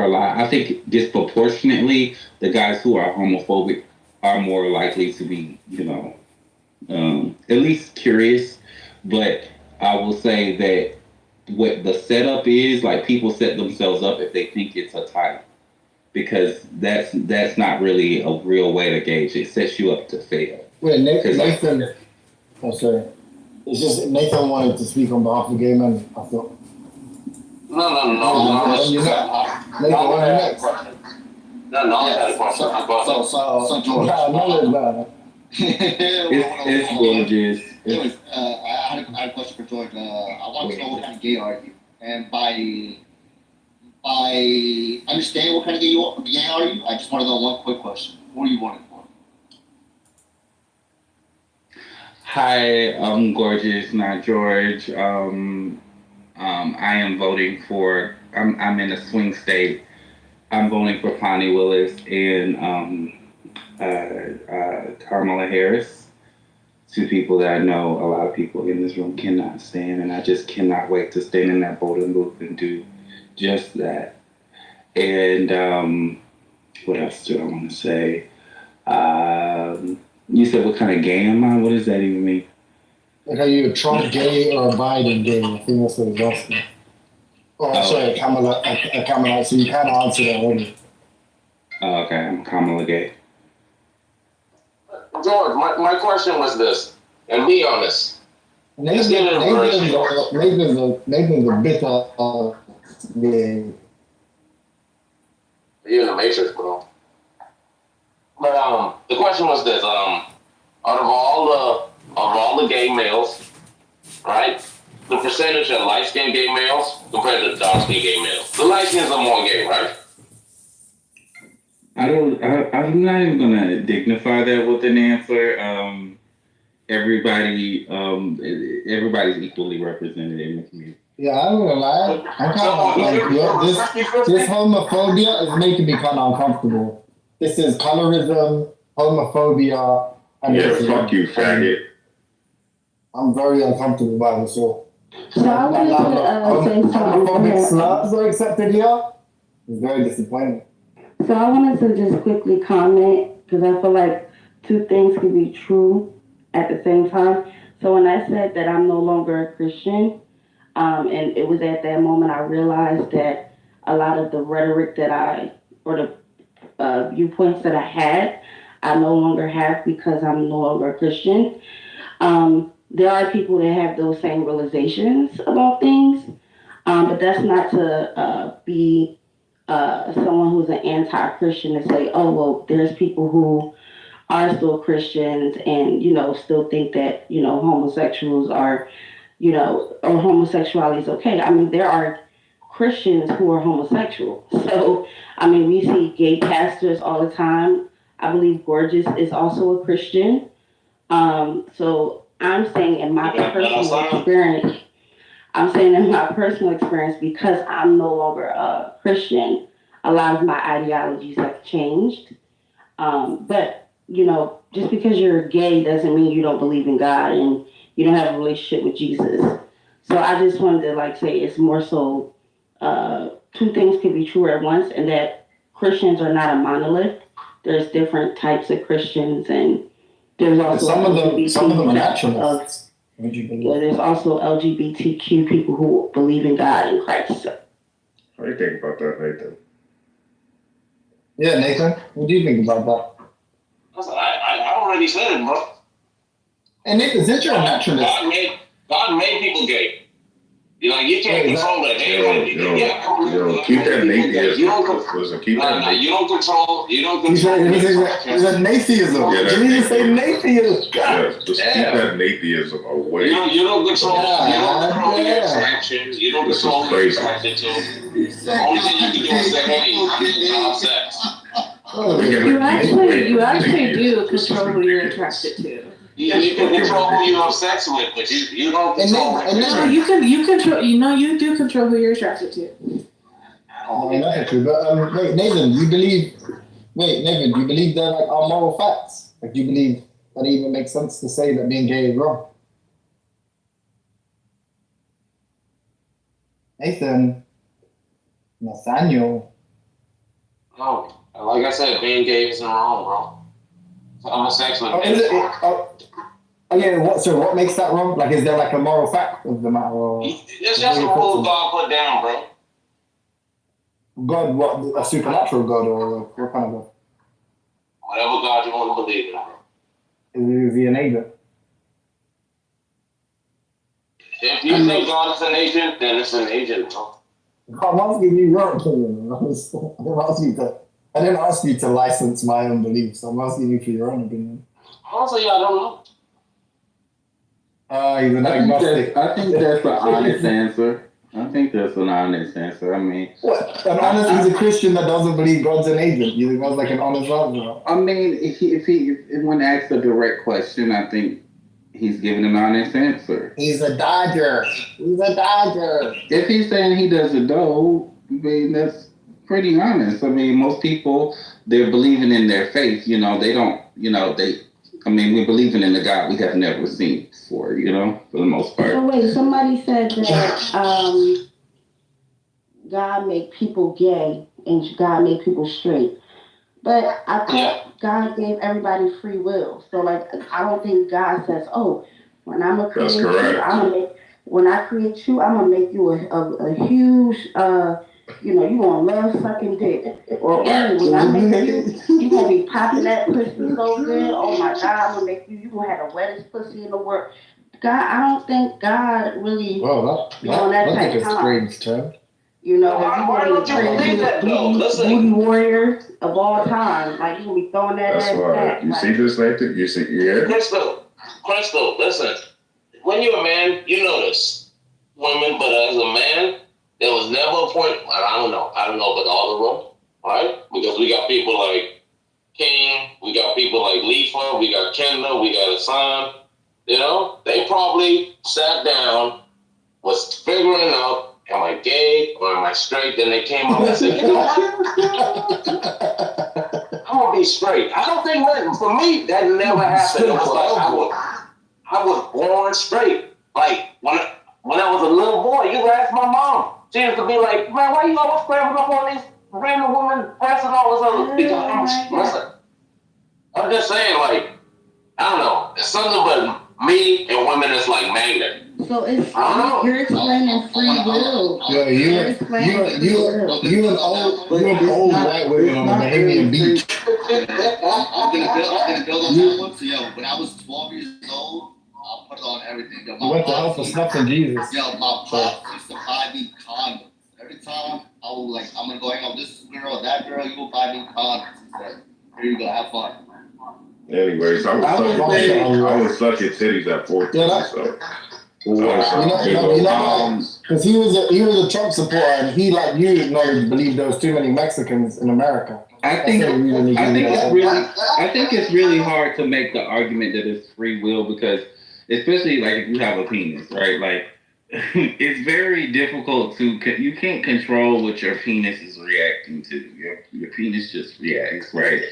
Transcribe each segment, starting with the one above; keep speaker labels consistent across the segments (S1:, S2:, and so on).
S1: a lot. I think disproportionately, the guys who are homophobic are more likely to be, at least curious. But I will say that what the setup is, like people set themselves up if they think it's a type, because that's not really a real way to gauge. It sets you up to fail.
S2: Wait,
S1: Because like,
S2: Nathan. Oh, sorry. It's just Nathan wanted to speak on behalf of the game, and I thought.
S3: No, no, no, no.
S2: You Nathan, what next?
S3: No, I had a question. So George.
S2: No.
S1: it's gorgeous.
S4: Anyways, I had a question for George. I want to know what kind of gay are you, and by understanding what kind of gay are you, I just want to know one quick question. What are you wanting for?
S1: Hi, I'm gorgeous, not George. I am voting for. I'm in a swing state. I'm voting for Connie Willis and Kamala Harris. Two people that I know a lot of people in this room cannot stand, and I just cannot wait to stand in that voting booth and do just that. And what else do I want to say? You said what kind of gay am I? What does that even mean?
S2: Like, are you a Trump gay or a Biden gay? I think that's what he's asking. Oh, sorry, Kamala. So you kind of answered that already.
S1: Oh, okay, I'm Kamala gay.
S3: George, my question was this, and be honest.
S2: Nathan's a bitter gay.
S3: You're in the matrix, bro. But the question was this: out of all the gay males, right? The percentage of light skinned gay males compared to dark skinned gay males. The light skins are more gay, right?
S1: I'm not even gonna dignify that with an answer. Everybody's equally represented in the community.
S2: Yeah, I'm gonna lie. I'm kind of this homophobia is making me kind of uncomfortable. This is colorism, homophobia, and
S5: fuck you, faggot.
S2: I'm very uncomfortable by this.
S6: So I wanted to say something.
S2: Homophobic slurs are accepted here. It's very disappointing.
S6: So I wanted to just quickly comment because I feel like two things can be true at the same time. So when I said that I'm no longer a Christian, and it was at that moment I realized that a lot of the rhetoric or the viewpoints that I had, I no longer have because I'm no longer a Christian. There are people that have those same realizations about things, but that's not to be someone who's an anti-Christian and say, oh, well, there's people who are still Christians and, still think that, homosexuals are, or homosexuality is okay. I mean, there are Christians who are homosexual. So, I mean, we see gay pastors all the time. I believe Gorgeous is also a Christian. So I'm saying in my personal experience, because I'm no longer a Christian, a lot of my ideologies have changed. But, just because you're gay doesn't mean you don't believe in God and you don't have a relationship with Jesus. So I just wanted to say it's more so two things can be true at once, and that Christians are not a monolith. There's different types of Christians, and there's also
S2: some of them are naturalists.
S6: There's also LGBTQ people who believe in God and Christ.
S5: How do you think about that, Nathan?
S2: Yeah, Nathan, what do you think about that?
S3: I already said it, bro.
S2: And Nathan, since you're a naturalist,
S3: God made people gay. You can't control that.
S5: Keep that atheism. Listen, keep that.
S3: You don't control.
S2: He's a natheism.
S5: Yeah,
S2: you need to say natheism.
S5: Yeah, just keep that natheism away.
S3: You don't control. You don't control your attractions. You don't control who you're attracted to. The only thing you can do is say, "Hey, have sex."
S7: You actually do control who you're attracted to.
S3: You can control who you have sex with, but you don't control.
S7: No, you control. You do control who you're attracted to.
S2: Oh, that's true. But wait, Nathan, do you believe that are moral facts? Do you believe that it even makes sense to say that being gay is wrong? Nathan, Nathaniel.
S3: No, like I said, being gay isn't wrong, bro. Homosexual.
S2: Is it? Again, what makes that wrong? Like, is there like a moral fact of the matter? Or
S3: It's just a rule God put down, bro.
S2: God, what, a supernatural God, or what kind of God?
S3: Whatever God you want to believe in, bro.
S2: Is he an agent?
S3: If you think God is an agent, then it's an agent, bro.
S2: I'm asking you your opinion. I didn't ask you to license my own beliefs. I'm asking you for your own opinion.
S3: Honestly, I don't know.
S2: He's an agnostic.
S1: I think that's an honest answer. I think that's an honest answer. I mean,
S2: What? He's a Christian that doesn't believe God's an agent. You think that's like an honest answer?
S1: I mean, if when asked a direct question, I think he's giving an honest answer.
S2: He's a Dodger. He's a Dodger.
S1: If he's saying he doesn't know, I mean, that's pretty honest. I mean, most people, they're believing in their faith. You know, they don't, you know, we're believing in the God we have never seen before, you know, for the most part.
S6: So wait, somebody said that God made people gay and God made people straight. But I thought God gave everybody free will. So like, I don't think God says, "Oh, when I'm gonna create you, when I create you, I'm gonna make you a huge, you know, you gonna love sucking dick, or when I make you gonna be popping that pussy so good. Oh my God, I'm gonna make you gonna have the wettest pussy in the world." God, I don't think God really.
S2: Well,
S6: that's
S2: like a strange term.
S6: You know,
S3: Why don't you believe that though? Listen.
S6: Booty warrior of all time. Like, you gonna be throwing that
S5: That's
S6: ass
S5: why
S6: back.
S5: you
S6: Like,
S5: see this, Nathan. You see, yeah.
S3: Crystal, listen. When you're a man, you notice women, but as a man, there was never a point. I don't know about all of them, right? Because we got people like King, we got people like Leafa, we got Kendall, we got Hassan. You know, they probably sat down, was figuring out, am I gay or am I straight? Then they came up and said, you know what? I'm gonna be straight. I don't think that, for me, that never happened. It was like I was born straight. Like when I was a little boy, you could ask my mom. She used to be like, "Man, why you always scrambling up on these random women breasts and all this other?" Because listen, I'm just saying, like, I don't know. It's something about me and women that's like magnet.
S6: so it's you're explaining free will.
S2: Yeah, you an old white woman on the Bahamian beach.
S4: I'm gonna build on that one. So when I was 12 years old, I put it on everything. Yo,
S2: You went to hell for snuffing Jesus.
S4: Yo, my pops used to buy me condoms. Every time I was like, I'm gonna go hang out with this girl or that girl, you go buy me condoms. He said, here you go, have fun.
S5: Anyways, I was sucking titties at 14, so.
S2: Because he was a Trump supporter, and he, like you acknowledge, believed there was too many Mexicans in America.
S1: I think it's really hard to make the argument that it's free will, because especially like if you have a penis, right? Like it's very difficult you can't control what your penis is reacting to. Your penis just reacts, right?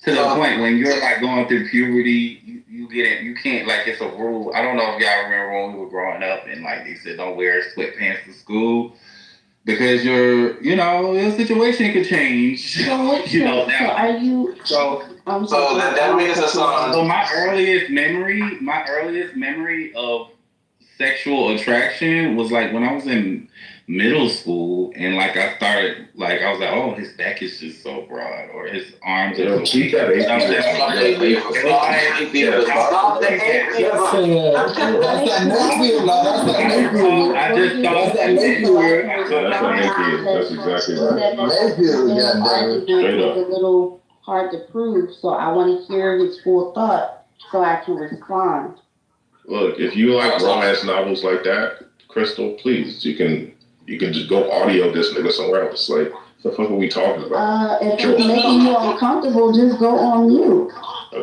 S1: To the point when you're like going through puberty, you can't, like, it's a rule. I don't know if y'all remember when we were growing up and like they said don't wear sweatpants to school because your situation could change.
S6: So that
S3: means it's on.
S1: So my earliest memory of sexual attraction was like when I was in middle school, and like I started, like I was like, oh, his back is just so broad, or his arms are so big.
S5: That's exactly right.
S6: It's a little hard to prove, so I want to hear his full thought so I can respond.
S5: Look, if you like romance novels like that, Crystal, please, you can just go audio this nigga somewhere else. Like, what the fuck are we talking about?
S6: If it's making you uncomfortable, just go on mute.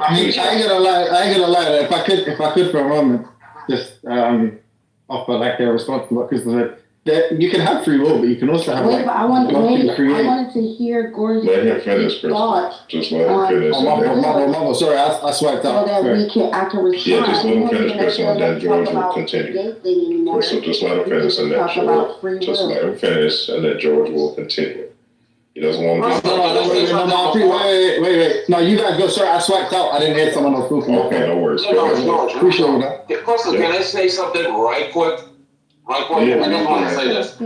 S2: I mean, I ain't gonna lie. If I could for a moment, just offer like a response to what Crystal said. That you can have free will, but you can also have
S6: I wanted to hear Gordon's thoughts.
S5: Just let him finish.
S2: Mama, sorry, I swiped out.
S6: So that I can respond.
S5: Yeah, just let him finish, Crystal, and then George will continue. Crystal, just let him finish, and then George will continue. He doesn't want to be.
S2: Wait. No, you guys go, sir. I swiped out. I didn't hear someone else speaking.
S5: Okay, no worries.
S2: Appreciate you, man.
S3: Crystal, can I say something right quick? Right quick.
S5: Yeah,
S3: I just want to say
S5: yeah.
S3: this.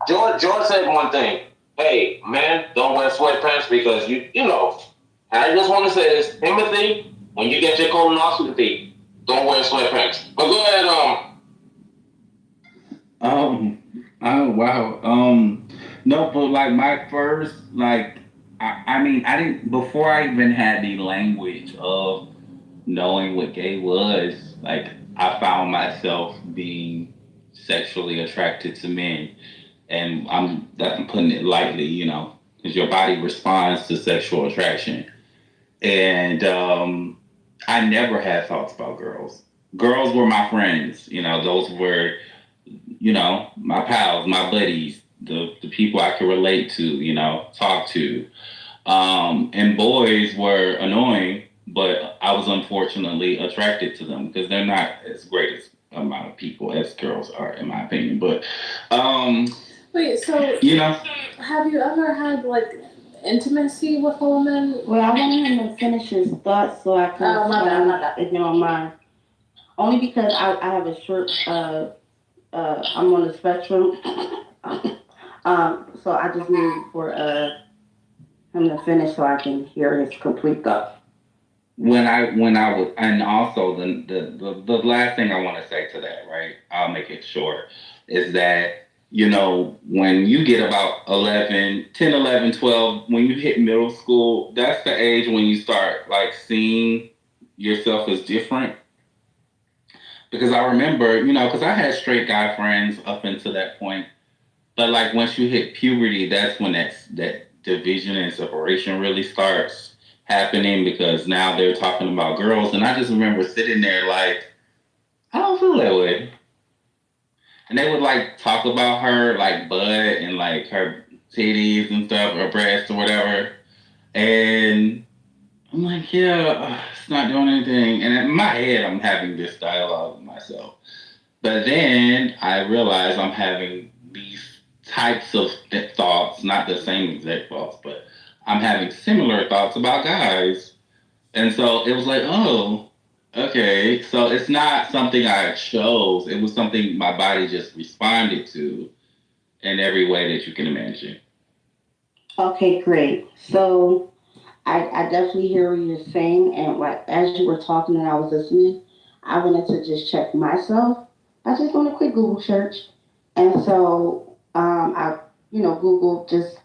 S6: Yeah.
S3: George said one thing. Hey, man, don't wear sweatpants because you know. I just want to say this, Timothy. When you get your colonoscopy, don't wear sweatpants. But go ahead,
S1: Oh wow. No, but like my first, like, I mean, I didn't, before I even had the language of knowing what gay was, like, I found myself being sexually attracted to men. And I'm putting it lightly, you know, because your body responds to sexual attraction. And I never had thoughts about girls. Girls were my friends, you know, those were, you know, my pals, my buddies, the people I could relate to, you know, talk to. And boys were annoying, but I was unfortunately attracted to them because they're not as great as amount of people as girls are, in my opinion. But,
S7: Wait, so
S1: you know,
S7: have you ever had like intimacy with a woman?
S6: Well, I wanted him to finish his thoughts so I can
S7: Oh, my bad.
S6: if you don't mind. Only because I have a short, I'm on the spectrum. So I just need for him to finish so I can hear his complete thought.
S1: when I was, and also the last thing I want to say to that, right? I'll make it short, is that, you know, when you get about 10, 11, 12, when you hit middle school, that's the age when you start like seeing yourself as different. Because I remember, you know, because I had straight guy friends up until that point. But like once you hit puberty, that's when that division and separation really starts happening, because now they're talking about girls. And I just remember sitting there like, I don't feel that way. And they would like talk about her like butt and like her titties and stuff, or breasts or whatever. And I'm like, yeah, it's not doing anything. And in my head, I'm having this dialogue with myself. But then I realize I'm having these types of thoughts, not the same exact thoughts, but I'm having similar thoughts about guys. And so it was like, oh, okay. So it's not something I chose. It was something my body just responded to in every way that you can imagine.
S6: Okay, great. So I definitely hear what you're saying, and like as you were talking and I was listening, I wanted to just check myself. I just doing a quick Google search, and so I Googled just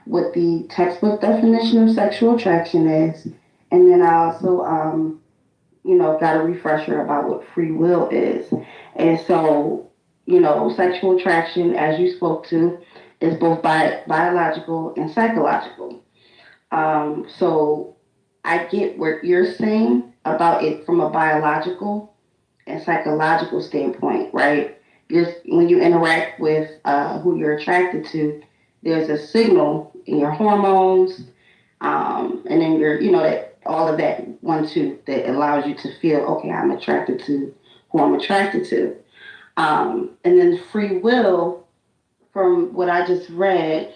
S6: what the textbook definition of sexual attraction is, and then I also got a refresher about what free will is, and so sexual attraction, as you spoke to, is both biological and psychological. So I get what you're saying about it from a biological and psychological standpoint, right? When you interact with who you're attracted to, there's a signal in your hormones, and then that all of that 1-2 that allows you to feel, okay, I'm attracted to who I'm attracted to. And then free will, from what I just read,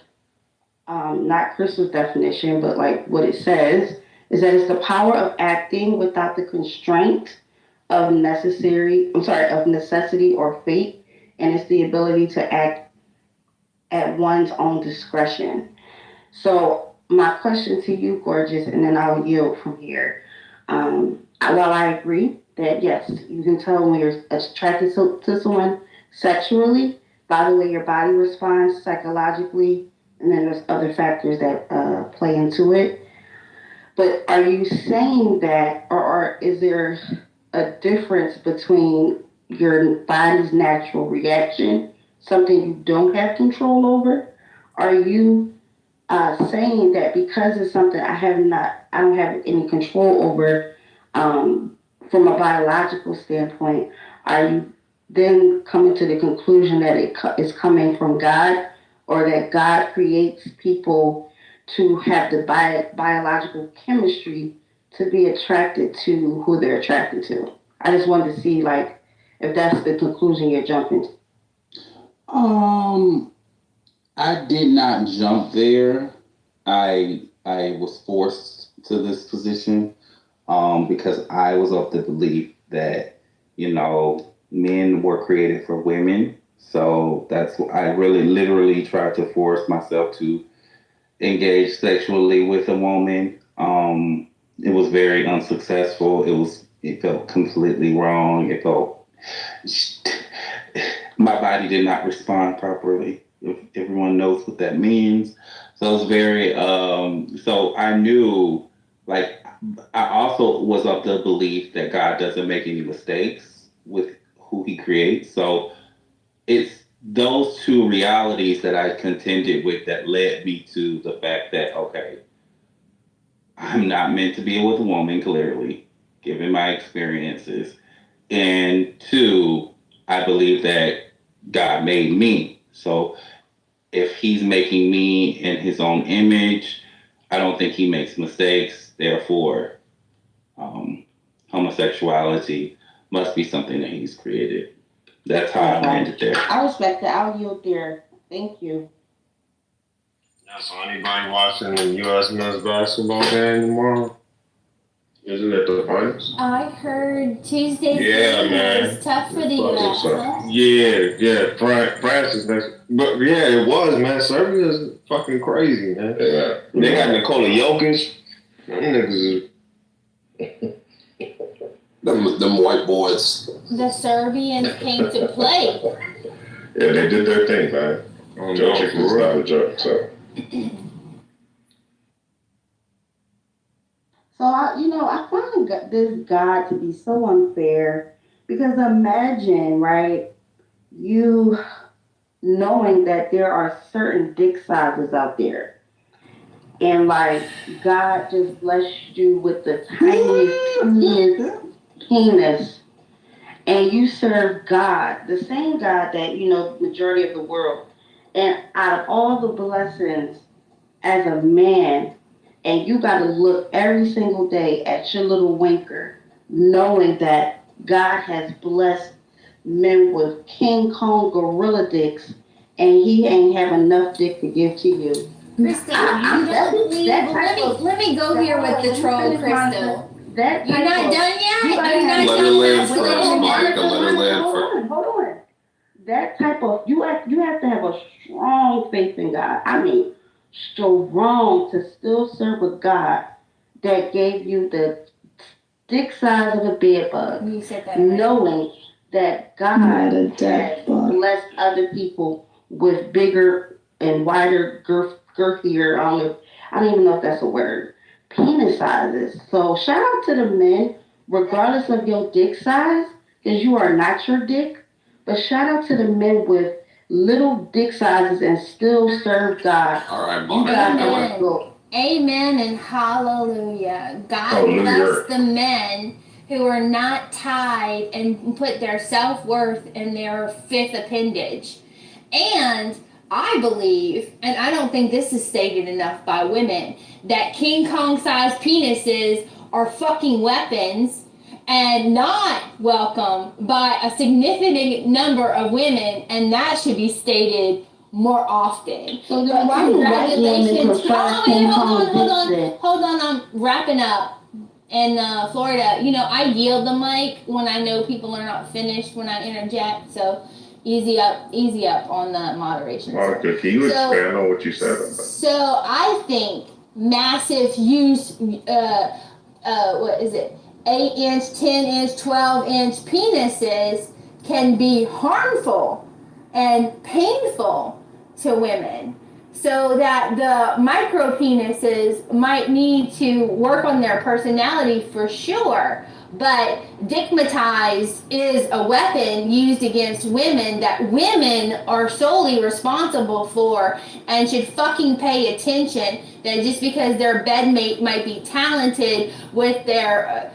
S6: not Crystal's definition, but like what it says, is that it's the power of acting without the constraint of necessity or fate, and it's the ability to act at one's own discretion. So my question to you, Gorgeous, and then I'll yield from here. While I agree that yes, you can tell when you're attracted to someone sexually by the way your body responds psychologically, and then there's other factors that play into it. But are you saying that, or is there a difference between your body's natural reaction, something you don't have control over? Are you saying that because it's something I don't have any control over, from a biological standpoint, are you then coming to the conclusion that it is coming from God, or that God creates people to have the biological chemistry to be attracted to who they're attracted to? I just wanted to see if that's the conclusion you're jumping to.
S1: I did not jump there. I was forced to this position because I was of the belief that, men were created for women. So that's why I really literally tried to force myself to engage sexually with a woman. It was very unsuccessful. It felt completely wrong. It felt my body did not respond properly. If everyone knows what that means. So it was very so I knew, like, I also was of the belief that God doesn't make any mistakes with who he creates. So it's those two realities that I contended with that led me to the fact that, okay, I'm not meant to be with a woman, clearly, given my experiences. And two, I believe that God made me. So if he's making me in his own image, I don't think he makes mistakes. Therefore, homosexuality must be something that he's created. That's how I landed there.
S6: I respect that. I'll yield there. Thank you.
S8: Yeah, so anybody watching the U.S. men's basketball game tomorrow?
S5: Isn't it the finals?
S9: I heard Tuesday's
S8: Yeah,
S9: game
S8: man.
S9: was tough for the U.S. Huh?
S8: Yeah. France is next. But yeah, it was, man. Serbia is fucking crazy, man.
S5: Yeah.
S8: They got Nikola Jokic. Them niggas is.
S10: Them white boys.
S9: The Serbians came to play.
S5: Yeah, they did their thing, man.
S8: Oh,
S5: Joe
S8: no,
S5: Chicken is
S8: for
S5: not
S8: real.
S5: a joke, so.
S6: So I find this God to be so unfair because imagine, right, you knowing that there are certain dick sizes out there, and like God just blessed you with the tiniest penis, and you serve God, the same God that majority of the world, and out of all the blessings as a man. And you got to look every single day at your little winker, knowing that God has blessed men with King Kong gorilla dicks, and he ain't have enough dick to give to you.
S9: Crystal, let me go here with the troll, Crystal. You're not done yet? You're not
S10: Let her
S9: done
S10: land
S9: with
S10: first, Monica. Let her land first.
S6: Hold on. That type of you have to have a strong faith in God. I mean, strong to still serve a God that gave you the dick size of a bed bug,
S9: You said that.
S6: knowing that God has blessed other people with bigger and wider, girthier, I don't even know if that's a word, penis sizes. So shout out to the men, regardless of your dick size, because you are not your dick, but shout out to the men with little dick sizes and still serve God.
S10: All right,
S6: You guys
S9: Amen.
S6: are go.
S9: Amen and hallelujah. God
S5: Hallelujah.
S9: bless the men who are not tied and put their self-worth in their fifth appendage. And I believe, and I don't think this is stated enough by women, that King Kong sized penises are fucking weapons and not welcome by a significant number of women, and that should be stated more often.
S6: So then why do white women prefer King Kong dicks?
S9: Hold on, I'm wrapping up. In Florida, I yield the mic when I know people are not finished when I interject, so easy up on the moderation.
S5: Monica, can you expand on what you said?
S9: So I think massive use, what is it, 8-inch, 10-inch, 12-inch penises can be harmful and painful to women. So that the micro penises might need to work on their personality for sure. But dickmatize is a weapon used against women that women are solely responsible for and should fucking pay attention. That just because their bedmate might be talented with their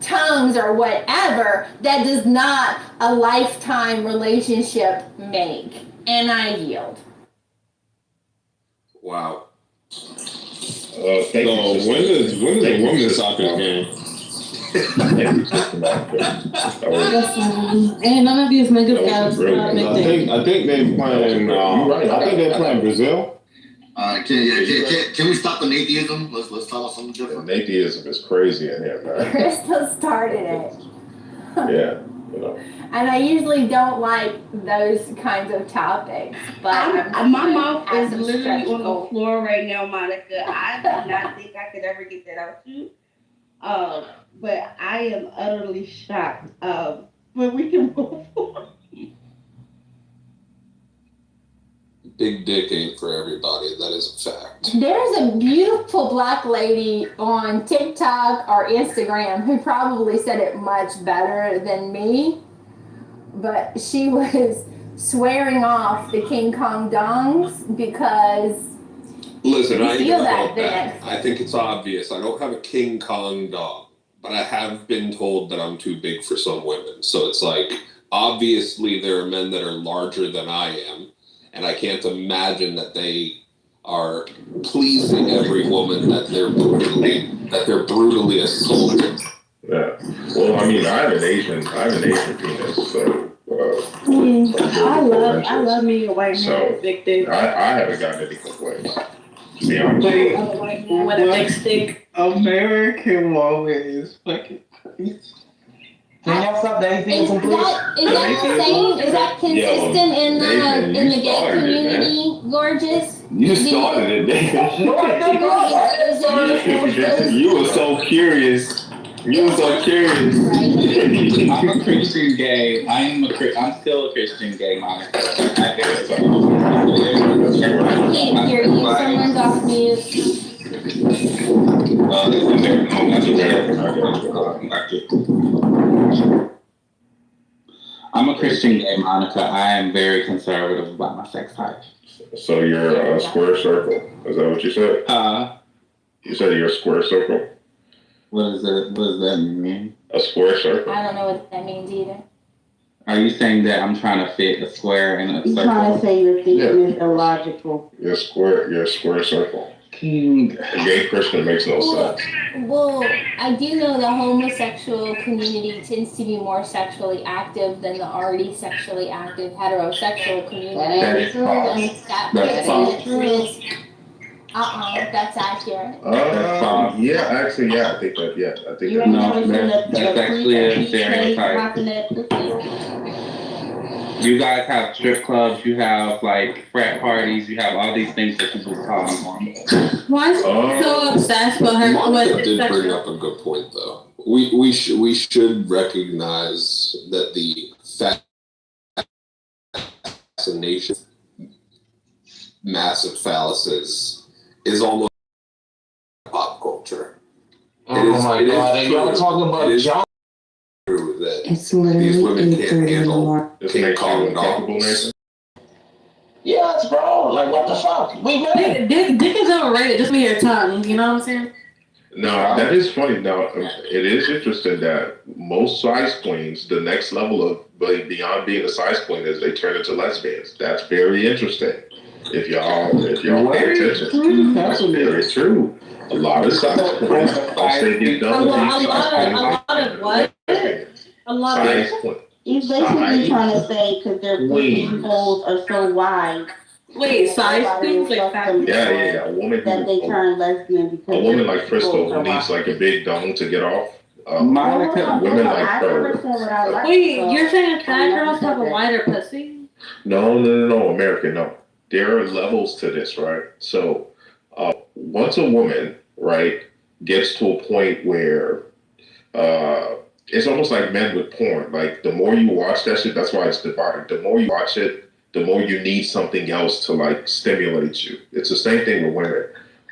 S9: tongues or whatever, that does not a lifetime relationship make. And I yield.
S10: Wow.
S5: Thank you,
S8: So
S5: sister.
S8: when is the
S5: Thank you,
S8: women's
S5: sister.
S8: soccer game?
S7: And none of these niggas
S5: That
S7: got
S5: was brilliant.
S7: big
S8: I
S7: things.
S8: think they playing.
S5: You're right.
S8: I think they're playing Brazil.
S4: Can we stop the atheism? Let's talk about something different.
S5: Atheism is crazy in here, man.
S9: Crystal started it.
S5: Yeah, you know.
S9: And I usually don't like those kinds of topics, but
S6: My mouth
S9: have
S6: is
S9: some
S6: literally
S9: stretch
S6: on the
S9: goals.
S6: floor right now, Monica. I did not think I could ever get that out you. But I am utterly shocked. But we can move forward.
S10: Big dick ain't for everybody. That is a fact.
S9: There's a beautiful black lady on TikTok or Instagram who probably said it much better than me, but she was swearing off the King Kong dongs because
S10: Listen,
S9: You
S10: I ain't
S9: feel
S10: gonna
S9: that
S10: vote that.
S9: then.
S10: I think it's obvious. I don't have a King Kong dog, but I have been told that I'm too big for some women. So it's like, obviously there are men that are larger than I am, and I can't imagine that they are pleasing every woman that they're brutally assaulting.
S5: Yeah. Well, I mean, I have an Asian penis, so.
S6: I love me a white man
S5: So,
S6: with big dick.
S5: I haven't gotten any complaints. To be honest.
S6: A white man with a big stick.
S2: American woman is fucking crazy. Can y'all stop the atheism, please?
S9: is that the same? Is that consistent in
S5: Nathan,
S9: the
S5: you
S9: gay
S5: started it, man.
S9: community, Gorgeous?
S8: You started it, Nathan. You were so curious. You were so curious.
S1: I'm a Christian gay. I'm still a Christian gay, Monica. I
S9: Can't hear you. Someone's off mute.
S1: I'm a Christian gay, Monica. I am very conservative about my sex life.
S5: So you're a square circle. Is that what you said? You said you're a square circle?
S1: What does that mean?
S5: A square circle?
S9: I don't know what that means either.
S1: Are you saying that I'm trying to fit a square in a
S6: You're trying to
S1: circle?
S6: say your thinking is illogical.
S5: You're a square circle. A gay Christian makes no sense.
S9: Well, I do know the homosexual community tends to be more sexually active than the already sexually active heterosexual community.
S1: That is false. That's false.
S9: That's accurate.
S5: Yeah, actually, yeah, I think that,
S6: You ain't
S1: No,
S6: never seen
S1: that's actually a stereotype. You guys have strip clubs, you have like frat parties, you have all these things that people call normal.
S7: Why is she so obsessed with her?
S10: Monica
S7: with
S10: did bring
S7: sexual?
S10: up a good point, though. We should recognize that the fascination, massive phalluses, is almost pop culture.
S2: Oh my god, y'all talking about John?
S10: True that
S6: It's
S10: these
S6: literally
S10: women can't
S6: 8:30 in the
S10: handle
S6: morning.
S5: This
S10: King
S5: makes you
S10: Kong
S5: uncomfortable,
S10: dogs.
S5: Nathan?
S2: Yes, bro. Like, what the fuck? We met.
S7: Dick is overrated. Just be your tongue. You know what I'm saying?
S5: No, that is funny. Now, it is interesting that most size queens, the next level of beyond being a size queen is they turn into lesbians. That's very interesting. If y'all pay attention, that's very true. A lot of size queens, once they get done with these size
S7: of what? A lot of
S5: size queens.
S6: He's basically trying to say because their pussy holes are so wide.
S7: Wait, size queens like that?
S5: Yeah. A woman
S6: That they
S5: who,
S6: turn lesbian because
S5: a woman like
S6: their
S5: Crystal
S6: holes
S5: who
S6: are
S5: needs
S6: wide.
S5: like a big dome to get off.
S1: Monica,
S5: women like
S6: I
S5: her.
S6: never said what I like.
S7: Wait,
S6: so
S7: you're saying fat
S6: I never
S7: girls
S6: said
S7: have a
S6: that.
S7: wider pussy?
S5: No, American, no. There are levels to this, right? So, once a woman, right, gets to a point where it's almost like men with porn. Like, the more you watch that shit, that's why it's divided. The more you watch it, the more you need something else to, like, stimulate you. It's the same thing with women.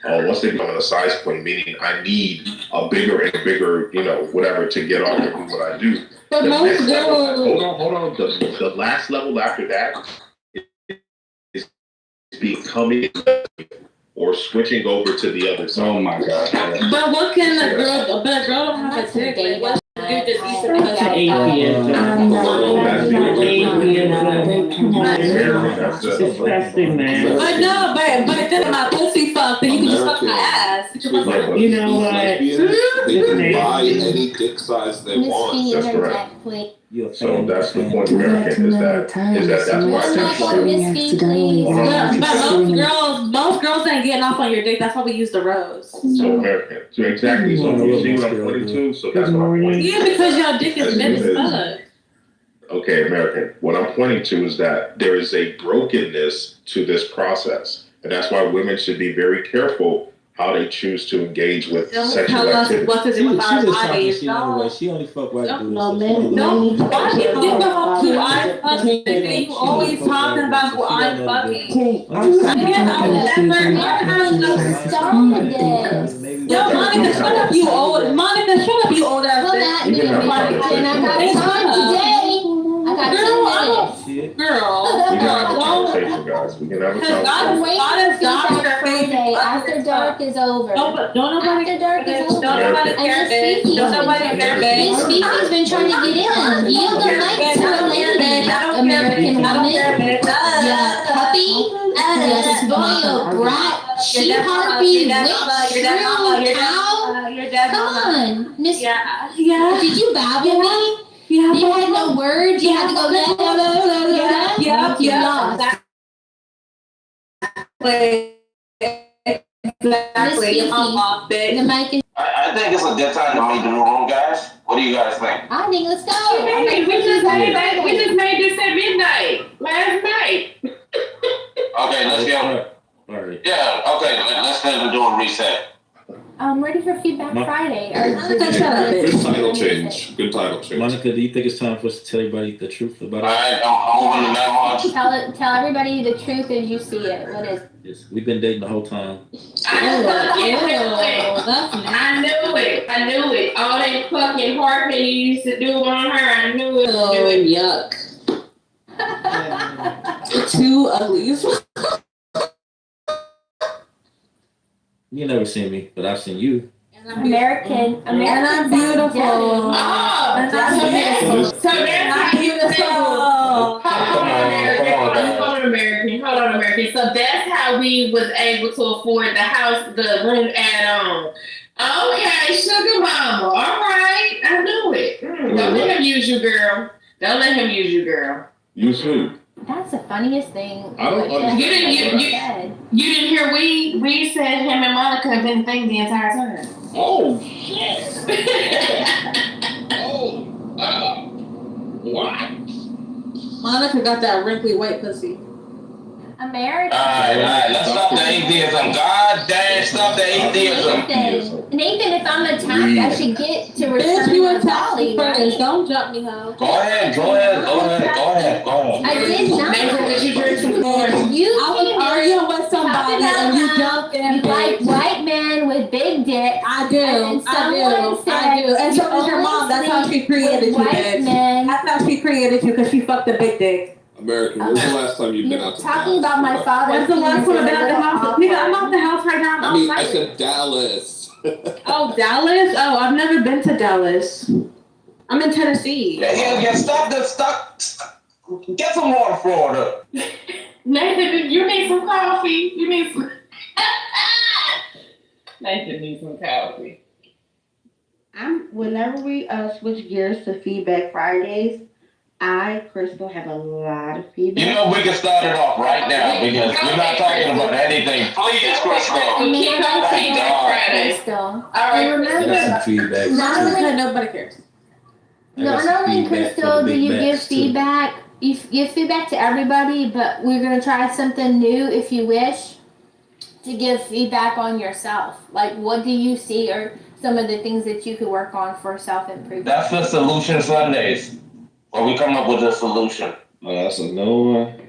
S5: Once they become a size queen, meaning I need a bigger and bigger, whatever, to get off and do what I do.
S7: But
S5: The
S7: most
S5: next level-
S7: girls.
S5: hold on. The last level after that is becoming or switching over to the other side.
S1: oh my God.
S7: But what can a girl? But a girl don't have a dick. Like, what do just eat some
S6: That's
S7: pussy?
S5: That's
S11: Disgusting, man.
S7: I know, but then my pussy fucked, then you can just fuck my ass. You can fuck my
S11: You know what?
S10: They can buy any dick size they
S9: Miss
S10: want.
S9: Fee,
S5: That's
S9: interject,
S5: correct.
S9: please.
S5: So that's the point, American, is that that's why
S9: One mic on Miss Fee, please.
S7: But most girls ain't getting off on your dick. That's why we use the rose.
S5: so American. So exactly. So you see what I'm pointing to. So that's what I'm pointing to.
S7: Yeah, because your dick is big as fuck.
S5: Okay, American. What I'm pointing to is that there is a brokenness to this process, and that's why women should be very careful how they choose to engage with
S7: Don't
S5: sexual
S7: tell us
S5: activity.
S7: what to do with our
S11: just talking
S7: bodies.
S11: shit anyway. She only fuck white dudes.
S6: No,
S11: so
S6: men,
S11: she-
S6: no.
S7: Why do you think about who I'm fucking? You always talking about who I'm fucking. Yo, Monica, shut up, you old. Monica, shut up, you old ass
S9: Come
S7: bitch.
S9: at me, and I got time today. I got 10 minutes.
S11: Shit.
S7: Girl,
S5: We can have a
S7: don't.
S5: conversation, guys. We can have a
S7: Cause
S5: conversation.
S9: I'm waiting for feedback Friday after dark is over.
S7: Don't nobody
S9: After dark is over.
S7: Don't nobody care, bitch. Don't nobody care,
S9: Miss
S7: bitch.
S9: Fifi's been trying to get in. Yield the mic to a lady, American woman. Yeah, puppy. Yeah, spoiled brat. She harpy, witch, shrew, cow. Come on, Miss.
S7: Yeah.
S9: Did you babble me?
S7: Yeah.
S9: You had no words. You had to go blah, blah, blah, blah, blah.
S7: Yeah.
S9: You lost.
S7: Exactly. Your mom off, bitch.
S9: The mic is.
S3: I think it's a good time to make the new room, guys. What do you guys think?
S9: I think let's go.
S7: We just made this at midnight last night.
S3: Okay, let's go.
S11: All right.
S3: Yeah, okay, let's do a reset.
S9: I'm ready for feedback Friday.
S10: Good title change. Good title change.
S11: Monica, do you think it's time for us to tell everybody the truth about
S3: Alright, I'm moving to that much.
S9: Tell everybody the truth as you see it. What is?
S11: this? We've been dating the whole time.
S7: I knew it. All that fucking harping you used to do on her, I knew it.
S12: Oh, yuck. Two uglies.
S11: You never seen me, but I've seen you.
S9: American.
S12: And I'm beautiful.
S7: Oh, so that's how you feel. Hold on, American. So that's how we was able to afford the room add-on. Okay, sugar mama. All right, I knew it. Don't let him use you, girl.
S5: Use who?
S9: That's the funniest thing.
S5: I don't understand.
S7: You didn't hear we said him and Monica have been thinking the entire time.
S5: Oh shit! What?
S12: Monica got that wrinkly white pussy.
S9: American.
S3: Alright, let's stop the atheism. God damn, stop the atheism.
S9: Nathan, if I'm attacked, I should get to return
S12: Bitch, you
S9: the
S12: attacked
S9: volley,
S12: me first.
S9: right?
S12: Don't jump me, hoe.
S3: Go ahead.
S9: I did not.
S7: Did you drink some corn?
S9: You
S12: I was arguing with somebody and you jumped in.
S9: You like white men with big dick.
S12: I do. And so does your mom. That's how she created you,
S9: White
S12: bitch.
S9: men.
S12: That's how she created you, because she fucked a big dick.
S10: American, when's the last time you've been
S9: You're
S10: out to
S9: talking
S10: Dallas?
S9: about my father.
S7: When's the last time I've been out the house? Nigga, I'm out the house right now.
S10: I mean, I said Dallas.
S7: Oh, Dallas? Oh, I've never been to Dallas. I'm in Tennessee.
S3: Yeah, stop. Get some water, Florida.
S7: Nathan, you need some coffee. Nathan needs some coffee.
S6: Whenever we switch gears to Feedback Fridays, Crystal, have a lot of feedback.
S3: You know we can start it off right now because we're not talking about anything. Please, Crystal.
S7: Keep on feedback Fridays.
S9: Crystal.
S7: All right,
S9: And
S11: Got
S9: remember,
S11: some feedback.
S12: Nobody cares.
S11: I got some
S9: not only
S11: feedback
S9: Crystal
S11: for the
S9: do you
S11: big
S9: give
S11: backs, too.
S9: feedback, you give feedback to everybody, but we're gonna try something new if you wish to give feedback on yourself. Like, what do you see, or some of the things that you could work on for self-improvement?
S3: That's the Solution Sundays, where we come up with a solution.
S8: Oh, that's a no one.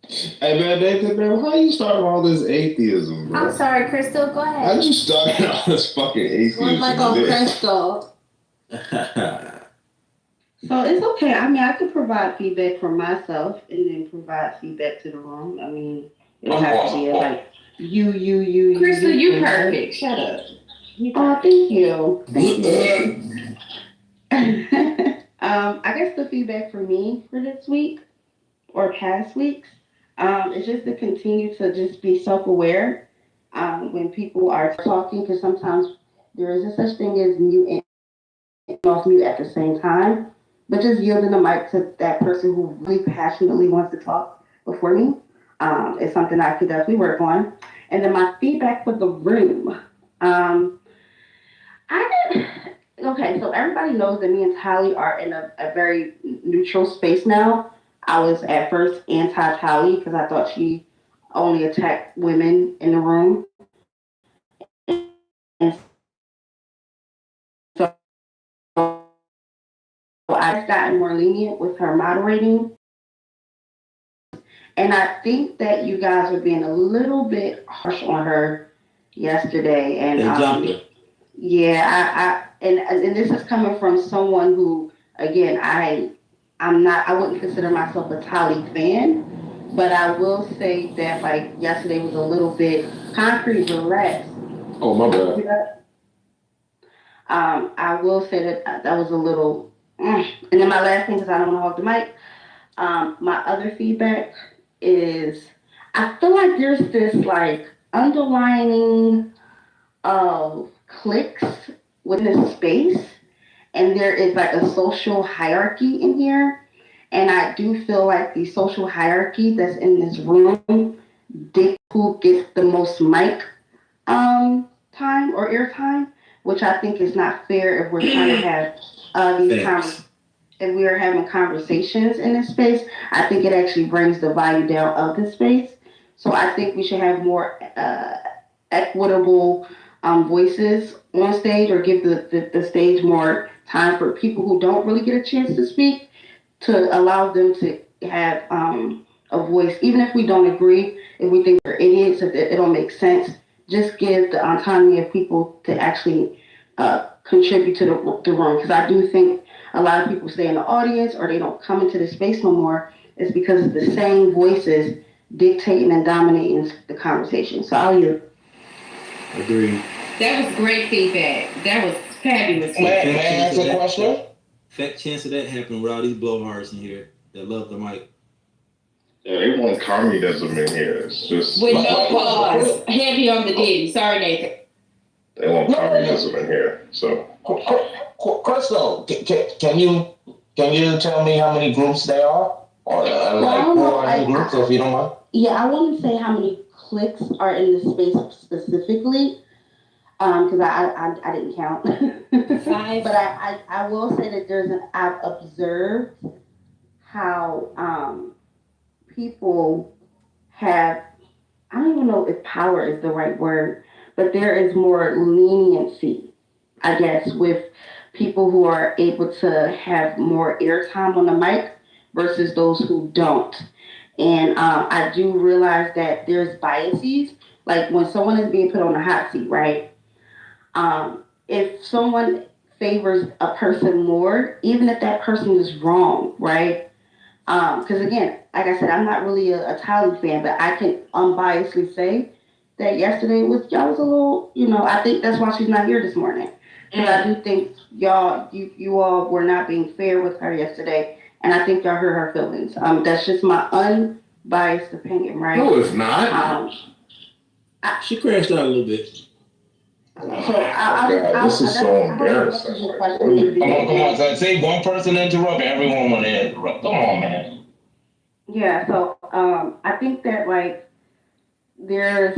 S8: Hey man, Nathan, man, how you starting all this atheism, bro?
S9: I'm sorry, Crystal. Go ahead.
S8: How'd you start all this fucking atheism?
S12: One mic on Crystal.
S6: So it's okay. I mean, I could provide feedback for myself and then provide feedback to the room. I mean, it don't have to be like you.
S7: Crystal, you perfect. Shut up.
S6: Oh, thank you. I guess the feedback for me for this week or past weeks is just to continue to just be self-aware when people are talking, because sometimes there isn't such thing as mute and off mute at the same time, but just yielding the mic to that person who really passionately wants to talk before me is something I could definitely work on. And then my feedback for the room. Okay, so everybody knows that me and Tally are in a very neutral space now. I was at first anti-Tally because I thought she only attacked women in the room. And so I've gotten more lenient with her moderating. And I think that you guys were being a little bit harsh on her yesterday. And
S11: They jumped her.
S6: yeah, and this is coming from someone who, again, I wouldn't consider myself a Tally fan, but I will say that like yesterday was a little bit concrete relaxed.
S8: Oh, my bad.
S6: I will say that that was a little. And then my last thing, because I don't want to hog the mic. My other feedback is I feel like there's this like underlining of cliques within this space, and there is like a social hierarchy in here. And I do feel like the social hierarchy that's in this room dictates who gets the most mic time or airtime, which I think is not fair if we're trying to have if we are having conversations in this space. I think it actually brings the value down of the space. So I think we should have more equitable voices on stage, or give the stage more time for people who don't really get a chance to speak, to allow them to have a voice, even if we don't agree, if we think they're idiots, if it don't make sense. Just give the autonomy of people to actually contribute to the room. Because I do think a lot of people stay in the audience or they don't come into the space no more. It's because of the same voices dictating and dominating the conversation. So I'll yield.
S11: Agreed.
S7: That was great feedback. That was fabulous.
S13: May I ask a question?
S11: Fat chance of that happening with all these blowhards in here that love the mic.
S5: Yeah, they want communism in here. It's just
S7: With no pause. Heavy on the ditty. Sorry, Nathan.
S5: they want communism in here. So
S13: Crystal, can you tell me how many groups there are, or like who are in groups, if you don't mind?
S6: Yeah, I wouldn't say how many cliques are in the space specifically, because I didn't count. But I will say that I've observed how people have, I don't even know if power is the right word, but there is more leniency, I guess, with people who are able to have more airtime on the mic versus those who don't. And I do realize that there's biases, like when someone is being put on the hot seat, right? If someone favors a person more, even if that person is wrong, right? Because again, like I said, I'm not really a Tally fan, but I can unbiasedly say that yesterday y'all was a little, I think that's why she's not here this morning. Because I do think you all were not being fair with her yesterday, and I think y'all hurt her feelings. That's just my unbiased opinion, right?
S8: No, it's not.
S11: She crashed out a little bit.
S5: this is so embarrassing.
S13: Come on. Say one person interrupt, everyone want to interrupt. Come on, man.
S6: Yeah, so I think that like there's,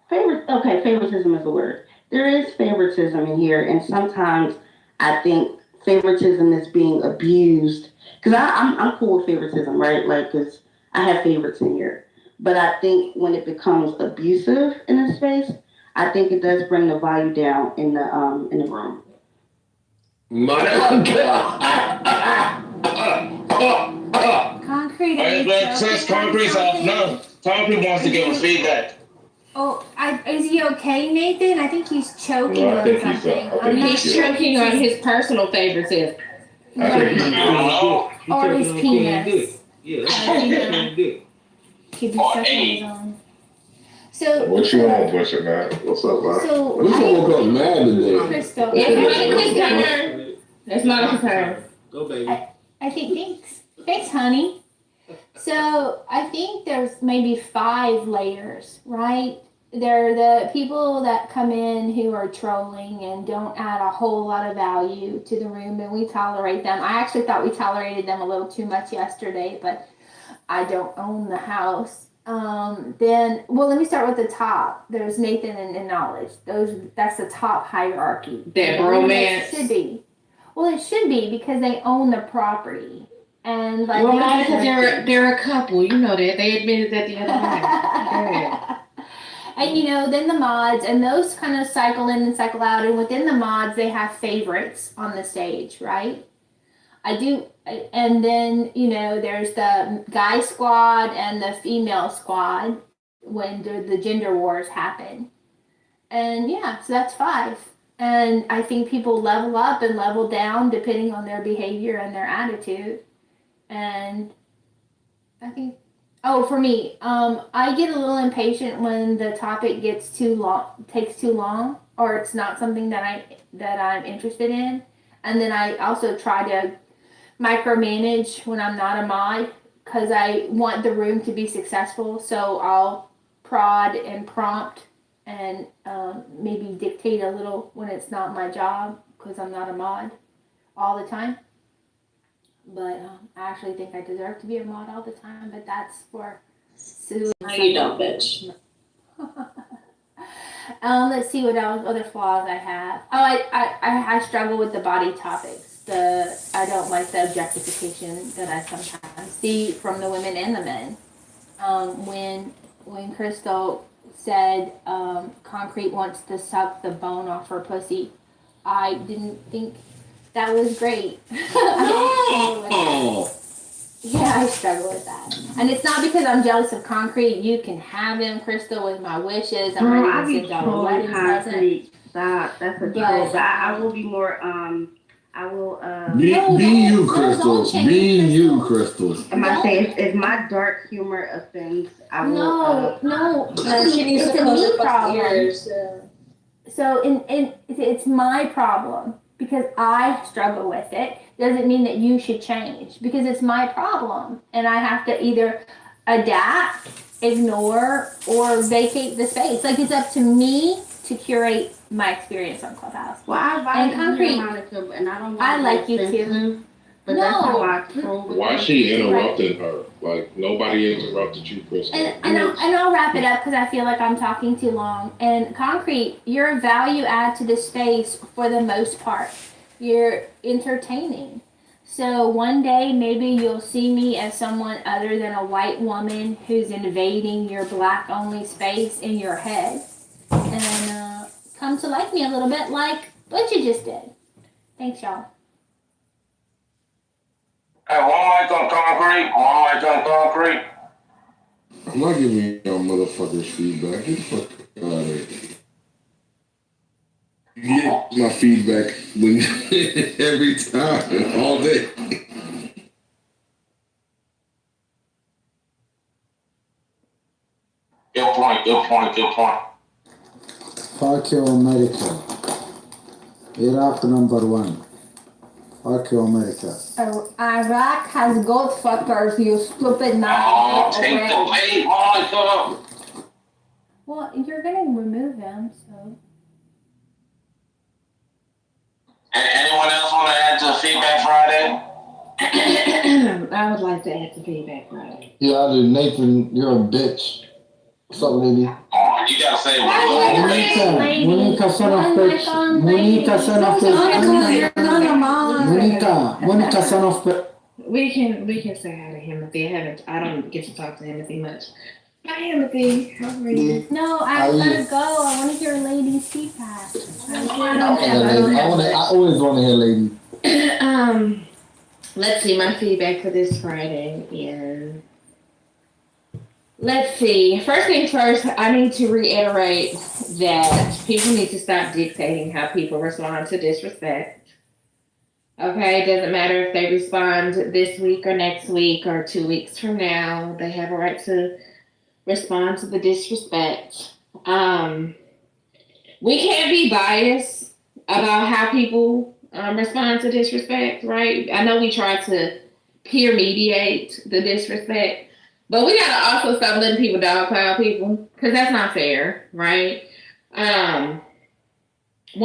S6: favoritism is the word. There is favoritism in here, and sometimes I think favoritism is being abused. Because I'm cool with favoritism, right? Like, because I have favorites in here. But I think when it becomes abusive in a space, I think it does bring the value down in the room.
S12: Concrete.
S13: Since Concrete's off, no. Concrete wants to give us feedback.
S12: Oh, is he okay, Nathan? I think he's choking
S5: No, I
S12: on
S5: think
S12: something.
S7: He's choking on his personal favoritism.
S12: Or his penis.
S11: Yeah, that's dick.
S12: Could be sucking his own. So
S5: What you want, Butcher, man? What's up, man?
S12: So
S8: This one woke up mad today.
S12: Crystal.
S7: It's Monica's turn.
S11: Go, baby.
S12: I think thanks, honey. So I think there's maybe 5 layers, right?
S9: they're the people that come in who are trolling and don't add a whole lot of value to the room, and we tolerate them. I actually thought we tolerated them a little too much yesterday, but I don't own the house. Then, well, let me start with the top. There's Nathan and Knowledge. That's the top hierarchy.
S7: That romance.
S9: It should be. Well, it should be because they own the property. And like,
S7: Well, not because they're a couple. You know that. They admitted that the other night.
S9: And you know, then the mods, and those kind of cycle in and cycle out. And within the mods, they have favorites on the stage, right? And then, you know, there's the guy squad and the female squad when the gender wars happen. And yeah, so that's 5. And I think people level up and level down depending on their behavior and their attitude. And I think, for me, I get a little impatient when the topic gets takes too long, or it's not something that I'm interested in. And then I also try to micromanage when I'm not a mod because I want the room to be successful. So I'll prod and prompt and maybe dictate a little when it's not my job because I'm not a mod all the time. But I actually think I deserve to be a mod all the time, but that's for Sue.
S12: No, you don't, bitch.
S9: Let's see what else, other flaws I have. I struggle with the body topics. I don't like the objectification that I sometimes see from the women and the men. When Crystal said Concrete wants to suck the bone off her pussy, I didn't think that was great. Yeah, I struggle with that. And it's not because I'm jealous of Concrete. You can have him, Crystal, with my wishes. I'm ready to send y'all a wedding present.
S6: Stop. That's a troll. But I will be more,
S14: Be you, Crystals. Be you, Crystals.
S6: Am I saying if my dark humor offends, I will.
S9: No.
S12: She needs to close her fucking ears.
S9: So it's my problem because I struggle with it. Doesn't mean that you should change because it's my problem and I have to either adapt, ignore, or vacate the space. Like it's up to me to curate my experience on Clubhouse.
S6: Well, I invite you, Monica, and I don't want
S9: I
S6: to
S9: like you too.
S6: But that's how I troll with
S8: Why she interrupted her? Like nobody interrupted you, Crystal.
S9: And I'll wrap it up because I feel like I'm talking too long. And Concrete, you're a value add to the space for the most part. You're entertaining. So one day maybe you'll see me as someone other than a white woman who's invading your black only space in your head. And come to like me a little bit like what you just did. Thanks, y'all.
S3: Hey, one mic on Concrete.
S14: I'm not giving y'all motherfuckers feedback. Get the fuck out of here. You get my feedback when every time, all day.
S3: Good point.
S15: Fuck you, America. Iraq #1. Fuck you, America.
S9: Iraq has goat fuckers, you stupid
S3: Oh, take the bait, Monica.
S9: Well, you're gonna remove him, so.
S3: And anyone else want to add to Feedback Friday?
S7: I would like to add to Feedback Friday.
S2: Yeah, I do. Nathan, you're a bitch. What's up, lady?
S3: Oh, you gotta say
S15: Monica, son of bitch. Monica, son of bitch. Monica, son of bitch.
S7: We can say hi to Himothy. I don't get to talk to Himothy much. Hi, Himothy. How are you?
S9: No, I let it go. I want to hear ladies' feedback.
S2: I always want to hear lady.
S7: Let's see. My feedback for this Friday is. Let's see. First things first, I need to reiterate that people need to stop dictating how people respond to disrespect. Okay, it doesn't matter if they respond this week or next week or 2 weeks from now. They have a right to respond to the disrespect. We can't be biased about how people respond to disrespect, right? I know we try to peer mediate the disrespect, But we gotta also stop letting people dogpile people, because that's not fair, right? One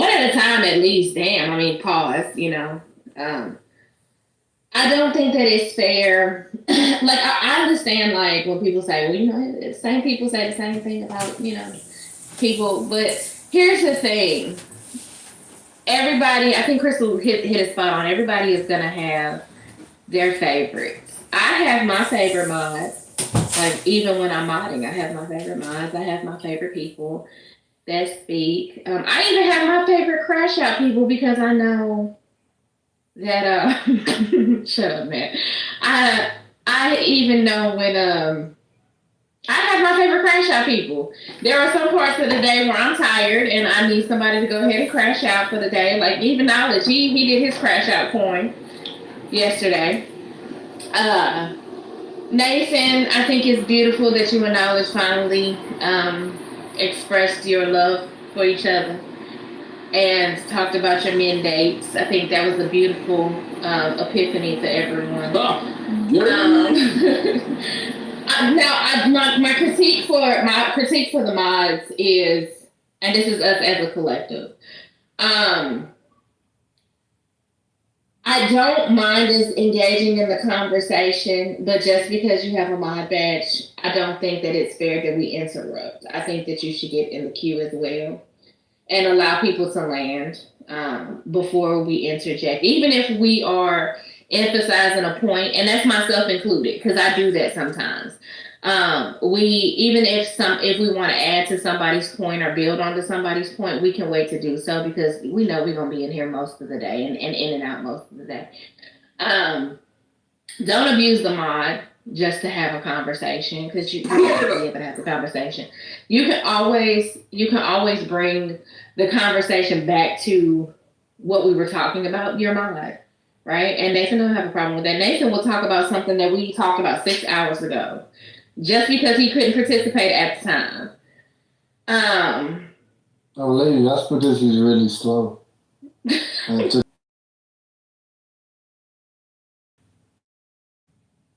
S7: at a time at least. Damn, I mean, pause. You know, I don't think that it's fair. Like I understand, like when people say, well, you know, the same people say the same thing about people, but here's the thing. Everybody, I think Crystal hit a spot on. Everybody is gonna have their favorites. I have my favorite mods. Like even when I'm modding, I have my favorite mods. I have my favorite people that speak. I even have my favorite crash out people because I know that shut up, man. I even know when I have my favorite crash out people. There are some parts of the day where I'm tired and I need somebody to go ahead and crash out for the day. Like even Knowledge, he did his crash out coin yesterday. Nathan, I think it's beautiful that you and Knowledge finally expressed your love for each other and talked about your men dates. I think that was a beautiful epiphany for everyone. Now, my critique for the mods is, and this is us as a collective. I don't mind us engaging in the conversation, but just because you have a mod badge, I don't think that it's fair that we interrupt. I think that you should get in the queue as well and allow people to land before we interject. Even if we are emphasizing a point, and that's myself included, because I do that sometimes. If we want to add to somebody's point or build onto somebody's point, we can wait to do so because we know we're going to be in here most of the day and in and out most of the day. Don't abuse the mod just to have a conversation, because you have to be able to have the conversation. You can always bring the conversation back to what we were talking about, your mod, right? And Nathan don't have a problem with that. Nathan will talk about something that we talked about 6 hours ago, just because he couldn't participate at the time.
S2: Oh, lady, that's because he's really slow.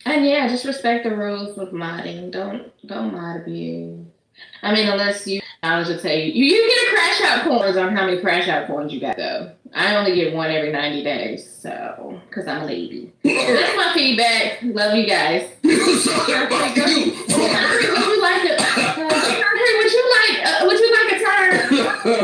S7: And yeah, just respect the rules of modding. Don't mod abuse. I mean, unless you, I was just tell you get a crash out coins on how many crash out coins you got though. I only get one every 90 days, so because I'm a lady. That's my feedback. Love you guys. Would you like a turn?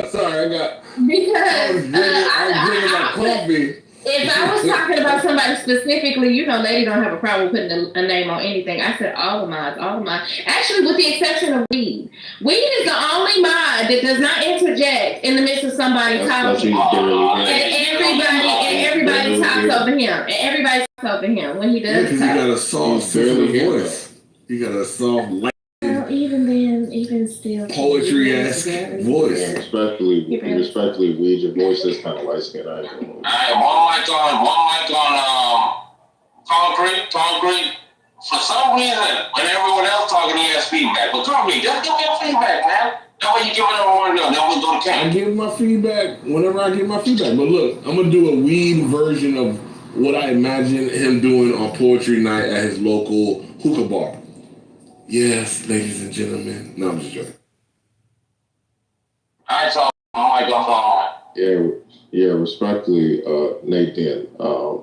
S14: Sorry, I got.
S7: Because
S14: I was drinking my coffee.
S7: If I was talking about somebody specifically, lady don't have a problem putting a name on anything. I said all the mods. Actually, with the exception of Weed. Weed is the only mod that does not interject in the midst of somebody talking. And everybody talks over him. And everybody talks over him when he does.
S14: Because he got a soft voice. He got a soft,
S7: even still.
S14: Poetry esque voice.
S5: Respectfully, Weed, your voice is kind of light skinned.
S3: All right, one mic on Concrete. For some reason, when everyone else talking, he has feedback. But Concrete, just give me your feedback, man. That way you give it everyone to know. Then we go to camp.
S14: I give my feedback whenever I get my feedback. But look, I'm gonna do a Weed version of what I imagine him doing on Poetry Night at his local hookah bar. Yes, ladies and gentlemen. No, I'm just joking.
S3: All right, so my mic off.
S5: Yeah, respectfully, Nathan, I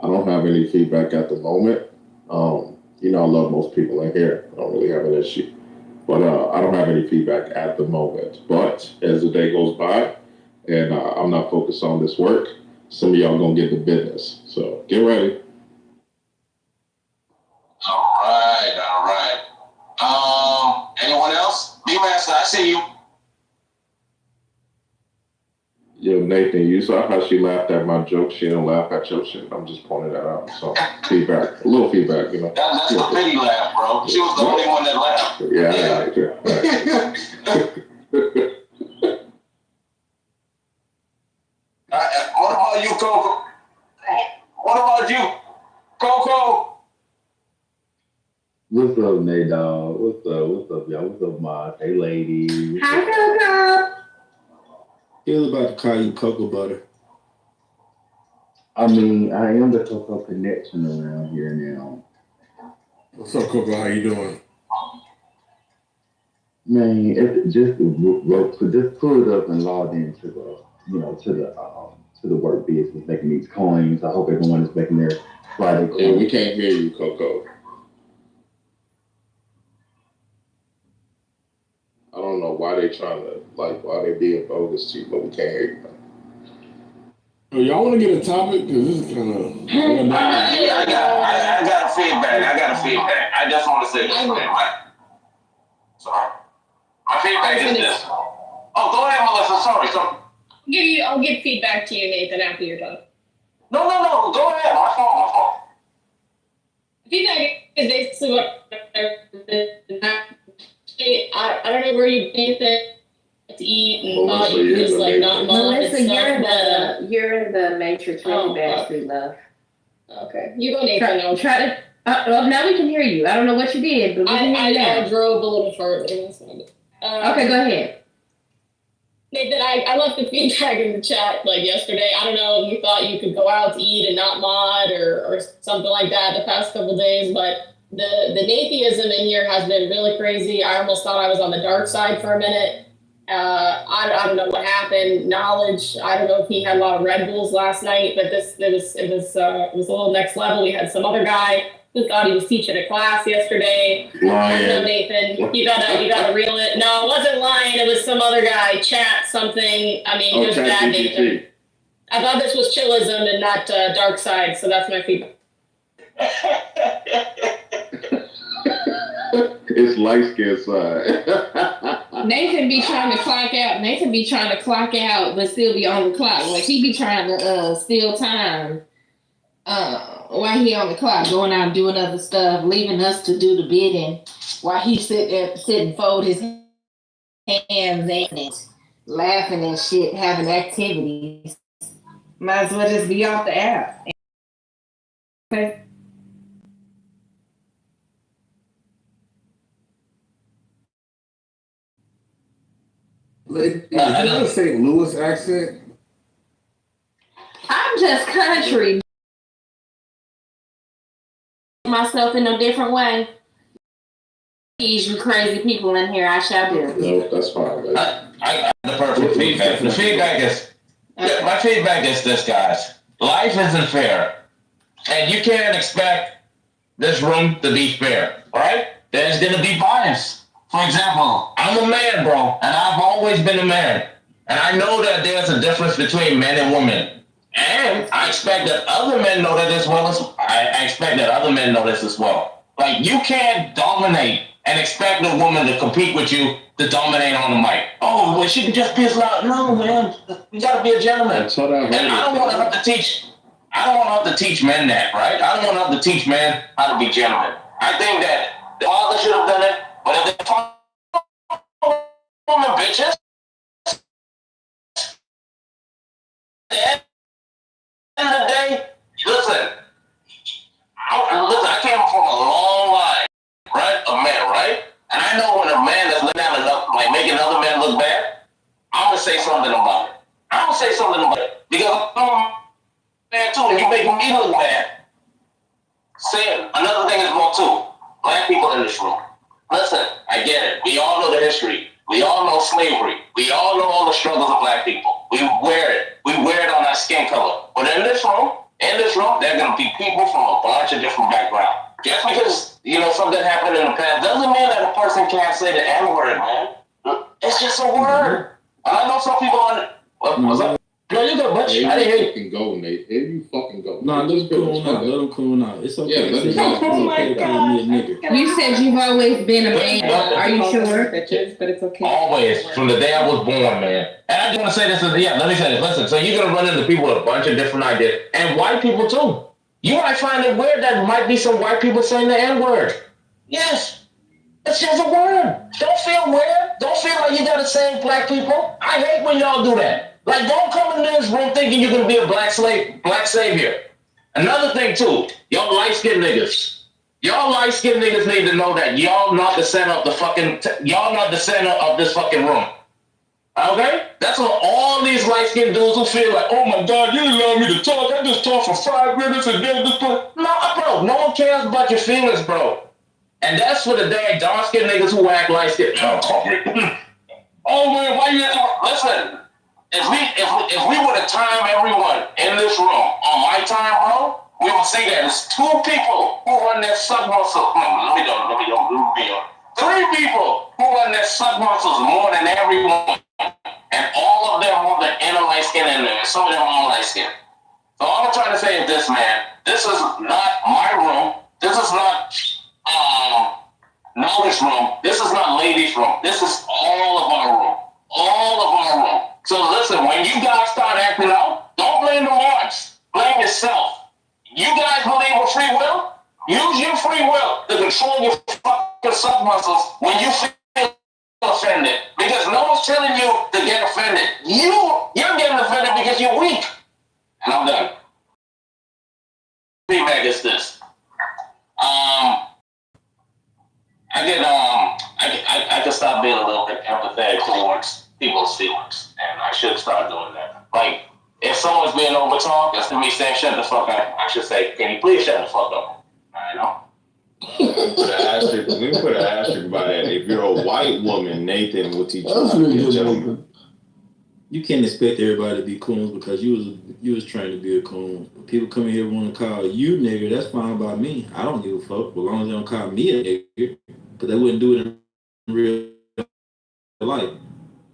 S5: don't have any feedback at the moment. I love most people in here. I don't really have an issue. But I don't have any feedback at the moment. But as the day goes by and I'm not focused on this work, some of y'all gonna get the business. So get ready.
S3: All right. Anyone else? D-Master, I see you.
S5: Yo, Nathan, you saw how she laughed at my joke. She didn't laugh at your shit. I'm just pointing that out. So feedback, a little feedback,
S3: That's the pity laugh, bro. She was the only one that laughed.
S5: Yeah.
S3: What about you, Coco? What about you, Coco?
S16: What's up, Nate Dog? What's up, y'all? What's up, Mark? Hey, lady.
S7: Hi, Coco.
S14: He was about to call you Cocoa Butter.
S16: I mean, I am the Coco connection around here now.
S14: What's up, Coco? How you doing?
S16: Man, just pull it up and log into the work business, making these coins. I hope everyone is making their Friday coins.
S5: Yeah, we can't hear you, Coco. I don't know why they why they being bogus to you, but we can't hear you.
S14: Oh, y'all want to get a topic? Because this is kind of.
S3: I got a feedback. I just want to say this, man. Sorry. My feedback is this. Oh, go ahead, Melissa. Sorry.
S7: I'll give feedback to you, Nathan, after you're done.
S3: No. Go ahead. My fault.
S7: Feedback is basically what I don't know where you've been to eat and thought you just like not
S12: Melissa, you're the matrix really bad, sweet love.
S7: Okay, you go, Nathan.
S12: Try to. Well, now we can hear you. I don't know what you did, but we can hear you now.
S7: I drove a little further.
S12: Okay, go ahead.
S7: Nathan, I left the feedback in the chat like yesterday. I don't know if you thought you could go out to eat and not mod or something like that the past couple days, but the Nathyism in here has been really crazy. I almost thought I was on the dark side for a minute. I don't know what happened. Knowledge. I don't know if he had a lot of Red Bulls last night, but it was a little next level. We had some other guy who thought he was teaching a class yesterday. I don't know, Nathan. You gotta reel it. No, it wasn't lying. It was some other guy. Chat something. I mean, it was bad, Nathan. I thought this was chillism and not dark side. So that's my feedback.
S5: It's light skin side.
S12: Nathan be trying to clock out, but still be on the clock. Like he be trying to steal time while he on the clock, going out and doing other stuff, leaving us to do the bidding while he sit and fold his hands and laughing and shit, having activities. Might as well just be off the app. Okay.
S14: Is that a St. Louis accent?
S12: I'm just country. Myself in a different way. These you crazy people in here, I shall do.
S5: No, that's fine. Baby.
S3: I got the perfect feedback. The feedback is, my feedback is this, guys. Life isn't fair. And you can't expect this room to be fair, right? There's going to be bias. For example, I'm a man, bro, and I've always been a man. And I know that there's a difference between men and women. And I expect that other men know that as well as I expect that other men know this as well. Like, you can't dominate and expect a woman to compete with you to dominate on the mic. Oh, well, she can just be as loud. No, man, you gotta be a gentleman. And I don't want to have to teach men that, right? I don't want to have to teach men how to be gentlemen. I think that the father should have done it, but if they're woman bitches, at the end of the day, listen, I came from a long line, right? A man, right? And I know when a man is looking down enough, like making other men look bad, I'm gonna say something about it. Because I'm a man too, and you make me look bad. Another thing is more too. Black people in this room. Listen, I get it. We all know the history. We all know slavery. We all know all the struggles of black people. We wear it. We wear it on our skin color. But in this room, there are going to be people from a bunch of different backgrounds. Just because, something happened in the past doesn't mean that a person can't say the N-word, man. It's just a word. I know some people on it. What's up? No, you go, Butch. I didn't hear you.
S5: Fucking go, Nate. Here you fucking go.
S11: No, let him cool out. Let him cool out. It's okay.
S5: Yeah, let him
S12: Oh my God. You said you've always been a man. Are you sure?
S7: But it's okay.
S3: Always, from the day I was born, man. And I just want to say this, let me say this. Listen, so you're going to run into people with a bunch of different ideas. And white people, too. You might find it weird that might be some white people saying the N-word. Yes. It's just a word. Don't feel weird. Don't feel like you got to same black people. I hate when y'all do that. Like, don't come into this room thinking you're going to be a black savior. Another thing, too. Y'all light-skinned niggas. Y'all light-skinned niggas need to know that y'all not the center of y'all not the center of this fucking room. Okay? That's what all these light-skinned dudes who feel like, oh my God, you didn't allow me to talk. I just talked for 5 minutes and then this. No, bro. No one cares about your feelings, bro.
S13: And that's for the dang dark skinned niggas who act like shit. Oh man, why you listen? If we were to time everyone in this room on my time, bro, we would see that it's 2 people who run their sub muscles. No, let me don't. 3 people who run their sub muscles more than everyone, and all of them have the inner light skin in there. Some of them are light skin. So all I'm trying to say is this, man. This is not my room. This is not knowledge room. This is not ladies' room. This is all of our room. All of our room. So listen, when you guys start acting out, don't blame the marks. Blame yourself. You guys believe in free will? Use your free will to control your fucking sub muscles when you feel offended. Because no one's telling you to get offended. You're getting offended because you're weak. And I'm done. Feedback is this. I can stop being a little bit empathetic towards people's feelings, and I should start doing that. Like, if someone's being overtalked, instead of me saying shut the fuck up, I should say, can you please shut the fuck up? I know.
S8: Let me put an asterisk by that. If you're a white woman, Nathan will teach you how to be a gentleman.
S11: You can't expect everybody to be coons because you was trained to be a coon. People come in here want to call you nigger, that's fine by me. I don't give a fuck, as long as they don't call me a nigger, because they wouldn't do it in real life.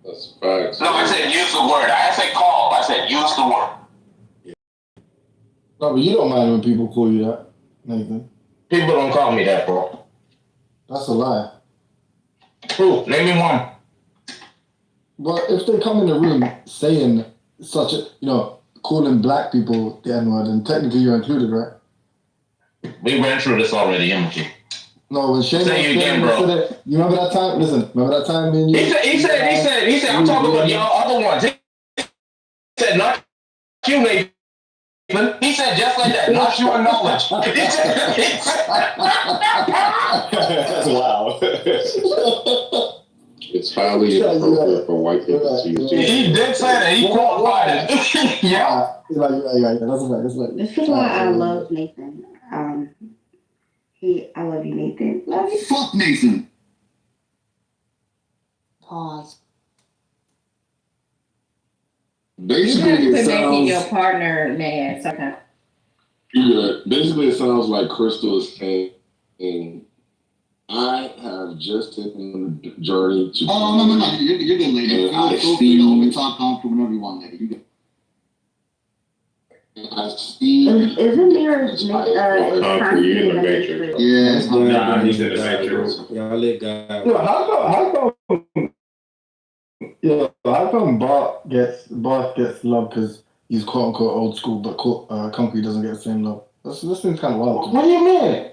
S8: That's facts.
S3: No, I said use the word. I said call. I said use the word.
S2: Yeah. No, but you don't mind when people call you that, Nathan.
S13: People don't call me that, bro.
S2: That's a lie.
S13: Who? Name me one.
S2: But if they come in the room saying such a, calling black people the N-word, then technically you're included, right?
S13: We went through this already, Emoji.
S2: No, when Shane
S13: say you again, bro.
S2: You remember that time? Listen, remember that time? Man,
S13: He said, I'm talking about y'all other ones. He said, not you, Nathan. He said just like that, not you in knowledge.
S8: That's wild. It's highly inappropriate for white people to use.
S13: He did say that. He qualified it. Yeah.
S2: That's right.
S6: This is why I love Nathan. I love you, Nathan. Love you.
S4: Fuck Nathan.
S9: Pause.
S14: Basically, it
S12: making
S14: sounds.
S12: your partner mad. Okay.
S14: Yeah, basically, it sounds like Crystal is saying, I have just taken the journey to.
S4: Oh, no. You're good, lady. Feel free to open talk comfortable whenever you want, lady. You good.
S14: I see.
S6: Isn't there a
S8: Concrete in the Matrix.
S4: Yeah.
S8: Nah, he's in the Matrix.
S11: Y'all let God.
S2: How come Bart gets love because he's quote unquote old school, but Concrete doesn't get the same love? This seems kind of wild.
S13: What do you mean?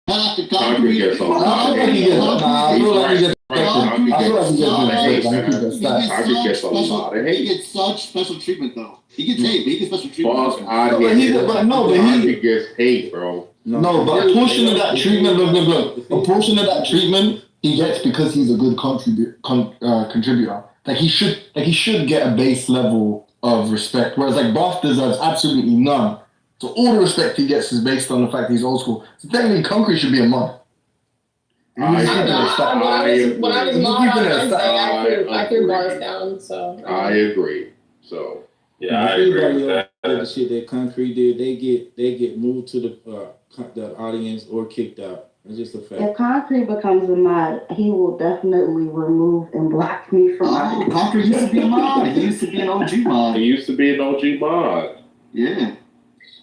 S8: Concrete gets a lot of hate.
S4: He gets such special treatment, though. He gets hate, but he gets special treatment.
S8: He gets hate, bro.
S2: No, but a portion of that treatment, a portion of that treatment he gets because he's a good contributor. Like he should get a base level of respect, whereas like Bath deserves absolutely none. So all the respect he gets is based on the fact that he's old school. So technically, Concrete should be a mod.
S12: When I was mod on Wednesday, I threw bars down. So
S8: I agree. So
S11: yeah, I agree with that. The shit that Concrete did, they get moved to the audience or kicked out. It's just a fact.
S6: If Concrete becomes a mod, he will definitely remove and block me from my.
S4: Concrete used to be a mod. He used to be an OG mod.
S8: He used to be an OG mod.
S4: Yeah.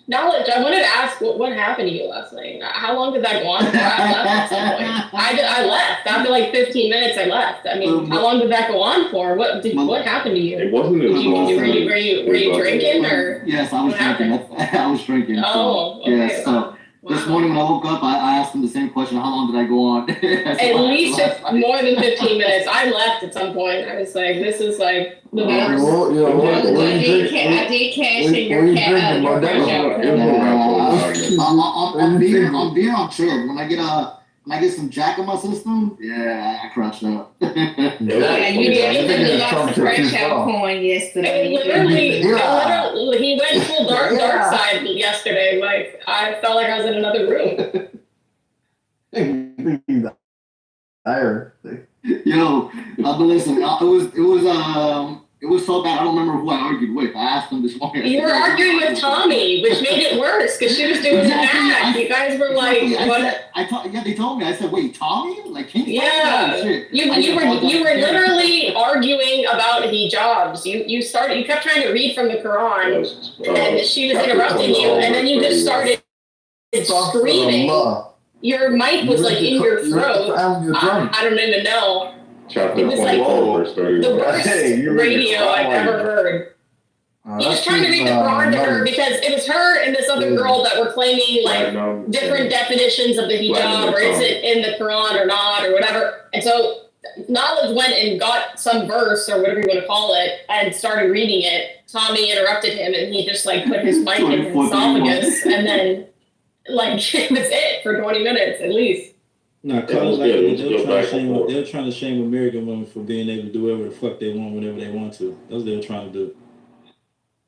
S7: Knowledge, I wanted to ask what happened to you last night. How long did that go on for? I left at some point. I left. After like 15 minutes, I left. I mean, how long did that go on for? What happened to you?
S8: It wasn't as long.
S7: Were you drinking or?
S4: Yes, I was drinking. I was drinking.
S7: Oh, okay.
S4: Yes, so this morning when I woke up, I asked him the same question. How long did I go on?
S7: At least more than 15 minutes. I left at some point. I was like, this is like the worst. I did cash in your cat.
S4: I'm being on chill. When I get some Jack in my system, yeah, I crush up.
S12: Yeah, you did lost the fresh out coin yesterday.
S7: Literally, he went full dark side yesterday. Like I felt like I was in another room.
S4: Yo, but listen, it was so bad. I don't remember who I argued with. I asked him this morning.
S7: You were arguing with Tommy, which made it worse because she was doing the math. You guys were like, what?
S4: They told me. I said, wait, Tommy? Like,
S7: yeah,
S4: shit.
S7: you were literally arguing about hijabs. You kept trying to read from the Quran, and she was interrupting you, and then you just started screaming. Your mic was like in your throat. I don't even know.
S5: Chapter
S7: It was like
S5: 24, verse 31.
S7: the worst radio I've ever heard. He was trying to read the Quran to her because it was her and this other girl that were claiming like different definitions of the hijab, or is it in the Quran or not, or whatever. And so Knowledge went and got some verse or whatever you want to call it and started reading it. Tommy interrupted him and he just like put his mic in his esophagus and then like it was it for 20 minutes at least.
S11: No, cause like they're trying to shame American women for being able to do whatever the fuck they want whenever they want to. That's what they were trying to do.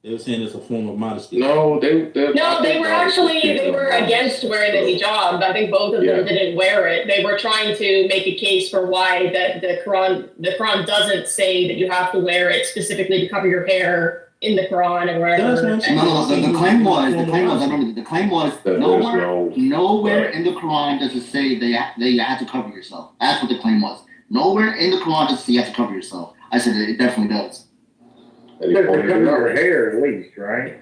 S11: They were saying it's a form of modesty.
S5: No, they
S7: were against wearing the hijab. I think both of them didn't wear it. They were trying to make a case for why that the Quran doesn't say that you have to wear it specifically to cover your hair in the Quran and wherever.
S4: The claim was nowhere in the Quran does it say that you have to cover yourself. That's what the claim was. Nowhere in the Quran does it say you have to cover yourself. I said it definitely does.
S17: You have to cover your hair at least, right?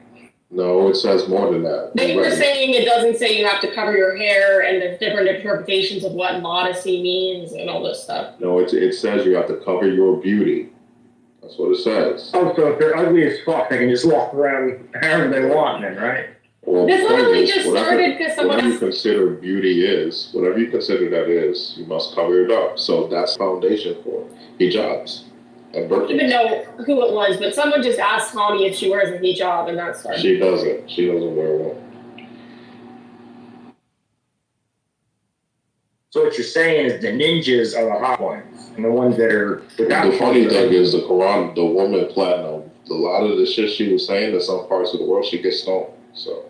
S5: No, it says more than that.
S7: They were saying it doesn't say you have to cover your hair, and there's different interpretations of what modesty means and all this stuff.
S5: No, it says you have to cover your beauty. That's what it says.
S17: Oh, so if they're ugly as fuck, they can just walk around however they want then, right?
S5: Well,
S7: this literally just started because someone
S5: whatever you consider beauty is, whatever you consider that is, you must cover it up. So that's foundation for hijabs.
S7: I don't even know who it was, but someone just asked Tommy if she wears a hijab, and that started.
S5: She doesn't. She doesn't wear one.
S17: So what you're saying is the ninjas are the hot ones, and the ones that are without.
S5: The funny thing is the Quran, the woman platinum, a lot of the shit she was saying in some parts of the world, she gets stoned. So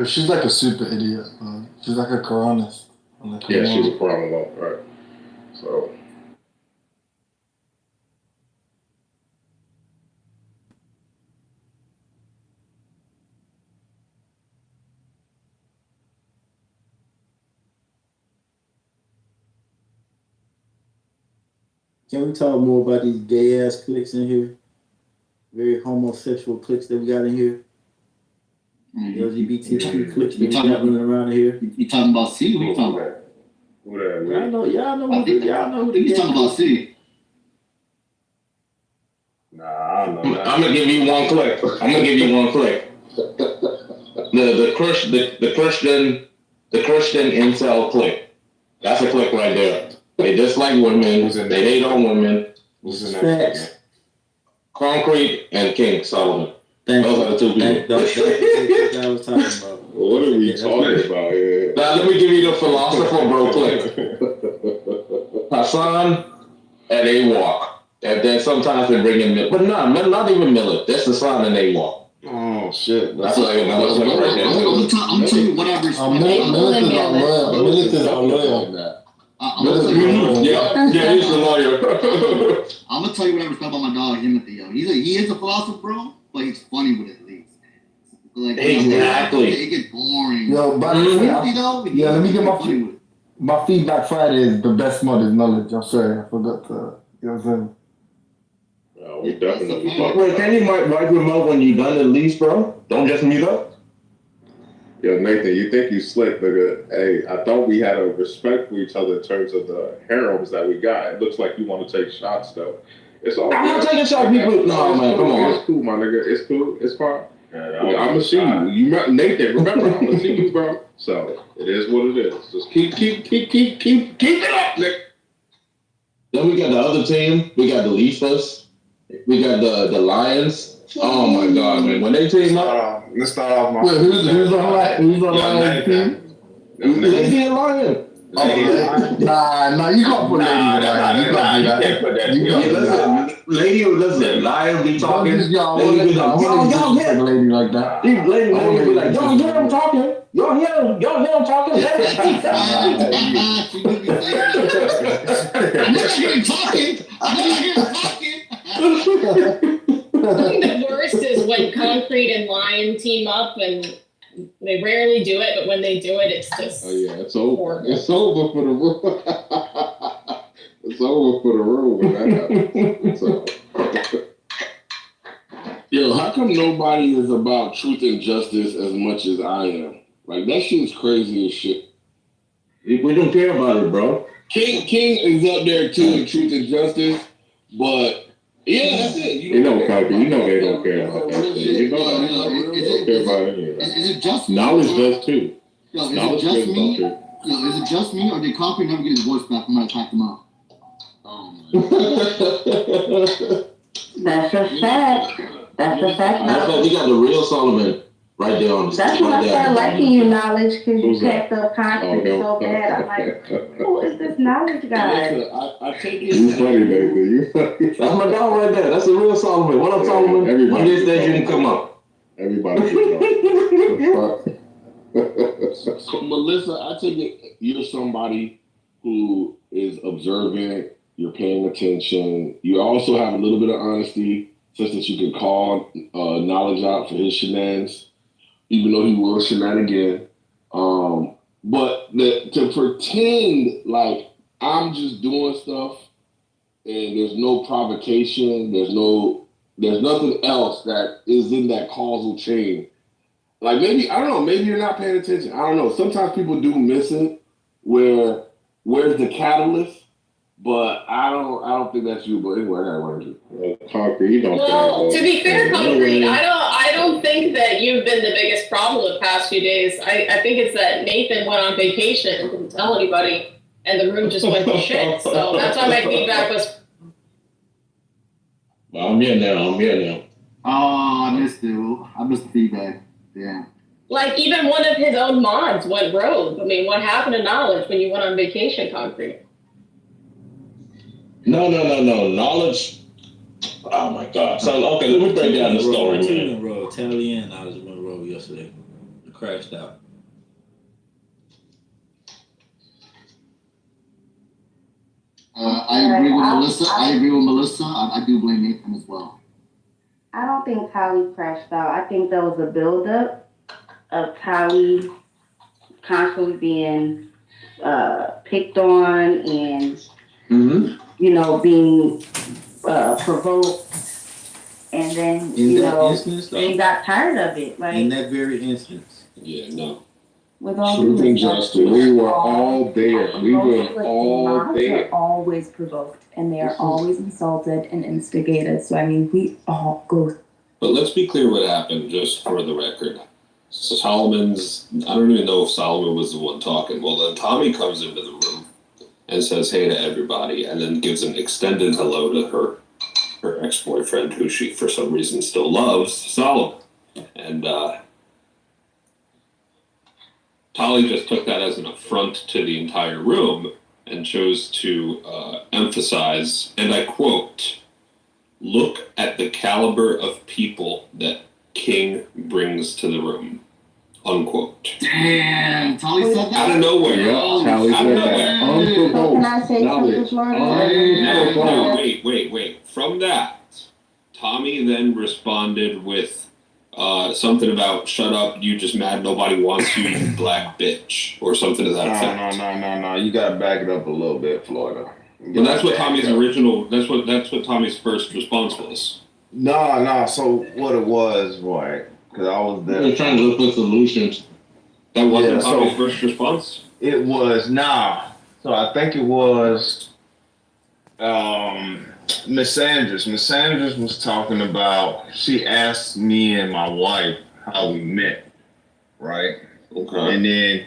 S2: she's like a super idiot, man. She's like a Quranist.
S5: Yeah, she's a Quranist, right? So.
S11: Can we talk more about these gay ass cliques in here? Very homosexual cliques that we got in here. LGBTQ cliques that we got running around here.
S4: You talking about C? Who you talking about?
S11: Y'all know who the
S4: You talking about C?
S16: Nah, I don't know.
S13: I'm gonna give you one click. The Christian incel clique. That's a clique right there. They dislike women. They hate on women.
S11: Facts.
S13: Concrete and King Solomon. Those are the two people.
S11: That I was talking about.
S5: What are we talking about here?
S13: Now let me give you the philosopher bro clique. Hassan and AWOC. And then sometimes they bring in Millet. But not even Millet. That's Hassan and AWOC.
S5: Oh shit!
S13: That's like I'm
S4: telling you what I respect.
S2: Millet is our lawyer.
S13: Yeah, he's the lawyer.
S4: I'm gonna tell you what I respect about my dog Himothy. Yo, he is a philosopher, bro, but he's funny with it at least. Like,
S13: exactly.
S4: It gets boring.
S2: Yo, but let me get my feedback Friday is the best mod is knowledge. I'm sorry, I forgot to. You know what I'm saying?
S5: No, we definitely.
S13: Wait, can you mic remote when you done at least, bro? Don't just mute up.
S5: Yo, Nathan, you think you slick, nigga? Hey, I thought we had a respect for each other in terms of the harems that we got. It looks like you want to take shots, though. It's all.
S13: I'm not taking shots, people. No, man, come on.
S5: It's cool, my nigga. It's cool. It's fine. I'm gonna see you. Nathan, remember, I'm gonna see you, bro. So it is what it is. Just keep it up, nigga.
S13: Then we got the other team. We got the Leafs. We got the Lions. Oh my God, man! When they team up,
S8: let's start off.
S2: Wait, who's on Lions team?
S13: They be a Lion.
S2: Nah, you can't put lady with that. You can't do that. You can't do that.
S8: Lady, listen, lion be talking.
S2: Lady be like that.
S8: Lady be like, y'all hear him talking? Y'all hear him talking?
S4: I'm not hearing talking.
S12: I think the worst is when Concrete and Lion team up, and they rarely do it, but when they do it, it's just
S14: it's over.
S12: horrible.
S14: It's over for the room. It's over for the room when that happens. So. Yo, how come nobody is about truth and justice as much as I am? Like, that shit's crazy as shit.
S8: We don't care about it, bro.
S14: King is up there too in truth and justice, but yeah, that's it.
S8: You know, Cocky, you know they don't care about that shit. You know they don't care about any of that.
S4: Is it just me?
S8: Knowledge does too.
S4: Yo, is it just me, or did Concrete never get his voice back when I attacked him out?
S6: That's a fact. That's a fact.
S8: That's why we got the real Solomon right there on the
S6: That's when I started liking you, Knowledge, because you kept up Concrete so bad. I'm like, who is this Knowledge guy?
S14: I take it.
S8: You funny, baby. You funny. That's my dog right there. That's the real Solomon. What up, Solomon? One of these days you can come up.
S14: Everybody. So, Melissa, I take it you're somebody who is observant, you're paying attention. You also have a little bit of honesty, such that you can call Knowledge out for his shenanigans, even though he will shenanigan. But to pretend like I'm just doing stuff and there's no provocation, there's nothing else that is in that causal chain. Like maybe, I don't know, maybe you're not paying attention. I don't know. Sometimes people do miss it where's the catalyst, but I don't think that's you. But anyway, I got one of you.
S8: Concrete, you don't
S7: Well, to be fair, Concrete, I don't think that you've been the biggest problem the past few days. I think it's that Nathan went on vacation and didn't tell anybody, and the room just went to shit. So that's why my feedback was.
S8: Well, I'm here now.
S4: Oh, I missed it. I missed the feedback. Yeah.
S7: Like, even one of his own mods went rogue. I mean, what happened to Knowledge when you went on vacation, Concrete?
S8: No. Knowledge. Oh my God. So, okay, let me break down the story, man.
S11: Tally and Knowledge went rogue yesterday. It crashed out.
S4: I agree with Melissa. I do blame Nathan as well.
S6: I don't think Tally crashed out. I think there was a buildup of Tally constantly being picked on and, being provoked. And then, they got tired of it. Like,
S11: in that very instance.
S8: Yeah, no.
S6: With all
S14: Truth and justice. We were all there. We were all there.
S18: Are always provoked, and they are always insulted and instigated. So I mean, we all go.
S10: But let's be clear what happened, just for the record. So I don't even know if Solomon was the one talking. Well, then Tommy comes into the room and says hey to everybody, and then gives an extended hello to her ex-boyfriend, who she for some reason still loves, Solomon. And Tolly just took that as an affront to the entire room and chose to emphasize, and I quote, "Look at the caliber of people that King brings to the room," unquote.
S4: Damn, Tolly said that?
S10: Out of nowhere.
S8: Yeah, Tolly said that.
S6: Can I say something, Florida?
S10: No, wait. From that, Tommy then responded with something about "shut up, you just mad nobody wants you, you black bitch," or something to that effect.
S8: No. You gotta back it up a little bit, Florida.
S10: Well, that's what Tommy's That's what Tommy's first response was.
S8: No. So what it was, right? Because I was there.
S10: They're trying to look for solutions. That wasn't Tommy's first response.
S8: It was So I think it was Miss Sanders. Miss Sanders was talking about. She asked me and my wife how we met, right? Okay. And then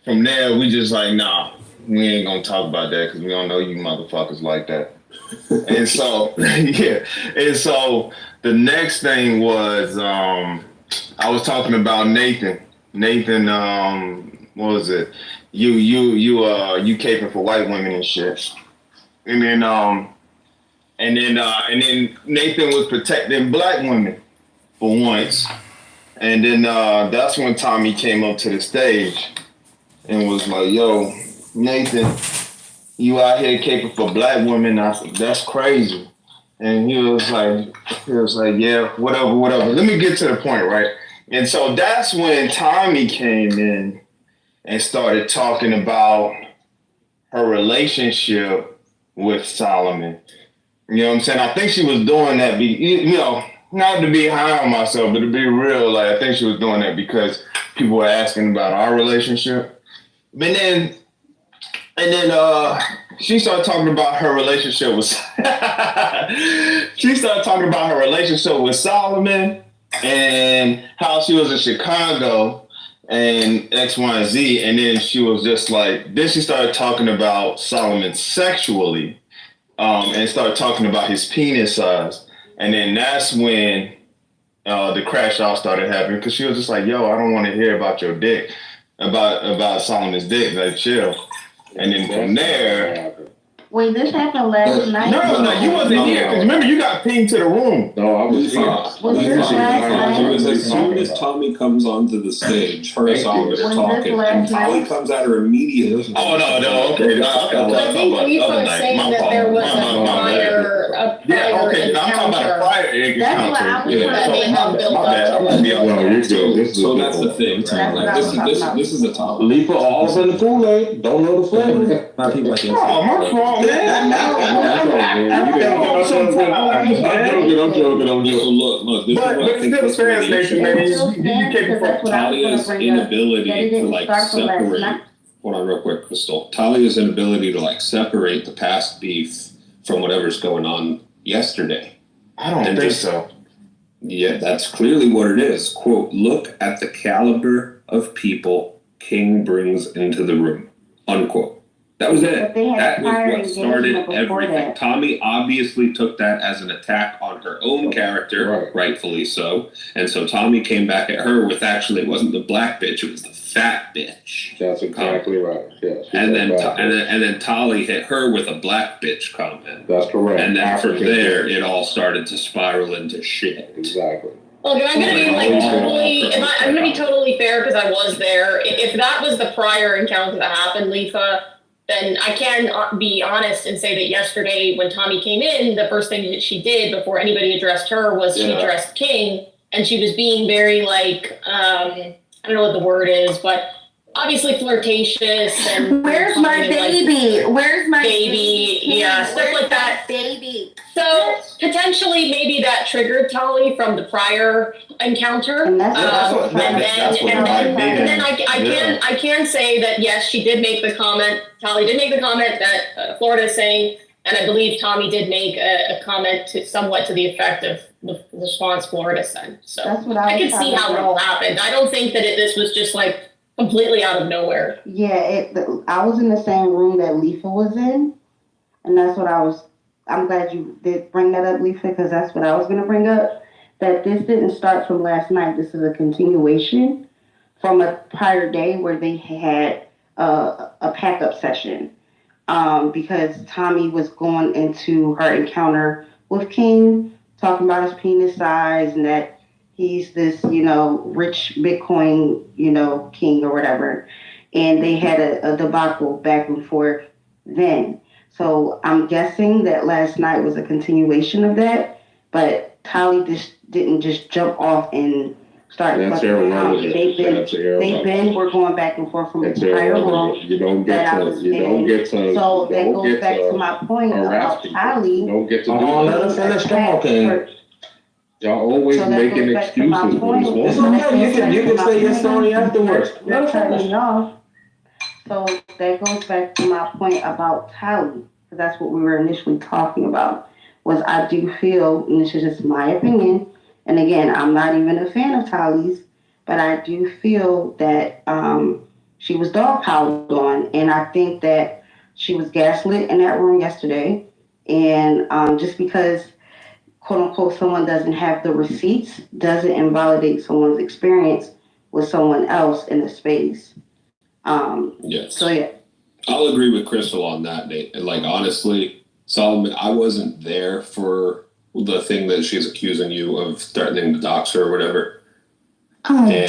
S8: from there we just like, nah, we ain't gonna talk about that because we don't know you motherfuckers like that. And so yeah. And so the next thing was I was talking about Nathan what was it? You caping for white women and shit. And then Nathan was protecting black women for once. And then that's when Tommy came up to the stage and was like, yo, Nathan, you out here caping for black women. I said, that's crazy. And he was like, yeah, whatever. Let me get to the point, right? And so that's when Tommy came in and started talking about her relationship with Solomon. You know what I'm saying? I think she was doing that, not to be high on myself, but to be real, like I think she was doing that because people were asking about our relationship. And then she started talking about her relationship with Solomon and how she was in Chicago and X, Y, and Z. And then she was just like, then she started talking about Solomon sexually and started talking about his penis size. And then that's when the crash out started happening because she was just like, yo, I don't want to hear about your dick, about Solomon's dick, like chill. And then from there...
S6: Wait, this happened last night?
S8: No, you wasn't here. Because remember, you got pinged to the room.
S16: No, I was here.
S6: Was this last night?
S10: It was as soon as Tommy comes onto the stage, her and Solomon are talking, and Tommy comes at her immediately.
S8: Oh, no, okay.
S12: I think we were saying that there was a prior
S8: I'm talking about a prior encounter.
S6: That's what I was
S10: So that's the thing, Tom. Like, this is a topic.
S16: Leave all up in the Kool-Aid. Don't know the flavor.
S8: Oh, my fault, man.
S16: I'm joking.
S10: So look, this is what I think this radiation is. Talia's inability to separate. Hold on real quick, Crystal. Talia's inability to separate the past beef from whatever's going on yesterday.
S8: I don't think so.
S10: Yeah, that's clearly what it is. Quote, look at the caliber of people King brings into the room. Unquote. That was it. That was what started everything. Tommy obviously took that as an attack on her own character, rightfully so. And so Tommy came back at her with actually it wasn't the black bitch, it was the fat bitch.
S16: That's exactly right. Yes.
S10: And then Tali hit her with a black bitch comment.
S16: That's correct.
S10: And then from there it all started to spiral into shit.
S16: Exactly.
S7: Look, I'm gonna be I'm gonna be totally fair because I was there. If that was the prior encounter that happened, Letha, then I can be honest and say that yesterday when Tommy came in, the first thing that she did before anybody addressed her was she addressed King, and she was being very I don't know what the word is, but obviously flirtatious and
S6: where's my baby? Where's my
S7: baby? Yeah, stuff like that.
S6: Baby.
S7: So potentially maybe that triggered Tali from the prior encounter. And then I can say that yes, she did make the comment. Tali did make the comment that Florida is saying, and I believe Tommy did make a comment somewhat to the effect of the response Florida said. So
S6: that's what I
S7: can see how it all happened. I don't think that this was just completely out of nowhere.
S6: Yeah, I was in the same room that Letha was in, and that's what I'm glad you did bring that up, Letha, because that's what I was going to bring up, that this didn't start from last night. This is a continuation from a prior day where they had a pack-up session because Tommy was going into her encounter with King, talking about his penis size and that he's this, rich Bitcoin, king or whatever. And they had a debacle back and forth then. So I'm guessing that last night was a continuation of that, but Tali just didn't just jump off and start fucking around. They've been, we're going back and forth from the entire room.
S16: You don't get to.
S6: So that goes back to my point about Tali.
S16: You don't get to. Let us finish talking. Y'all always making excuses.
S6: You
S16: can say your story afterwards.
S6: They're turning me off. So that goes back to my point about Tali, because that's what we were initially talking about. Was I do feel, and this is just my opinion, and again, I'm not even a fan of Tali's, but I do feel that she was dogpiled on, and I think that she was gaslit in that room yesterday, and just because quote unquote someone doesn't have the receipts doesn't invalidate someone's experience with someone else in the space.
S10: Yes.
S6: So yeah.
S10: I'll agree with Crystal on that, Nate. And like honestly, Solomon, I wasn't there for the thing that she's accusing you of threatening to dox her or whatever. I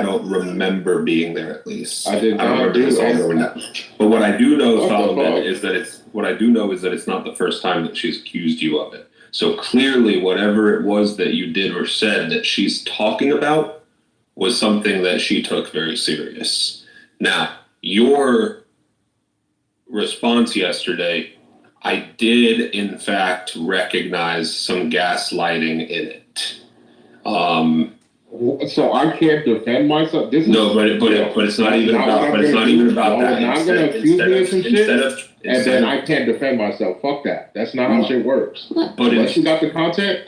S10: don't remember being there at least.
S5: I did
S10: I don't
S5: not
S10: remember
S5: do
S10: this all
S5: that.
S10: going down. But what I do know,
S5: What the
S10: Solomon,
S5: fuck?
S10: is that it's not the first time that she's accused you of it. So clearly, whatever it was that you did or said that she's talking about was something that she took very serious. Now, your response yesterday, I did in fact recognize some gaslighting in it.
S5: So I can't defend myself. But
S10: it's not even about that.
S5: You're not gonna accuse me of some shit, and then I can't defend myself. Fuck that. That's not how shit works. Unless you got the content,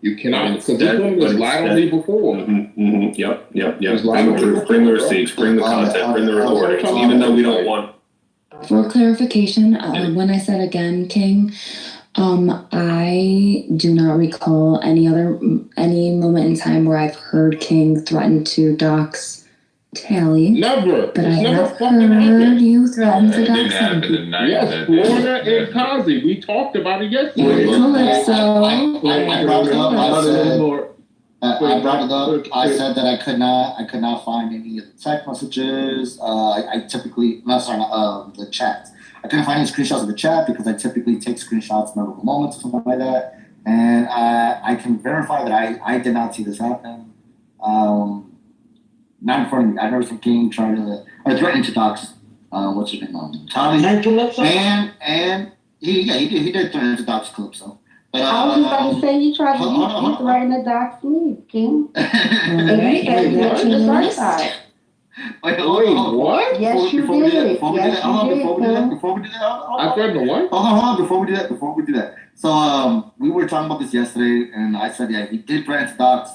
S5: you cannot. Because this woman has lied on me before.
S10: Yep. Bring the receipts, bring the content, bring the recordings, even though we don't want.
S18: For clarification, when I said again, King, I do not recall any moment in time where I've heard King threaten to dox Tally.
S5: Never.
S18: But
S5: It's
S18: I
S5: never
S18: have
S5: fucking
S18: heard
S5: happened.
S18: you threaten to dox
S8: happen
S18: him.
S8: tonight.
S5: Yes, Florida and Kazi. We talked about it yesterday.
S4: I brought it up. I brought it up. I said that I could not find any of the text messages. The chats. I couldn't find any screenshots of the chat because I typically take screenshots in memorable moments or something like that. And I can verify that I did not see this happen. Not in front of me. I've never seen King try to threaten to dox. What's her name? Tommy. And he did threaten to dox Calypso. But
S6: I was about to say you tried to threaten to dox me, King. And you said you're on the first side.
S4: Wait, what?
S6: Yes, you did.
S4: Before we do that,
S5: I threatened what?
S4: Hold on. Before we do that. So we were talking about this yesterday, and I said, yeah, he did threaten to dox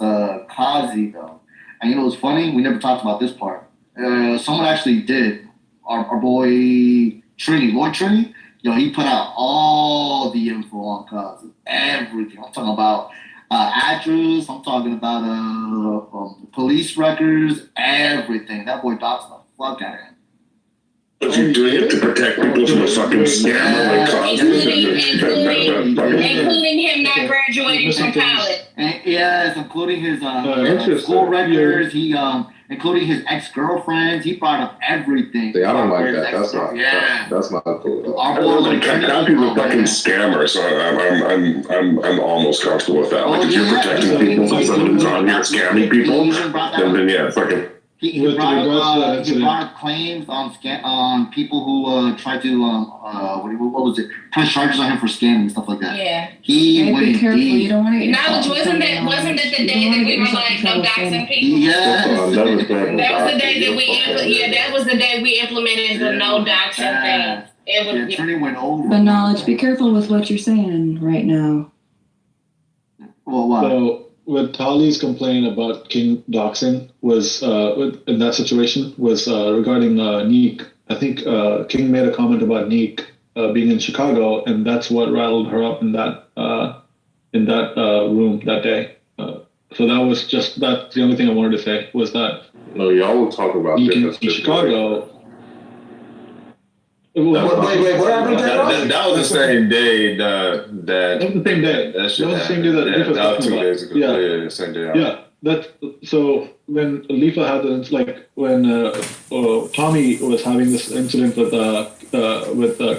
S4: Kazi though. And you know what's funny? We never talked about this part. Someone actually did. Our boy Trini, Lord Trini. He put out all the info on Kazi, everything. I'm talking about address. I'm talking about police records, everything. That boy doxed the fuck out of him.
S13: But you doing it to protect people from a fucking scammer like
S7: Including him not graduating from college.
S4: Yes, including his school records. He including his ex-girlfriends. He brought up everything.
S5: See, I don't like that. That's not cool.
S13: Kazi's a fucking scammer, so I'm almost comfortable with that. Like if you're protecting people from someone who's on here scamming people, then yeah, fucking.
S4: He brought up claims on people who tried to what was it? Press charges on him for scamming and stuff like that.
S7: Yeah.
S4: He went
S18: be careful.
S4: deep.
S18: You don't want to get
S7: Knowledge wasn't that the day that we were like no doxing people?
S4: Yes.
S7: That was the day that that was the day we implemented the no doxing thing. It was
S4: Trini went over.
S18: But Knowledge, be careful with what you're saying right now.
S4: Well, what?
S19: So with Tali's complaint about King doxing was in that situation was regarding Neek. I think King made a comment about Neek being in Chicago, and that's what rattled her up in that room that day. So that's the only thing I wanted to say was that.
S5: No, y'all will talk about
S19: Neek in Chicago.
S8: That was the same day that
S19: was the same day.
S8: That shit
S19: was the same day that Leafa was
S8: that was
S19: talking
S8: 2
S19: about.
S8: days ago. Yeah, the same day.
S19: Yeah, so when Leafa had this, like when Tommy was having this incident with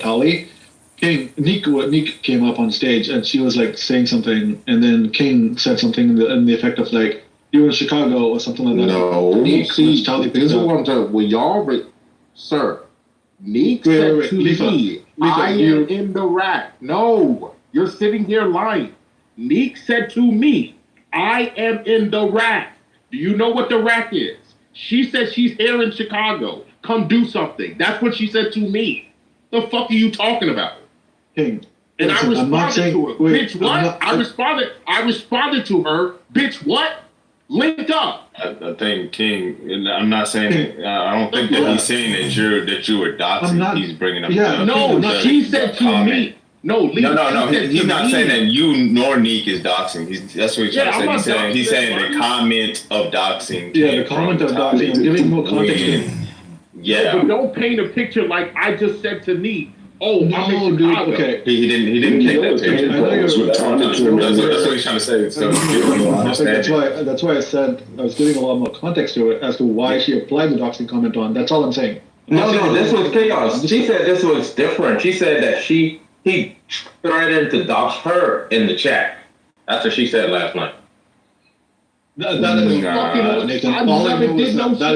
S19: Tali, Neek came up on stage and she was like saying something, and then King said something in the effect of like, "You in Chicago" or something like that.
S5: No,
S19: Neek,
S5: see,
S19: Tali
S5: this is what I'm talking. When y'all, sir. Neek said to me, I am in the rack. No, you're sitting here lying. Neek said to me, I am in the rack. Do you know what the rack is? She said she's here in Chicago. Come do something. That's what she said to me. The fuck are you talking about?
S19: King.
S5: And I responded to her. Bitch, what? I responded to her. Bitch, what? Linked up.
S8: I think King, and I'm not saying I don't think that he's saying that you were doxing. He's bringing up.
S5: Yeah, no, she said to me. No,
S8: He's not saying that you nor Neek is doxing. That's what he's trying to say. He's saying the comment of doxing.
S19: Yeah, the comment of doxing. I'm giving more context to it.
S8: Yeah.
S5: But don't paint a picture like I just said to Neek. Oh, I'm in Chicago.
S19: Okay.
S8: He didn't paint that picture. That's what he's trying to say. So
S19: that's why I said I was giving a lot more context to it as to why she applied the doxing comment on. That's all I'm saying.
S1: No, this was chaos. She said this was different. She said that he threatened to dox her in the chat. That's what she said last night.
S19: That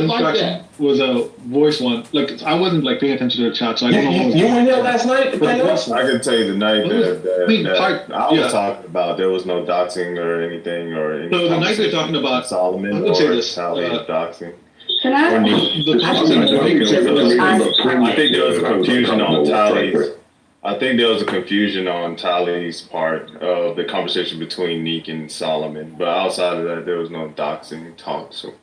S19: interaction was a voice one. Like I wasn't like paying attention to the chat, so I don't know.
S1: You were here last night?
S8: I can tell you the night that I was talking about, there was no doxing or anything or any.
S19: So the night we're talking about
S8: Solomon
S19: or
S8: Tally doxing.
S6: Can I?
S8: I think there was a confusion on Tally's. I think there was a confusion on Tally's part of the conversation between Neek and Solomon, but outside of that, there was no doxing talk. So.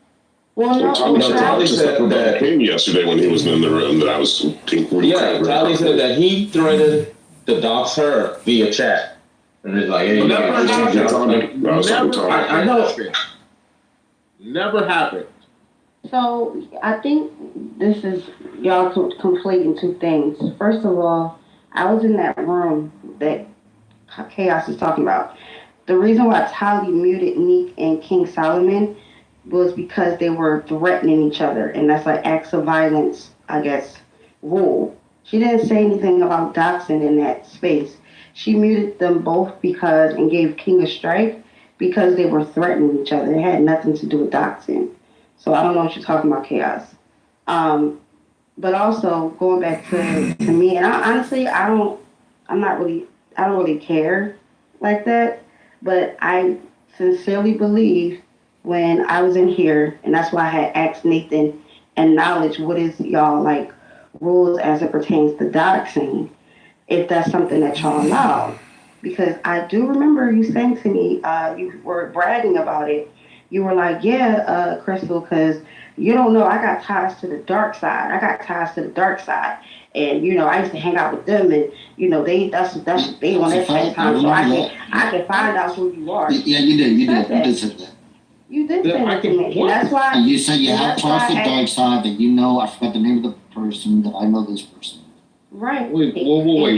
S6: Well,
S3: Tally said that came yesterday when he was in the room that I was.
S1: Yeah, Tally said that he threatened to dox her via chat, and it's like, hey, I know.
S5: Never happened.
S6: So I think this is y'all conflating two things. First of all, I was in that room that Chaos is talking about. The reason why Tally muted Neek and King Solomon was because they were threatening each other, and that's like acts of violence, I guess, rule. She didn't say anything about doxing in that space. She muted them both and gave King a strike because they were threatening each other. It had nothing to do with doxing. So I don't know what you're talking about, Chaos. But also going back to me, and I don't really care like that. But I sincerely believe when I was in here, and that's why I had asked Nathan and Knowledge, what is y'all like rules as it pertains to doxing, if that's something that y'all allow. Because I do remember you saying to me, you were bragging about it. You were like, yeah, Crystal, because you don't know, I got ties to the dark side. And, I used to hang out with them, and, they on that same time, so I can find out who you are.
S4: Yeah, you did. You did say that.
S6: You did say that to me. And that's why.
S4: And you said you have ties to the dark side, that I forgot the name of the person, that I know this person.
S6: Right.
S5: Wait,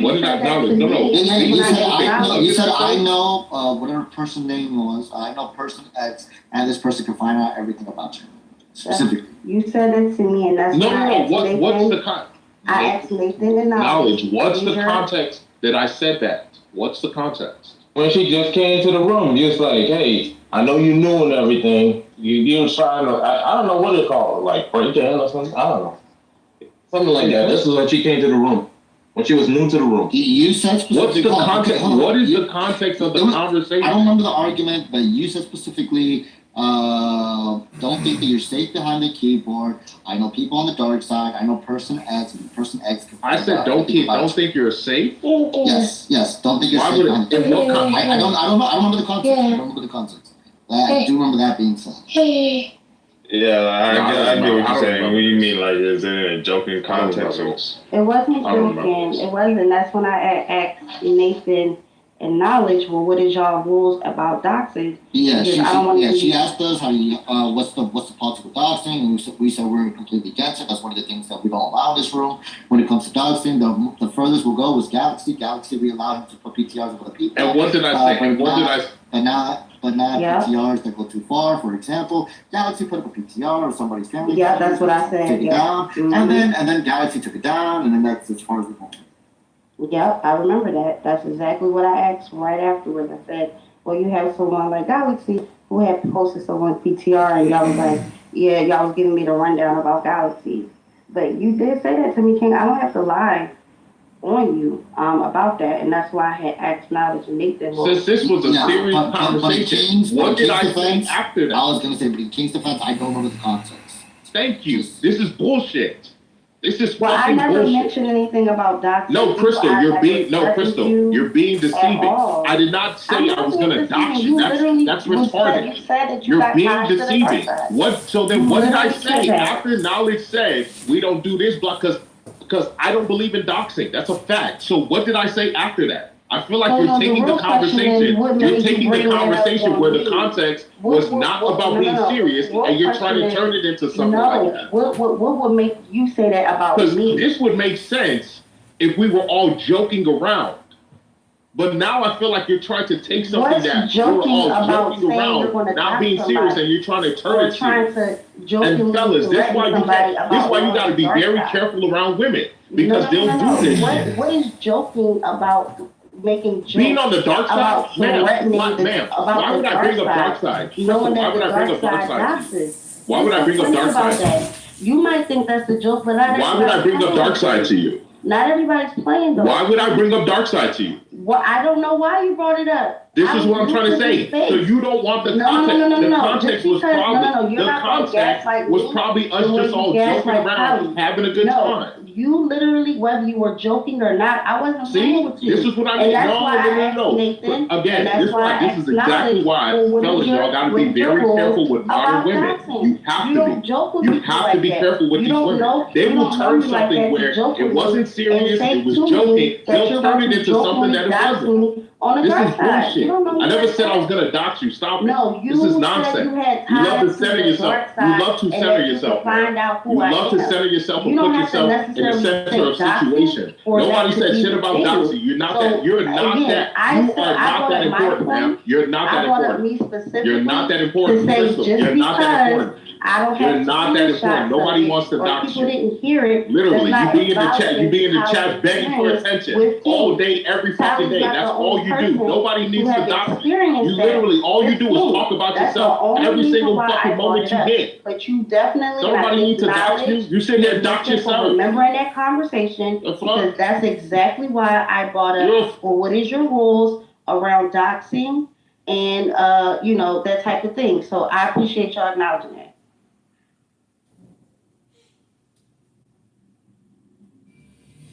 S5: what did I know? No.
S4: You said I know whatever person name was. I know person X, and this person can find out everything about you. Specifically.
S6: You said that to me, and that's
S5: What's the context?
S6: I asked Nathan and Knowledge.
S5: What's the context that I said that? What's the context?
S1: When she just came to the room, just like, hey, I know you knew and everything. You trying to, I don't know what it's called, like break in or something. I don't know. Something like that. This is when she came to the room. When she was new to the room.
S4: You said specifically.
S5: What's the context? What is the context of the conversation?
S4: I don't remember the argument, but you said specifically, don't think that you're safe behind the keyboard. I know people on the dark side. I know person X, and person X can
S5: I said don't think you're safe?
S4: Yes. Don't think you're safe behind the keyboard. I don't know. I don't remember the context. I don't remember the context. I do remember that being said.
S8: Yeah, I get what you're saying. What do you mean, like, is it in a joking context?
S6: It wasn't joking. It wasn't. That's when I asked Nathan and Knowledge, well, what is y'all rules about doxing?
S4: Yeah, she asked us what's the policy with doxing, and we said we're completely against it. That's one of the things that we don't allow in this room. When it comes to doxing, the furthest we'll go is Galaxy. Galaxy, we allow him to put PTRs over the people.
S5: And what did I say?
S4: But not PTRs that go too far. For example, Galaxy put up a PTR of somebody's family.
S6: Yeah, that's what I said.
S4: Took it down, and then Galaxy took it down, and then that's as far as we go.
S6: Yep, I remember that. That's exactly what I asked right afterwards. I said, well, you have someone like Galaxy who had posted someone's PTR, and y'all was like, yeah, y'all was giving me the rundown about Galaxy. But you did say that to me, King. I don't have to lie on you about that, and that's why I had asked Knowledge and Nathan.
S5: Since this was a serious conversation, what did I say after that?
S4: I was going to say, but in King's defense, I don't remember the context.
S5: Thank you. This is bullshit. This is
S6: well,
S5: fucking bullshit.
S6: I never mentioned anything about doxing.
S5: No, Crystal, you're being deceiving. I did not say I was going to dox you. That's retarded.
S6: You said that
S5: you're being deceiving. So then what did I say after Knowledge said we don't do this block because I don't believe in doxing. That's a fact. So what did I say after that? I feel like
S6: So,
S5: you're
S6: no, the
S5: taking the
S6: real question is,
S5: conversation.
S6: what
S5: You're
S6: made you
S5: taking the
S6: bring that up
S5: conversation
S6: on
S5: where the
S6: me?
S5: context was not about being serious,
S6: Real
S5: and you're trying to
S6: question
S5: turn
S6: is,
S5: it into something like that.
S6: what would make you say that about
S5: Because
S6: me?
S5: this would make sense if we were all joking around. But now I feel like you're trying to take something
S6: What's
S5: that we're
S6: joking
S5: all
S6: about
S5: joking
S6: saying you're
S5: around,
S6: gonna
S5: not
S6: dox
S5: being serious,
S6: somebody?
S5: and you're trying to turn
S6: Or
S5: it
S6: trying
S5: serious.
S6: to jokingly
S5: And fellas, this
S6: threaten
S5: why you
S6: somebody
S5: got,
S6: about
S5: this why you got to be
S6: dark
S5: very
S6: side.
S5: careful around women because they'll do this shit.
S6: What is joking about making jokes
S5: Being on the dark side,
S6: about threatening
S5: ma'am,
S6: about
S5: why
S6: the
S5: would I bring up dark side?
S6: Knowing
S5: Why
S6: that
S5: would
S6: the
S5: I bring
S6: dark
S5: up dark
S6: side
S5: side to you?
S6: doxes.
S5: Why would I bring up
S6: Think
S5: dark
S6: about
S5: side?
S6: that. You might think that's a joke, but not
S5: Why would I bring up dark side to you?
S6: Not everybody's playing though.
S5: Why would I bring up dark side to you?
S6: Well, I don't know why you brought it up.
S5: This is what I'm trying to say. So you don't want the context. The context was probably the context was probably us just all joking around, having a good time.
S6: You literally, whether you were joking or not, I wasn't playing with you.
S5: This is what I mean. No. Again, this is exactly why, fellas, y'all got to be very careful with modern women. You have to be. You have to be careful with these women. They will turn something where it wasn't serious, it was joking. They'll turn it into something that it wasn't. This is bullshit. I never said I was gonna dox you. Stop it.
S6: No,
S5: this is nonsense. You love to center yourself. You love to center yourself. You love to center yourself and put yourself in the center of situation. Nobody said shit about doxing. You're not that. You're not that. You are not that important, ma'am. You're not that important. You're not that important. You're not that important. You're not that important. Nobody wants to dox you.
S6: Didn't hear it.
S5: Literally, you be in the chat. You be in the chat begging for attention all day, every fucking day. That's all you do. Nobody needs to dox you. You literally, all you do is talk about yourself every single fucking moment you get.
S6: But you definitely
S5: nobody needs to dox you. You sit there and dox yourself.
S6: Remembering that conversation because that's exactly why I brought up. Well, what is your rules around doxing and that type of thing? So I appreciate y'all acknowledging that.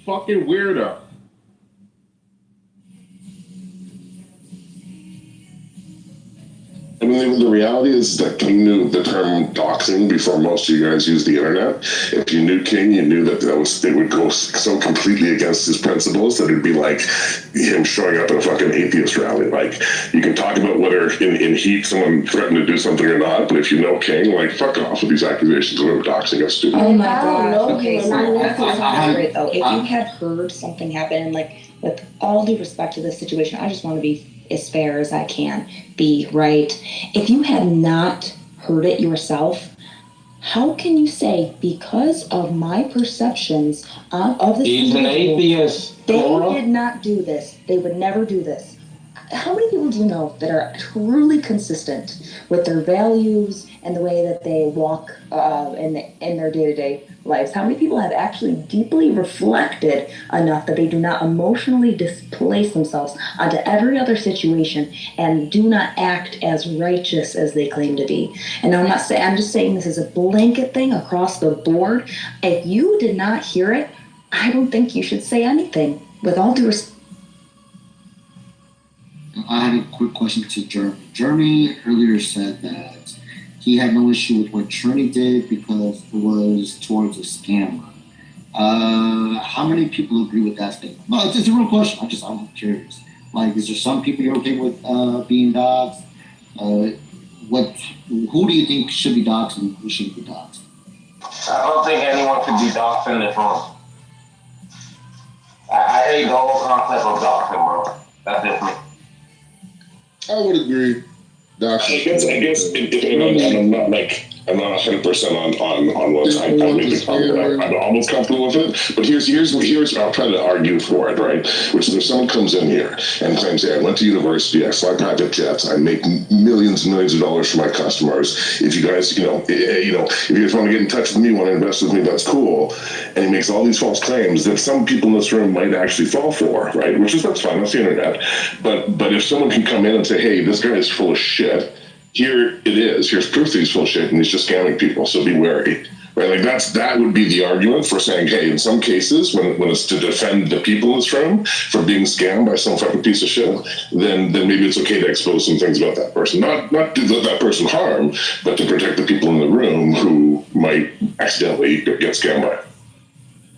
S5: Fucking weirdo.
S20: I mean, the reality is that King knew the term doxing before most of you guys used the internet. If you knew King, you knew that it would go so completely against his principles that it'd be like him showing up at a fucking atheist rally. Like, you can talk about whether in heat someone threatened to do something or not, but if you know King, like, fuck off with these accusations of him doxing us students.
S18: Oh my god. Okay, so I agree though. If you had heard something happen, and like, with all due respect to this situation, I just want to be as fair as I can be, right? If you had not heard it yourself, how can you say, because of my perceptions of this
S13: He's an atheist.
S18: they did not do this, they would never do this? How many people do you know that are truly consistent with their values and the way that they walk in their day-to-day lives? How many people have actually deeply reflected enough that they do not emotionally displace themselves onto every other situation and do not act as righteous as they claim to be? And I'm not saying, I'm just saying this is a blanket thing across the board. If you did not hear it, I don't think you should say anything. With all due respect.
S4: I had a quick question to Jeremy. Jeremy earlier said that he had no issue with what Trini did because it was towards a scammer. How many people agree with that statement? No, it's a real question. I'm curious. Like, is there some people you're okay with being doxxed? Who do you think should be doxxed and who shouldn't be doxxed?
S13: I don't think anyone should be doxxed in this room. I hate the whole concept of doxing, bro. That's just me.
S20: I would agree. I guess, and I'm not like, I'm not 100% on what I make the comment. I'm almost comfortable with it. But here's I'll try to argue for it, right? Which is if someone comes in here and claims, hey, I went to university, I fly private jets, I make millions and millions of dollars for my customers. If you guys, if you guys want to get in touch with me, want to invest with me, that's cool. And he makes all these false claims that some people in this room might actually fall for, right? That's fine, that's the internet. But if someone can come in and say, hey, this guy is full of shit, here it is. Here's proof that he's full of shit and he's just scamming people. So be wary, right? Like that would be the argument for saying, hey, in some cases, when it's to defend the people in this room from being scammed by some fucking piece of shit, then maybe it's okay to expose some things about that person. Not to let that person harm, but to protect the people in the room who might accidentally get scammed by.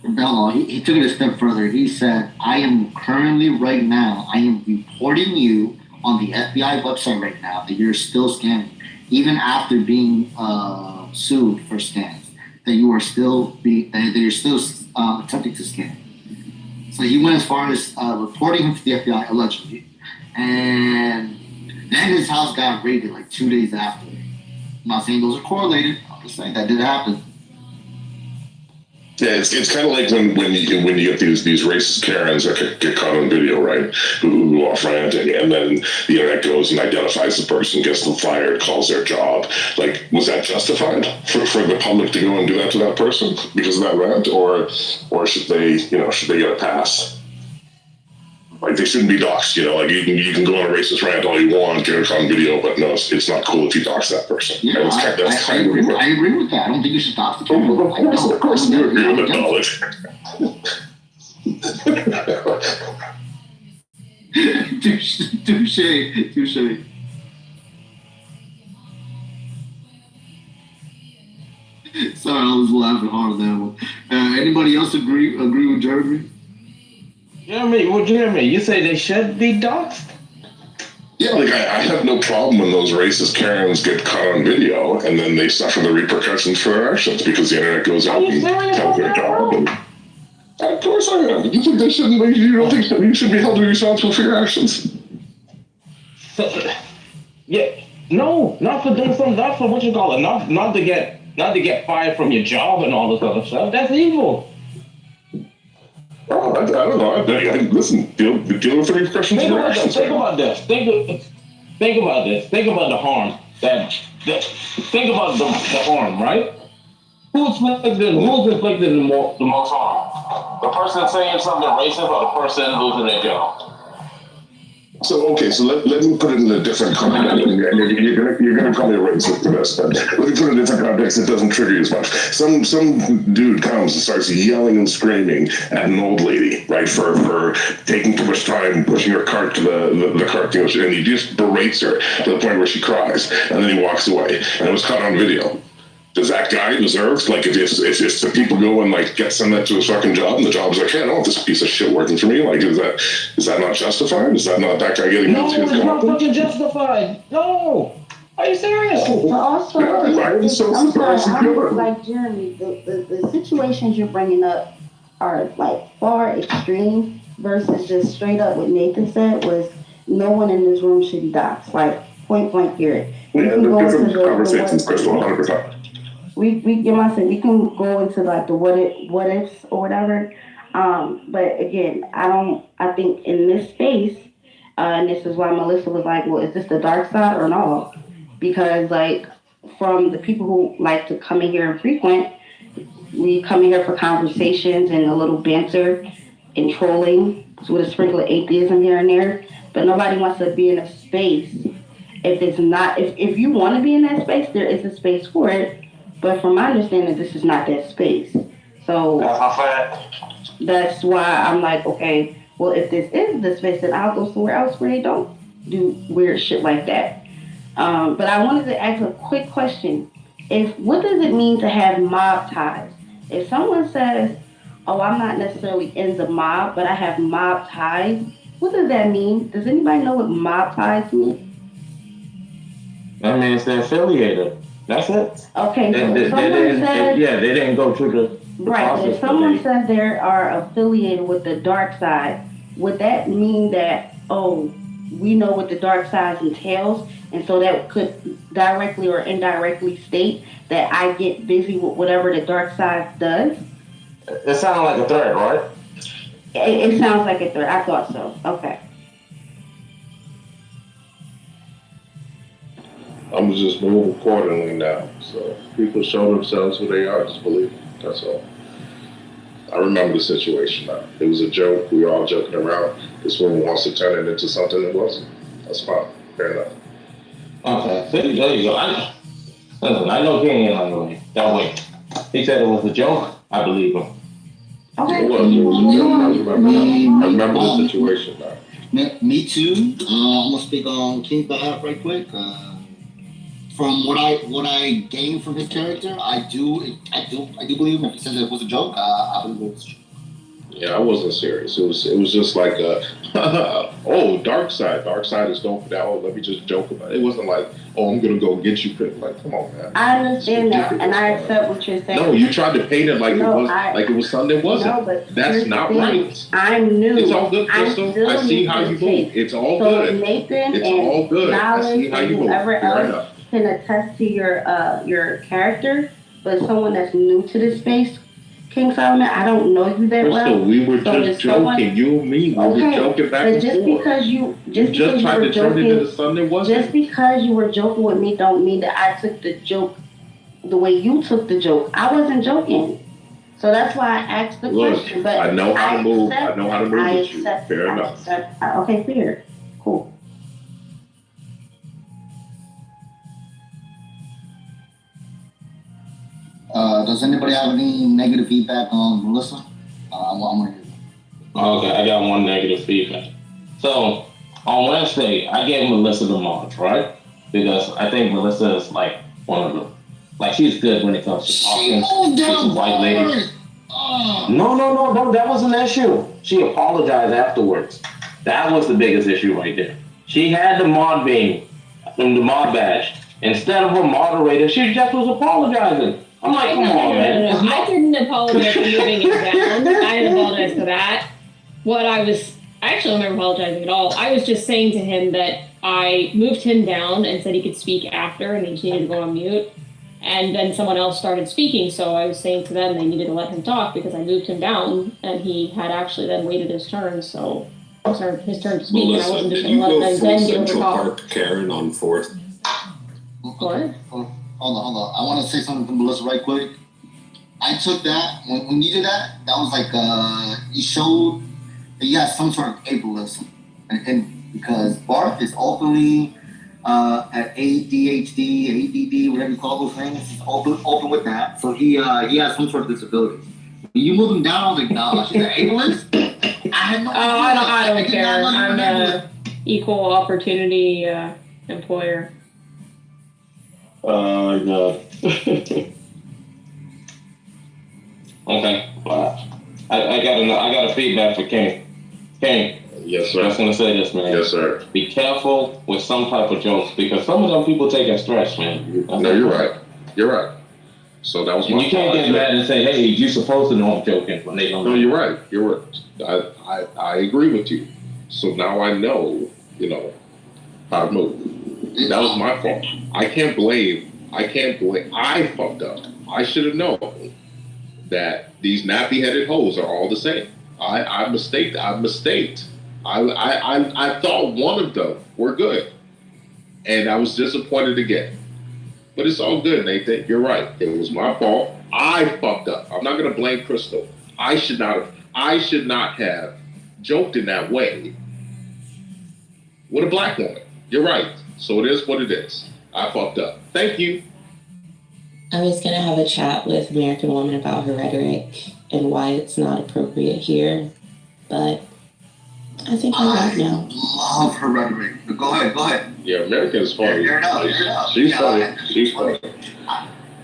S4: No, he took it a step further. He said, I am currently, right now, I am reporting you on the FBI website right now that you're still scamming, even after being sued for scams, that you are still that you're still attempting to scam. So he went as far as reporting him to the FBI allegedly, and then his house got raided like 2 days after. I'm not saying those are correlated. I'm just saying that did happen.
S20: Yeah, it's kind of like when you get these racist Karens that get caught on video, right? Who go off ranting, and then the internet goes and identifies the person, gets them fired, calls their job. Like, was that justified for the public to go and do that to that person because of that rant, or should they get a pass? Like, they shouldn't be doxxed, like you can go on a racist rant all you want, get it on video, but no, it's not cool if you dox that person.
S4: Yeah, I agree with that. I don't think you should dox the person.
S20: Of course, you agree with the knowledge.
S4: Touche. Sorry, I was laughing hard at that one. Anybody else agree with Jeremy?
S13: Jeremy, you say they should be doxxed?
S20: Yeah, like I have no problem when those racist Karens get caught on video and then they suffer the repercussions for their actions because the internet goes out and tells their job. And, of course I am. You think they shouldn't? You don't think you should be held responsible for your actions?
S13: No, not for doing something. Not for what you call it. Not to get fired from your job and all this other stuff. That's evil.
S20: Oh, I don't know. Listen, deal with the repercussions of your actions.
S13: Think about this. Think about this. Think about the harm. Think about the harm, right? Who's inflicted the most harm? The person saying something racist or the person losing their job?
S20: So let me put it in a different context. You're gonna call me a racist for this, but let me put it in a different context that doesn't trigger you as much. Some dude comes and starts yelling and screaming at an old lady, right, for taking too much time pushing her cart to the cart, and he just berates her to the point where she cries, and then he walks away, and it was caught on video. Does that guy deserve, like, if the people go and, like, send that to his fucking job, and the job's like, hey, I don't want this piece of shit working for me, like, is that not justified? Is that not that guy getting
S13: No, it's not fucking justified. No! Are you serious?
S6: But also,
S20: I'm so surprised you feel it.
S6: like Jeremy, the situations you're bringing up are, like, far extreme versus just straight up what Nathan said was no one in this room should be doxxed, like, point blank period.
S20: Yeah, the different conversations, Crystal, 100%.
S6: We can go into like the what ifs or whatever, but again, I think in this space, and this is why Melissa was like, well, is this the dark side or no? Because like from the people who like to come in here and frequent, we come in here for conversations and a little banter and trolling with a sprinkle of atheism here and there, but nobody wants to be in a space. If you want to be in that space, there is a space for it. But from my understanding, this is not that space. So that's why I'm like, okay, well, if this is the space, then I'll go somewhere else where they don't do weird shit like that. But I wanted to ask a quick question. What does it mean to have mob ties? If someone says, oh, I'm not necessarily in the mob, but I have mob ties, what does that mean? Does anybody know what mob ties mean?
S13: That means they're affiliated. That's it.
S6: Okay, so if someone says...
S13: Yeah, they didn't go through the
S6: Right, if someone says they are affiliated with the dark side, would that mean that, oh, we know what the dark side entails, and so that could directly or indirectly state that I get busy with whatever the dark side does?
S13: It sounded like a threat, right?
S6: It sounds like a threat. I thought so. Okay.
S5: I'm gonna just move accordingly now. So people show themselves who they are. Just believe it. That's all. I remember the situation now. It was a joke. We were all joking around. This woman wants to turn it into something it wasn't. That's fine. Fair enough.
S13: Okay. There you go. I know he ain't on the way. That way. He said it was a joke. I believe him.
S6: Okay.
S5: It was a joke. I remember the situation now.
S4: Me too. I'm gonna speak on King's behalf right quick. from what I gained from his character, I do believe him. If he says it was a joke, I believe it was true.
S5: Yeah, I wasn't serious. It was just like oh, dark side is going for that. Oh, let me just joke about it. It wasn't like, oh, I'm gonna go get you. Like, come on, man.
S6: I understand that, and I accept what you're saying.
S5: No, you tried to paint it like it was something that wasn't.
S6: No, but
S5: that's not right.
S6: I'm new.
S5: It's all good, Crystal. I see how you move. It's all good.
S6: Nathan
S5: it's
S6: and
S5: all good. I see how you move.
S6: Whoever else can attest to your character, but someone that's new to this space, King Solomon, I don't know you that well.
S5: Crystal, we were just joking. You and me, we were joking back and forth.
S6: Because you
S5: just tried to turn it into something that wasn't.
S6: Just because you were joking with me, don't mean that I took the joke the way you took the joke. I wasn't joking, so that's why I asked the question. But
S5: I know how to move. I know how to move with you. Fair enough.
S6: Okay, fair, cool.
S4: Does anybody have any negative feedback on Melissa? I'm gonna hear.
S13: Okay, I got one negative feedback. So on Wednesday, I gave Melissa the march, right? Because I think Melissa is like one of them. Like she's good when it comes to talking. She's a white lady. No, that wasn't the issue. She apologized afterwards. That was the biggest issue right there. She had the mod beam, the mod badge. Instead of her moderator, she just was apologizing. I'm like, come on, man.
S12: I didn't apologize for moving it down. I didn't apologize for that. I actually don't remember apologizing at all. I was just saying to him that I moved him down and said he could speak after and he just needed to go on mute. And then someone else started speaking, so I was saying to them they needed to let him talk because I moved him down and he had actually then waited his turn, so his turn to speak.
S10: Melissa,
S12: and I wasn't just
S10: did you
S12: going to
S10: go
S12: let
S10: full
S12: them give him a
S10: Central
S12: call.
S10: Park Karen on 4th?
S12: What?
S4: Hold on. I want to say something to Melissa right quick. I took that when you did that. That was like you showed that you have some sort of ableism, and because Barth is openly at ADHD, ADD, whatever you call those things, he's open with that. So he has some sort of disability. When you move him down, I was like, no, she's an ableist. I had no idea.
S12: I don't care. I'm an equal opportunity employer.
S13: No. Okay. I got a feedback for Kenny. Kenny.
S5: Yes, sir.
S13: I'm just gonna say this, man.
S5: Yes, sir.
S13: Be careful with some type of jokes because some of them people take it stress, man.
S5: No, you're right. You're right. So that was my
S13: You can't get mad and say, "Hey, you're supposed to know I'm joking," when they don't.
S5: No, you're right. You're right. I agree with you. So now I know, how to move. That was my fault. I can't blame. I fucked up. I should have known that these nappy-headed hoes are all the same. I mistaked. I thought one of them were good, and I was disappointed again. But it's all good, Nathan. You're right. It was my fault. I fucked up. I'm not gonna blame Crystal. I should not have joked in that way with a black woman. You're right. So it is what it is. I fucked up. Thank you.
S21: I was going to have a chat with American Woman about her rhetoric and why it's not appropriate here, but I think I have now.
S4: Love her rhetoric. But go ahead.
S5: Yeah, American is funny.
S4: You're enough.
S5: She's funny. She's funny.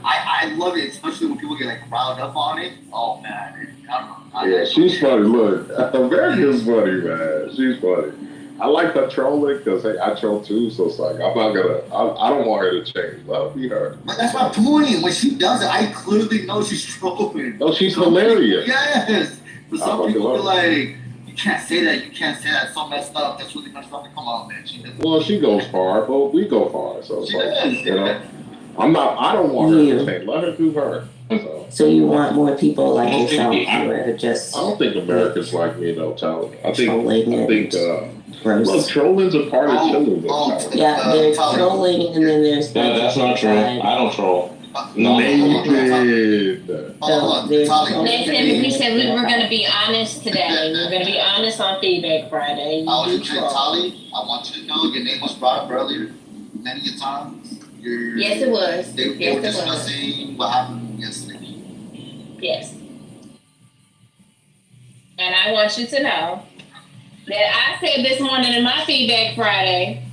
S4: I love it, especially when people get like riled up on it. Oh man, I don't know.
S5: Yeah, she's funny. Look, American's funny, man. She's funny. I like her trolling because hey, I troll too, so it's like I don't want her to change. Let me be her.
S4: But that's my point. When she does it, I clearly know she's trolling.
S5: No, she's hilarious.
S4: Yes. But some people be like, you can't say that. It's so messed up. That's really messed up. Come on, man.
S5: She goes far, but we go far. So it's like, I don't want her to change. Let her do her.
S21: So you want more people like yourself who are just...
S5: I don't think Americans like me, though, Tyler. I think
S21: gross.
S5: trolling's a part of chilling.
S21: Yeah, there's trolling and then there's...
S13: That's not true. I don't troll.
S12: Nathan, we said we were going to be honest today. We were going to be honest on Feedback Friday.
S4: Tali, I want you to know your name was brought up earlier many a times.
S12: Yes, it was.
S4: They were discussing what happened yesterday.
S12: Yes. And I want you to know that I said this morning in my Feedback Friday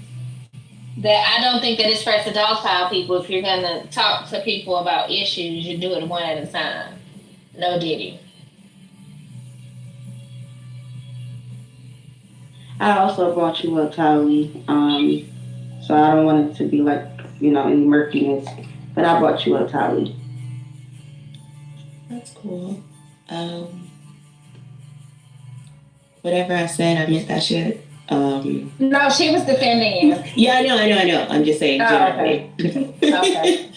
S12: that I don't think that it's fair to dogpile people. If you're gonna talk to people about issues, you do it one at a time. No Diddy.
S6: I also brought you up, Tally. So I don't want it to be like, any murkiness. But I brought you up, Tally.
S21: That's cool. Whatever I said, I meant that shit.
S12: No, she was defending you.
S21: Yeah, I know. I'm just saying generally.
S12: Okay.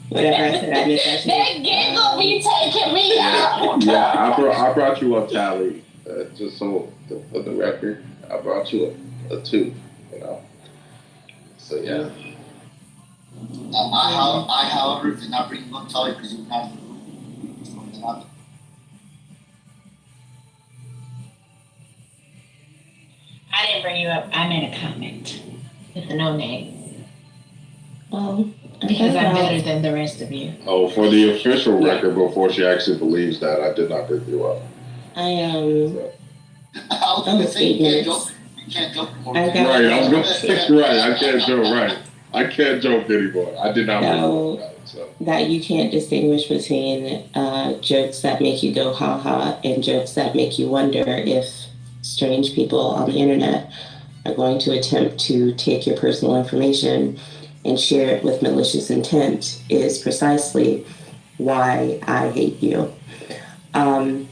S21: Whatever I said, I meant that shit.
S12: That giggle be taking me out.
S15: Yeah, I brought you up, Tally. Just so for the record, I brought you up a 2. So yeah.
S4: I, however, did not bring you up, Tally, because you have
S12: I didn't bring you up. I made a comment with no name.
S21: Well,
S12: because I'm better than the rest of you.
S15: Oh, for the official record, before she actually believes that, I did not pick you up.
S21: I am.
S4: I was going to say, you can't joke.
S15: Right, I was going to say, right, I can't joke, right. I can't joke anymore. I did not
S21: No,
S15: about it, so.
S21: that you can't distinguish between jokes that make you go ha ha and jokes that make you wonder if strange people on the internet are going to attempt to take your personal information and share it with malicious intent is precisely why I hate you. And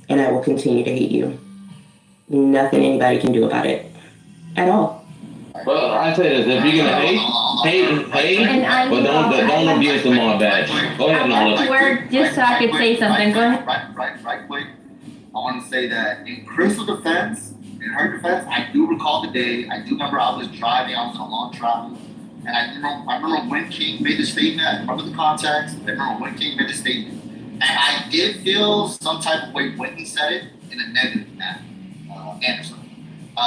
S21: I will continue to hate you. Nothing anybody can do about it at all.
S22: Well, I say this: if you're gonna hate, but don't abuse them on that. Go ahead, Nola.
S7: Word, just so I could say something. Go ahead.
S4: Right quick. I want to say that in Crystal's defense, in her defense, I do recall the day. I do remember I was driving. I was on a long travel, and I remember when King made the statement. I remember the context. I remember when King made the statement, and I did feel some type of way when he said it in a negative manner. Anderson.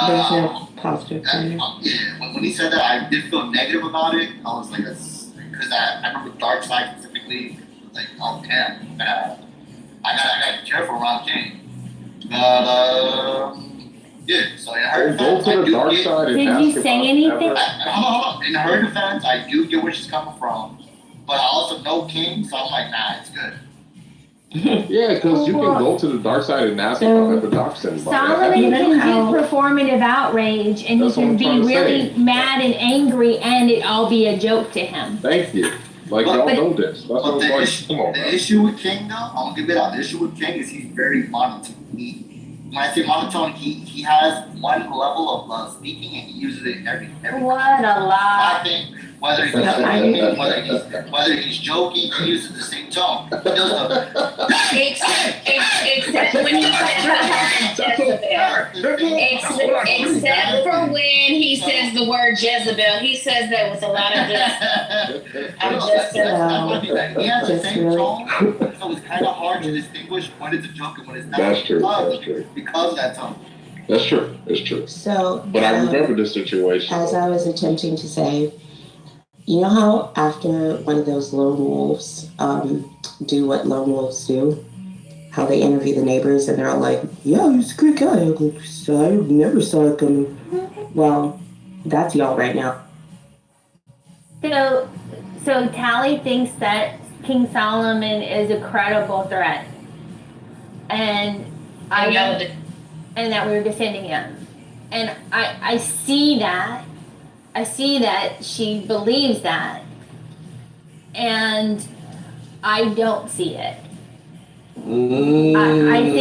S21: There's no positive.
S4: When he said that, I did feel negative about it. I was like, because I remember Dark Side specifically. Like, oh damn, I gotta be careful around King. Yeah. So in her defense,
S15: go to the dark side.
S7: Did you say anything?
S4: Hold on. In her defense, I do get where she's coming from, but I also know King, so I'm like, nah, it's good.
S15: Yeah, because you can go to the dark side and ask about the dark side.
S7: Solomon can do performative outrage, and he can be really mad and angry, and it all be a joke to him.
S15: Thank you. Like, y'all know this. That's what I'm like, come on.
S4: The issue with King, though, I'm gonna give it out. The issue with King is he's very monotone. When I say monotone, he has one level of speaking, and he uses it every
S7: What a lie.
S4: I think whether he's joking, he uses the same tone. He does
S12: Except when he except for when he says the word Jezebel, he says that with a lot of
S4: He has the same tone, so it's kind of hard to distinguish when it's a joke and when it's not.
S15: That's true. That's true.
S4: Because of that tone.
S15: That's true. It's true.
S21: So,
S15: but I remember this situation.
S21: As I was attempting to say, you know how after one of those lone wolves do what lone wolves do, how they interview the neighbors and they're all like, yeah, he's a great guy. I never saw it coming. Well, that's y'all right now.
S7: So Tally thinks that King Solomon is a credible threat. And that we were defending him. And I see that. I see that she believes that. And I don't see it. I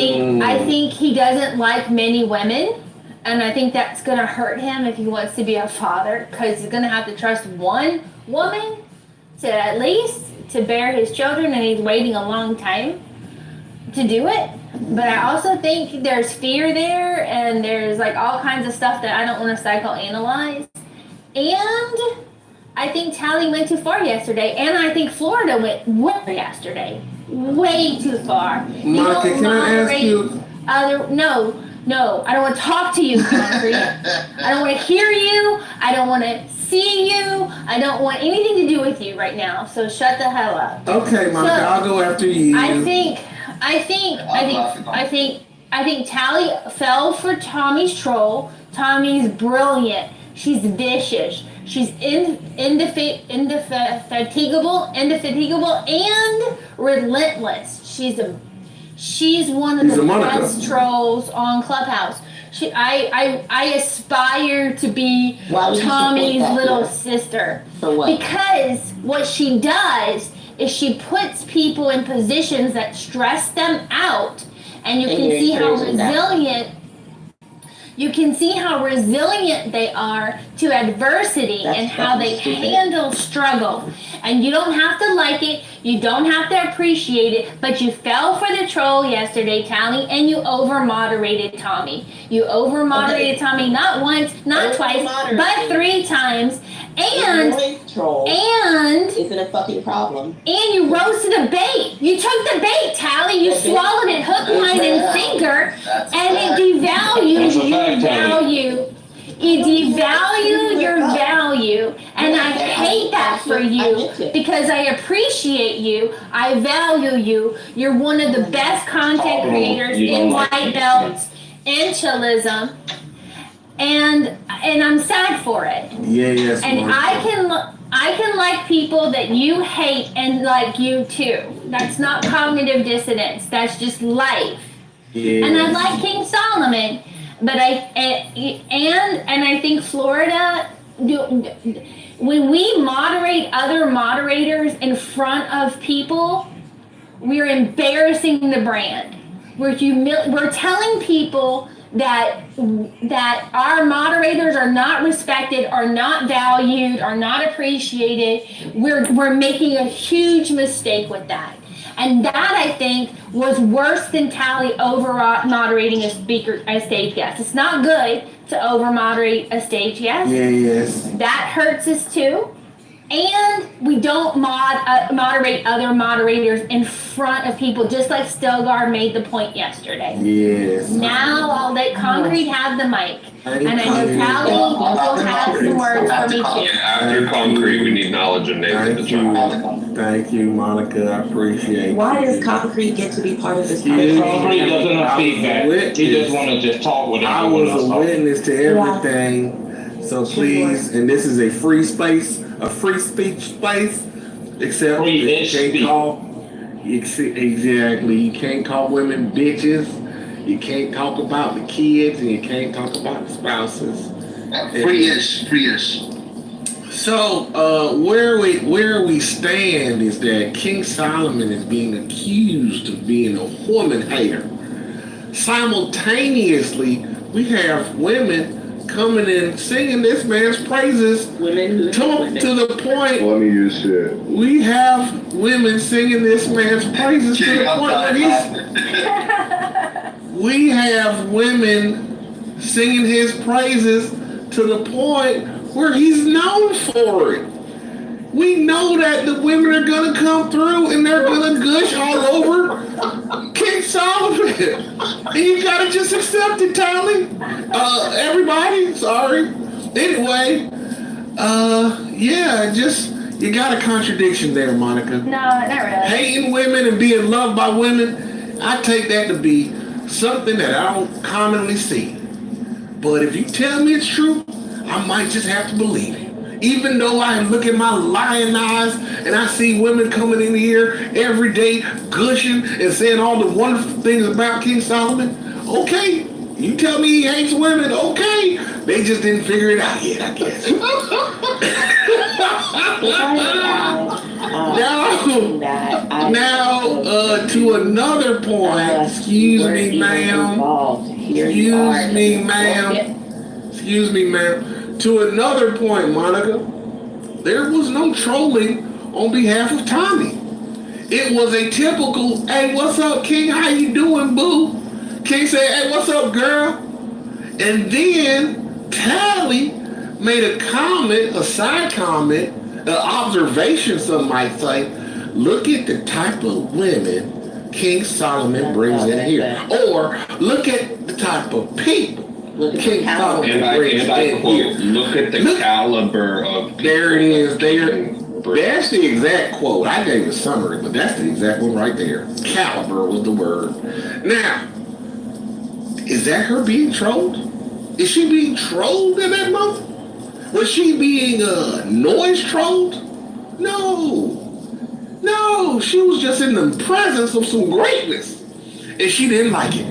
S7: think he doesn't like many women, and I think that's gonna hurt him if he wants to be a father, because he's gonna have to trust one woman to at least to bear his children, and he's waiting a long time to do it. But I also think there's fear there, and there's like all kinds of stuff that I don't want to psychoanalyze. And I think Tally went too far yesterday, and I think Florida went way yesterday. Way too far.
S14: Monica, can I ask you?
S7: No, I don't want to talk to you, Concrete. I don't want to hear you. I don't want to see you. I don't want anything to do with you right now. So shut the hell up.
S14: Okay, Monica, I'll go after you.
S7: I think Tally fell for Tommy's troll. Tommy's brilliant. She's vicious.
S12: She's indefatigable, and relentless. She's one of the best trolls on Clubhouse. I aspire to be Tommy's little sister.
S18: For what?
S12: Because what she does is she puts people in positions that stress them out, and you can see how resilient. You can see how resilient they are to adversity and how they handle struggle. And you don't have to like it, you don't have to appreciate it, but you fell for the troll yesterday, Tally, and you over-moderated Tommy. You over-moderated Tommy not once, not twice, but 3 times. And
S21: is it a fucking problem?
S12: And you roasted a bait. You took the bait, Tally. You swallowed it hook, line, and sinker, and it devalued your value. It devalued your value, and I hate that for you because I appreciate you. I value you. You're one of the best content creators in white belts and chillism. And I'm sad for it.
S14: Yes.
S12: And I can like people that you hate and like you too. That's not cognitive dissonance. That's just life.
S14: Yeah.
S12: And I like King Solomon, but I think Florida. When we moderate other moderators in front of people, we're embarrassing the brand. We're telling people that our moderators are not respected, are not valued, are not appreciated. We're making a huge mistake with that. And that, I think, was worse than Tally over-moderating a stage guest. It's not good to over-moderate a stage guest.
S14: Yes.
S12: That hurts us too. And we don't moderate other moderators in front of people, just like Stilgar made the point yesterday.
S14: Yes.
S12: Now I'll let Concrete have the mic. And I know Tally will have some words for me too.
S10: After Concrete, we need knowledge and names in the chat.
S14: Thank you, Monica. I appreciate
S21: Why does Concrete get to be part of this
S22: Concrete
S21: conversation?
S22: doesn't have feedback. He just want to just talk with
S14: I
S22: everyone
S14: was
S22: else.
S14: a witness to everything. So please, and this is a free space, a free speech space, except you can't call. Exactly, you can't call women bitches. You can't talk about the kids, and you can't talk about the spouses.
S4: Free-ish.
S14: So where we stand is that King Solomon is being accused of being a woman hater. Simultaneously, we have women coming in singing this man's praises to the point.
S16: Funny as shit.
S14: We have women singing this man's praises to the point where we have women singing his praises to the point where he's known for it. We know that the women are gonna come through and they're gonna gush all over King Solomon. And you gotta just accept it, Tally. Everybody, sorry. Anyway, you got a contradiction there, Monica.
S12: No, not really.
S14: Hating women and being loved by women, I take that to be something that I don't commonly see. But if you tell me it's true, I might just have to believe it. Even though I look at my lying eyes and I see women coming in here every day gushing and saying all the wonderful things about King Solomon, okay. You tell me he hates women, okay. They just didn't figure it out yet, I guess. Now, to another point, excuse me, ma'am. To another point, Monica, there was no trolling on behalf of Tommy. It was a typical, hey, what's up, King? How you doing, boo? King said, hey, what's up, girl? And then Tally made a comment, a side comment, an observation, some might say. Look at the type of women King Solomon brings in here. Or look at the type of people King Solomon brings in here.
S10: Look at the caliber of people.
S14: There it is. That's the exact quote. I gave a summary, but that's the exact one right there. Caliber was the word. Now, is that her being trolled? Is she being trolled in that moment? Was she being noise trolled? No, she was just in the presence of some greatness, and she didn't like it.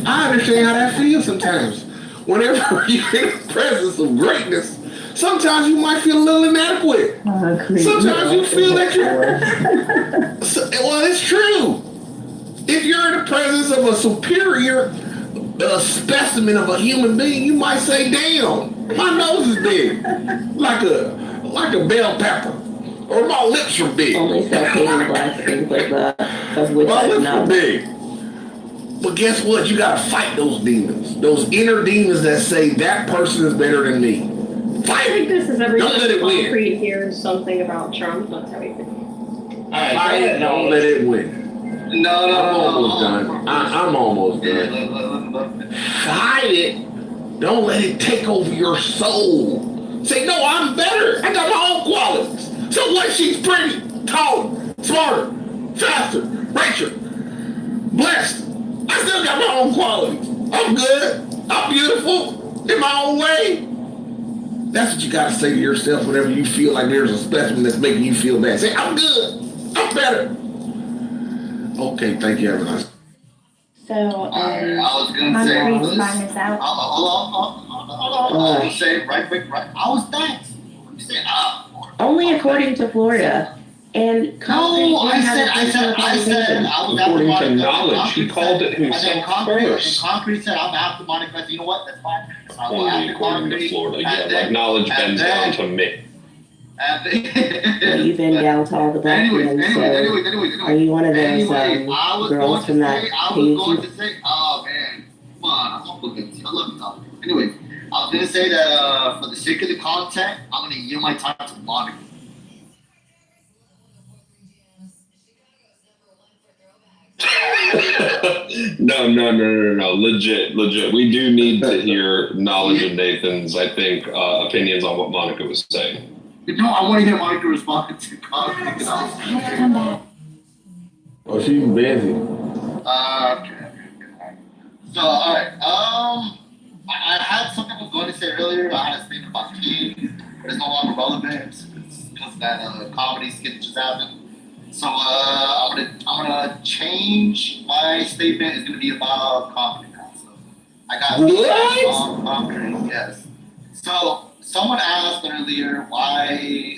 S14: I understand how that feels sometimes. Whenever you're in the presence of greatness, sometimes you might feel a little inadequate. Sometimes you feel that you're... Well, it's true. If you're in the presence of a superior specimen of a human being, you might say, damn, my nose is big. Like a bell pepper. Or my lips are big.
S21: Only self-hating black people, of which
S14: my
S21: I
S14: lips
S21: know.
S14: are big. But guess what? You gotta fight those demons. Those inner demons that say that person is better than me. Fight
S9: I think this is every
S14: Don't
S9: time
S14: let it win.
S9: Concrete hears something about Trump. That's how he thinks.
S14: Fight it, don't let it win.
S4: No.
S14: I'm almost done. Fight it. Don't let it take over your soul. Say, no, I'm better. I got my own qualities. So what? She's pretty, taller, smarter, faster, richer, blessed. I still got my own qualities. I'm good. I'm beautiful in my own way. That's what you gotta say to yourself whenever you feel like there's a specimen that's making you feel bad. Say, I'm good. I'm better. Okay, thank you, everyone.
S18: So,
S4: I was gonna say,
S18: Concrete's time is out.
S4: hold on. I was saying right quick. I was thanks. You say
S21: Only according to Florida. And
S4: no, I said I was
S10: according
S4: after
S10: to knowledge, he called it himself first.
S4: And Concrete said, I'm after Monica. You know what? That's fine.
S10: Only according to Florida, yeah. Like knowledge bends down to me.
S21: Well, you've been down to all the black men, so are you one of those girls from that page?
S4: oh man, come on, I'm gonna look at you. I love you. Anyway, I was gonna say that for the sake of the content, I'm gonna yield my time to Monica.
S10: No. Legit. We do need to hear knowledge of Nathan's, I think, opinions on what Monica was saying.
S4: No, I want to hear Monica respond to Concrete.
S18: Come back.
S14: Oh, she's busy.
S4: Okay. So, all right. I had something I was going to say earlier. I had a statement about King, but it's no longer relevant because that comedy skit just happened. So, I'm gonna change my statement. It's gonna be about Concrete now. So, I got Concrete. Yes. So, someone asked earlier why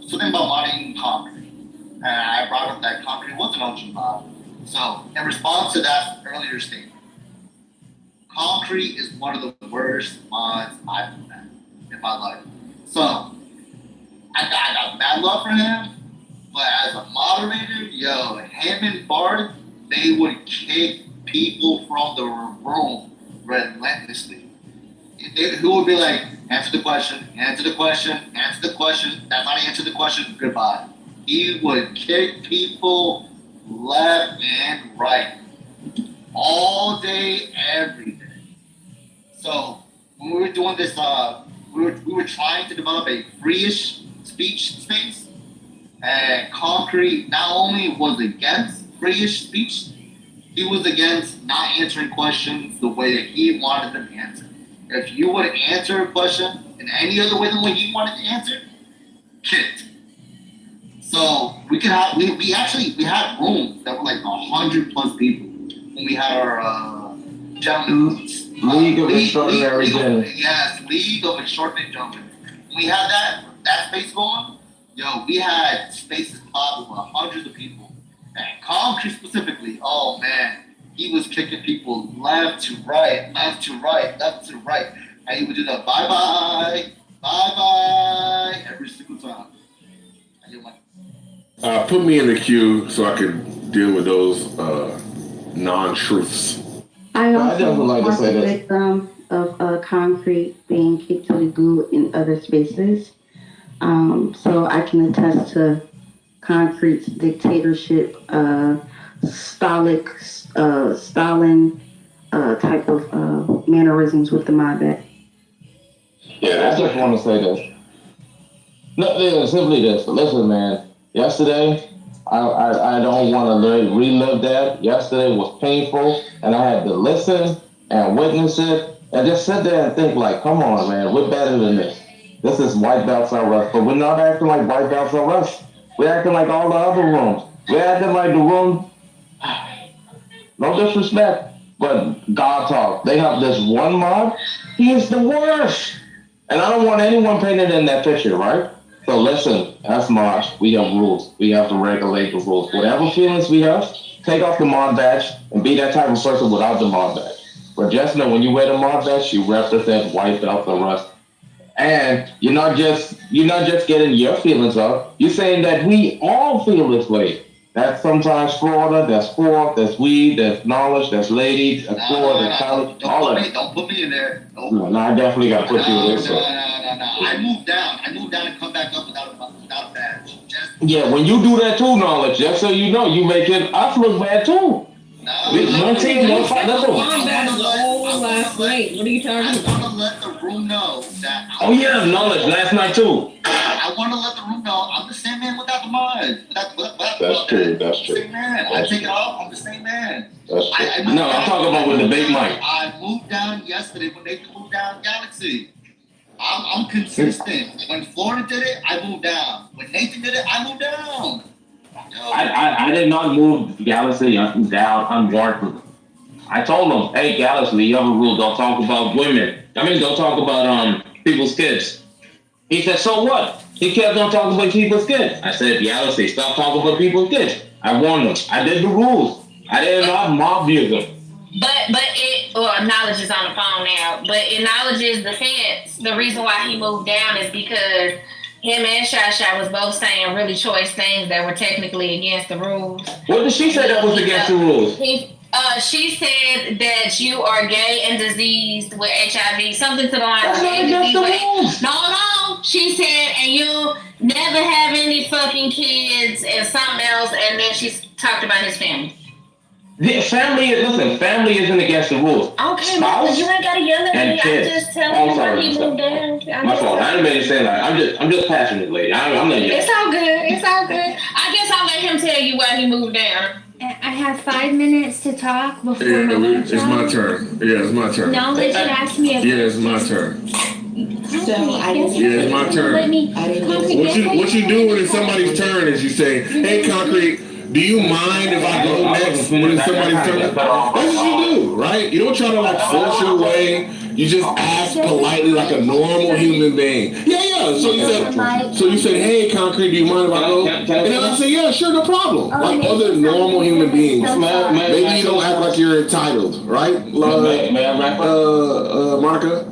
S4: something about modding Concrete, and I brought up that Concrete was an OG mod. So, in response to that earlier statement, Concrete is one of the worst mods I've met in my life. So, I got bad love for him, but as a moderator, him and Bart, they would kick people from the room relentlessly. Who would be like, answer the question. That's not an answer the question, goodbye. He would kick people left and right. All day, every day. So when we were doing this, we were trying to develop a free-ish speech space. And Concrete not only was against free-ish speech, he was against not answering questions the way that he wanted them answered. If you would answer a question in any other way than what he wanted to answer, kicked. So we had rooms that were like 100+ people when we had our gentlemen.
S11: League of Extraordinary Gentlemen.
S4: Yes, League of Extraordinary Gentlemen. When we had that space going, we had spaces popping with hundreds of people. And Concrete specifically, oh man, he was kicking people left to right. And he would do the bye-bye every single time.
S14: Put me in the queue so I can deal with those non-truths.
S6: I also
S14: like to
S6: was
S14: say
S6: a
S14: this.
S6: victim of Concrete being kicked to the goo in other spaces. So I can attest to Concrete's dictatorship, Stalin type of mannerisms with the mod back.
S11: Yeah, I just want to say this. No, simply this. Listen, man. Yesterday, I don't want to relive that. Yesterday was painful, and I had to listen and witness it
S22: and just sit there and think like, come on, man, we're better than this. This is white belts on us, but we're not acting like white belts on us. We're acting like all the other rooms. We're acting like the room, no disrespect, but God talk. They have this one mod, he is the worst. And I don't want anyone painted in that picture, right? So listen, as mods, we have rules. We have to regulate the rules. Whatever feelings we have, take off the mod badge and be that type of person without the mod badge. But just know when you wear the mod badge, you represent white belt and rust. And you're not just getting your feelings up. You're saying that we all feel this way. That's sometimes Florida, that's sport, that's weed, that's knowledge, that's ladies, that's sport, that's college, all of it.
S4: Don't put me in there.
S22: No, I definitely got to put you in there. So.
S4: No. I moved down and come back up without a badge.
S22: Yeah, when you do that too, knowledge, just so you know, you making us look bad too. One team, one fight. That's all.
S12: Last night. What are you talking about?
S4: I want to let the room know that.
S22: Oh yeah, knowledge last night too.
S4: I want to let the room know I'm the same man without the mod.
S5: That's true. That's true.
S4: Same man. I take it off. I'm the same man.
S5: That's true.
S22: No, I'm talking about with the big mic.
S4: I moved down yesterday when they moved down Galaxy. I'm consistent. When Florida did it, I moved down. When Nathan did it, I moved down.
S22: I did not move Galaxy down unwarranted. I told them, hey Galaxy, you have a rule, don't talk about women. Don't talk about people's kids. He said, so what? He kept on talking about people's kids. I said, Galaxy, stop talking about people's kids. I warned them. I did the rules. I did not mob abuse them.
S7: But Knowledge is on the phone now. But it acknowledges the fence. The reason why he moved down is because him and Shasha was both saying really choice things that were technically against the rules.
S22: What did she say that was against the rules?
S7: She said that you are gay and diseased with HIV, something to the line of
S22: That's
S7: gay
S22: not
S7: and
S22: against the
S7: diseased.
S22: rules.
S7: No. She said, and you'll never have any fucking kids and something else. And then she talked about his family.
S22: The family isn't against the rules.
S7: Okay,
S22: Spouse
S7: you ain't gotta yell at me. I'm
S22: kids.
S7: just telling you why he
S22: sorry.
S7: moved down.
S22: My fault. I didn't mean to say that. I'm just passionate, lady. I'm not yelling.
S7: It's all good. I guess I'll let him tell you why he moved down.
S2: I have 5 minutes to talk before
S14: It's my turn. Yeah, it's my turn.
S2: Knowledge asked me.
S14: Yeah, it's my turn.
S2: Yeah,
S14: it's my turn. What you do when it's somebody's turn is you say, hey, Concrete, do you mind if I go next when it's somebody's turn? That's what you do, right? You don't try to like force your way. You just ask politely like a normal human being. Yeah. So you said, hey, Concrete, do you mind if I go? And then I say, yeah, sure, no problem. Like other normal human beings. Maybe you don't act like you're entitled, right?
S22: May I wrap up?
S14: Monica?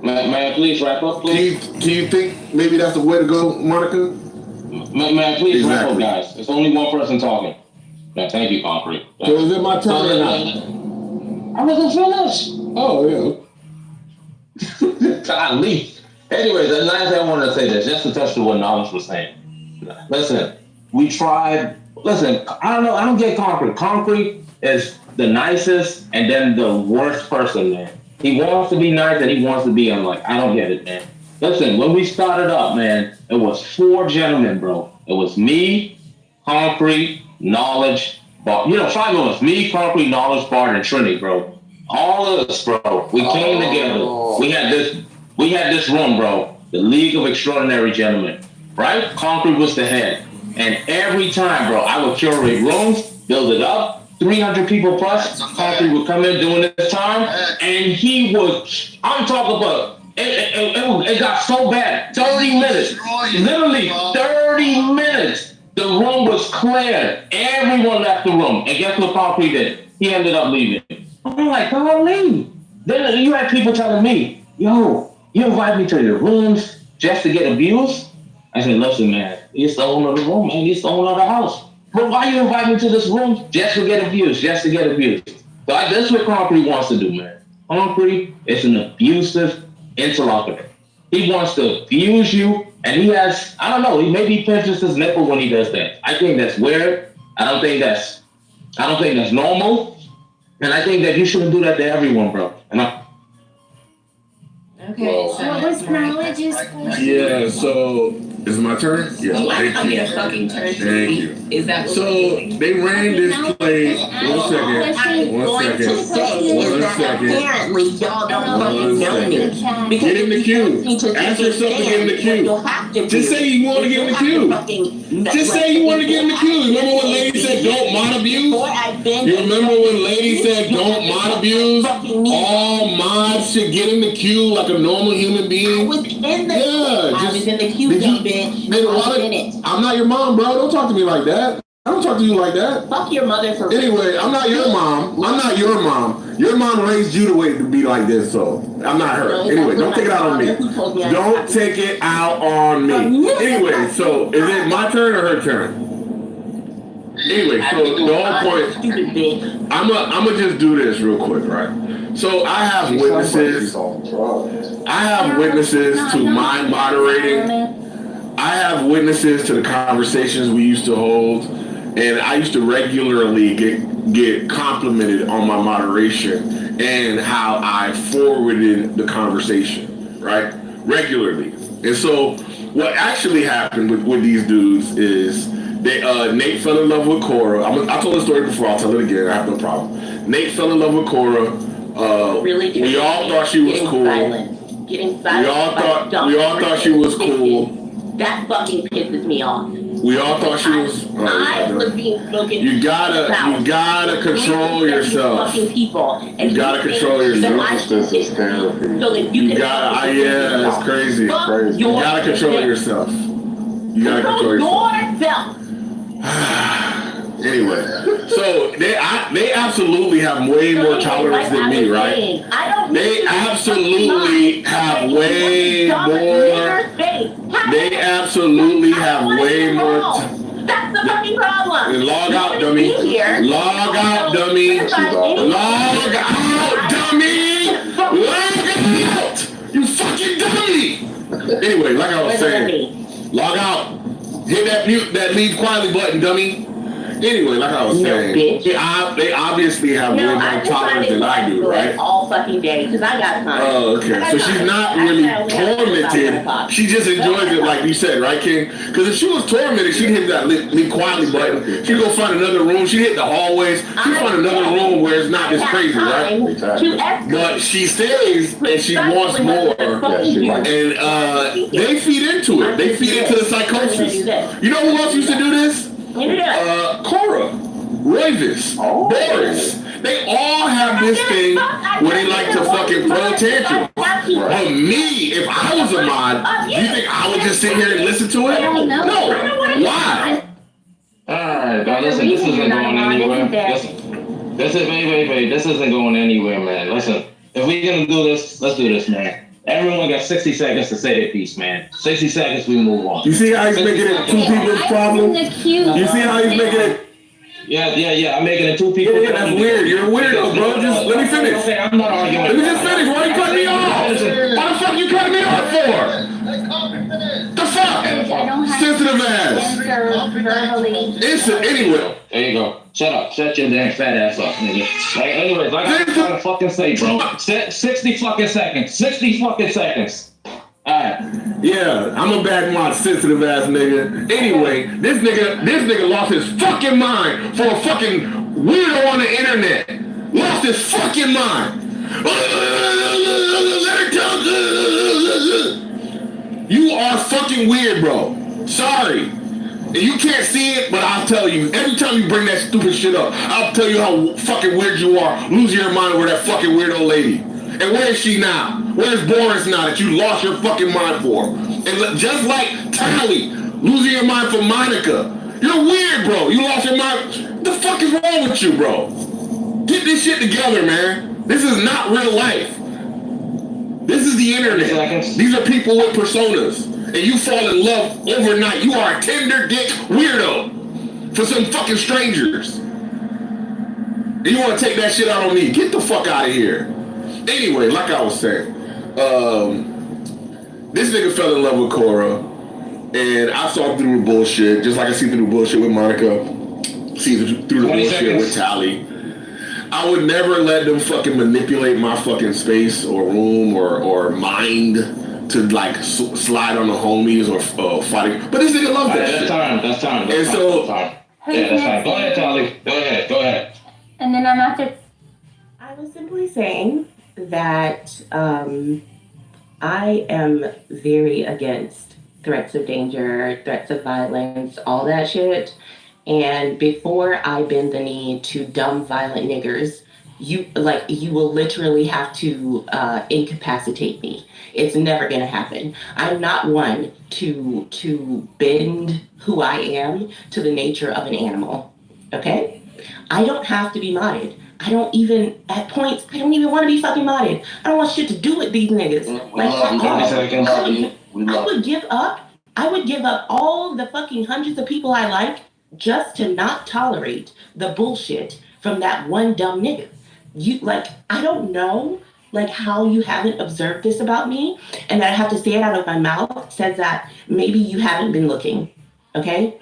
S22: May I please wrap up, please?
S14: Do you think maybe that's the way to go, Monica?
S22: May I please wrap up, guys? There's only one person talking. Now, thank you, Concrete.
S14: So is it my turn or not?
S22: I wasn't finished.
S14: Oh, yeah.
S22: Golly. Anyways, the last thing I wanted to say this, just to touch to what Knowledge was saying. Listen, we tried. Listen, I don't get Concrete. Concrete is the nicest and then the worst person, man. He wants to be nice and he wants to be unlike. I don't get it, man. Listen, when we started up, man, it was 4 gentlemen, bro. It was me, Concrete, Knowledge, Bart. 5 of us. Me, Concrete, Knowledge, Bart, and Trinity, bro. All of us, bro. We came together. We had this room, bro. The League of Extraordinary Gentlemen. Right? Concrete was the head. And every time, bro, I would curate rooms, build it up. 300 people plus. Concrete would come in during this time. And he would, I'm talking about, it got so bad. 30 minutes. Literally 30 minutes. The room was cleared. Everyone left the room. And guess what Concrete did? He ended up leaving. I'm like, golly. Then you had people telling me, yo, you invite me to your rooms just to get abused? I said, listen, man, he's the owner of the room, man. He's the owner of the house. But why you invite me to this room? Just to get abused, So that's what Concrete wants to do, man. Concrete is an abusive interlocutor. He wants to abuse you, and he has, I don't know, maybe pinches his nipple when he does that. I think that's weird. I don't think that's normal. And I think that you shouldn't do that to everyone, bro.
S2: Okay, so what was Knowledge's question?
S14: Yeah, so Is it my turn? Yeah.
S9: I mean, a fucking turn.
S14: Thank you.
S9: Is that
S14: So they ran this play. One second.
S17: Apparently, y'all don't fucking know me.
S14: Get in the queue. Ask yourself to get in the queue. Just say you want to get in the queue. Just say you want to get in the queue. Remember when lady said don't mod abuse? You remember when lady said don't mod abuse? All mods should get in the queue like a normal human being.
S17: I was in the queue, bitch.
S14: I'm not your mom, bro. Don't talk to me like that. I don't talk to you like that.
S17: Fuck your mother for
S14: Anyway, I'm not your mom. I'm not your mom. Your mom raised you to be like this, so I'm not her. Anyway, don't take it out on me. Don't take it out on me. Anyway, so is it my turn or her turn? Anyway, so the whole point, I'm gonna just do this real quick, right? So I have witnesses. I have witnesses to my moderating. I have witnesses to the conversations we used to hold, and I used to regularly get complimented on my moderation and how I forwarded the conversation, right? Regularly. And so what actually happened with these dudes is Nate fell in love with Cora. I told the story before, I'll tell it again, I have no problem. Nate fell in love with Cora. We all thought she was cool.
S17: Getting silent.
S14: We all thought she was cool.
S17: That fucking pisses me off.
S14: We all thought she was.
S17: I was being spoken.
S14: You gotta control yourself.
S17: Fucking people.
S14: You gotta control yourself.
S17: So that you can.
S14: Yeah, it's crazy. You gotta control yourself. You gotta control yourself. Anyway, so they absolutely have way more tolerance than me, right? They absolutely have way more. They absolutely have way more.
S17: That's the fucking problem.
S14: Log out, dummy. Log out, dummy. Log out, dummy. Log out. You fucking dummy. Anyway, like I was saying, log out. Hit that leave quietly button, dummy. Anyway, like I was saying, they obviously have way more tolerance than I do, right?
S17: All fucking day, because I got time.
S14: Oh, okay. So she's not really tormented. She just enjoys it, like you said, right, King? Because if she was tormented, she'd hit that leave quietly button. She'd go find another room. She'd hit the hallways. She'd find another room where it's not this crazy, right? But she stays and she wants more. And they feed into it. They feed into the psychosis. You know who else used to do this? Cora, Royvis, Boris. They all have this thing where they like to fucking throw a tantrum. But me, if I was a mod, you think I would just sit here and listen to it? No. Why?
S22: Alright, now listen, this isn't going anywhere. This isn't going anywhere, man. Listen, if we're gonna do this, let's do this, man. Everyone got 60 seconds to say their piece, man. 60 seconds, we move on.
S14: You see how he's making it two people's problem? You see how he's making it?
S22: Yeah. I'm making it two people.
S14: Yeah, that's weird. You're a weirdo, bro. Just let me finish.
S22: Okay, I'm not arguing.
S14: Let me just finish. Why you cutting me off? Why the fuck you cutting me off for? The fuck? Sensitive ass. Anyway.
S22: There you go. Shut up. Shut your damn fat ass up, nigga. Anyways, like I was trying to fucking say, bro. 60 fucking seconds. 60 fucking seconds. Alright.
S14: Yeah, I'm a bad mod, sensitive ass nigga. Anyway, this nigga lost his fucking mind for a fucking weirdo on the internet. Lost his fucking mind. You are fucking weird, bro. Sorry. And you can't see it, but I'll tell you. Every time you bring that stupid shit up, I'll tell you how fucking weird you are. Losing your mind over that fucking weirdo lady. And where is she now? Where's Boris now that you lost your fucking mind for? And just like Tally, losing your mind for Monica. You're weird, bro. You lost your mind. What the fuck is wrong with you, bro? Get this shit together, man. This is not real life. This is the internet. These are people with personas. And you fall in love overnight. You are a tender dick weirdo for some fucking strangers. And you want to take that shit out on me. Get the fuck out of here. Anyway, like I was saying, this nigga fell in love with Cora, and I saw through the bullshit, just like I see through the bullshit with Monica, see through the bullshit with Tally. I would never let them fucking manipulate my fucking space or room or mind to like slide on the homies or fighting. But this nigga loves that shit.
S22: That's time.
S14: And so,
S22: yeah, that's fine. Go ahead, Charlie. Go ahead.
S2: And then I'm after.
S21: I was simply saying that I am very against threats of danger, threats of violence, all that shit. And before I bend the knee to dumb, violent niggers, you will literally have to incapacitate me. It's never gonna happen. I'm not one to bend who I am to the nature of an animal. Okay? I don't have to be modded. I don't even want to be fucking modded. I don't want shit to do with these niggas. I would give up all the fucking hundreds of people I like just to not tolerate the bullshit from that one dumb nigga. I don't know how you haven't observed this about me, and that I have to say it out of my mouth says that maybe you haven't been looking. Okay?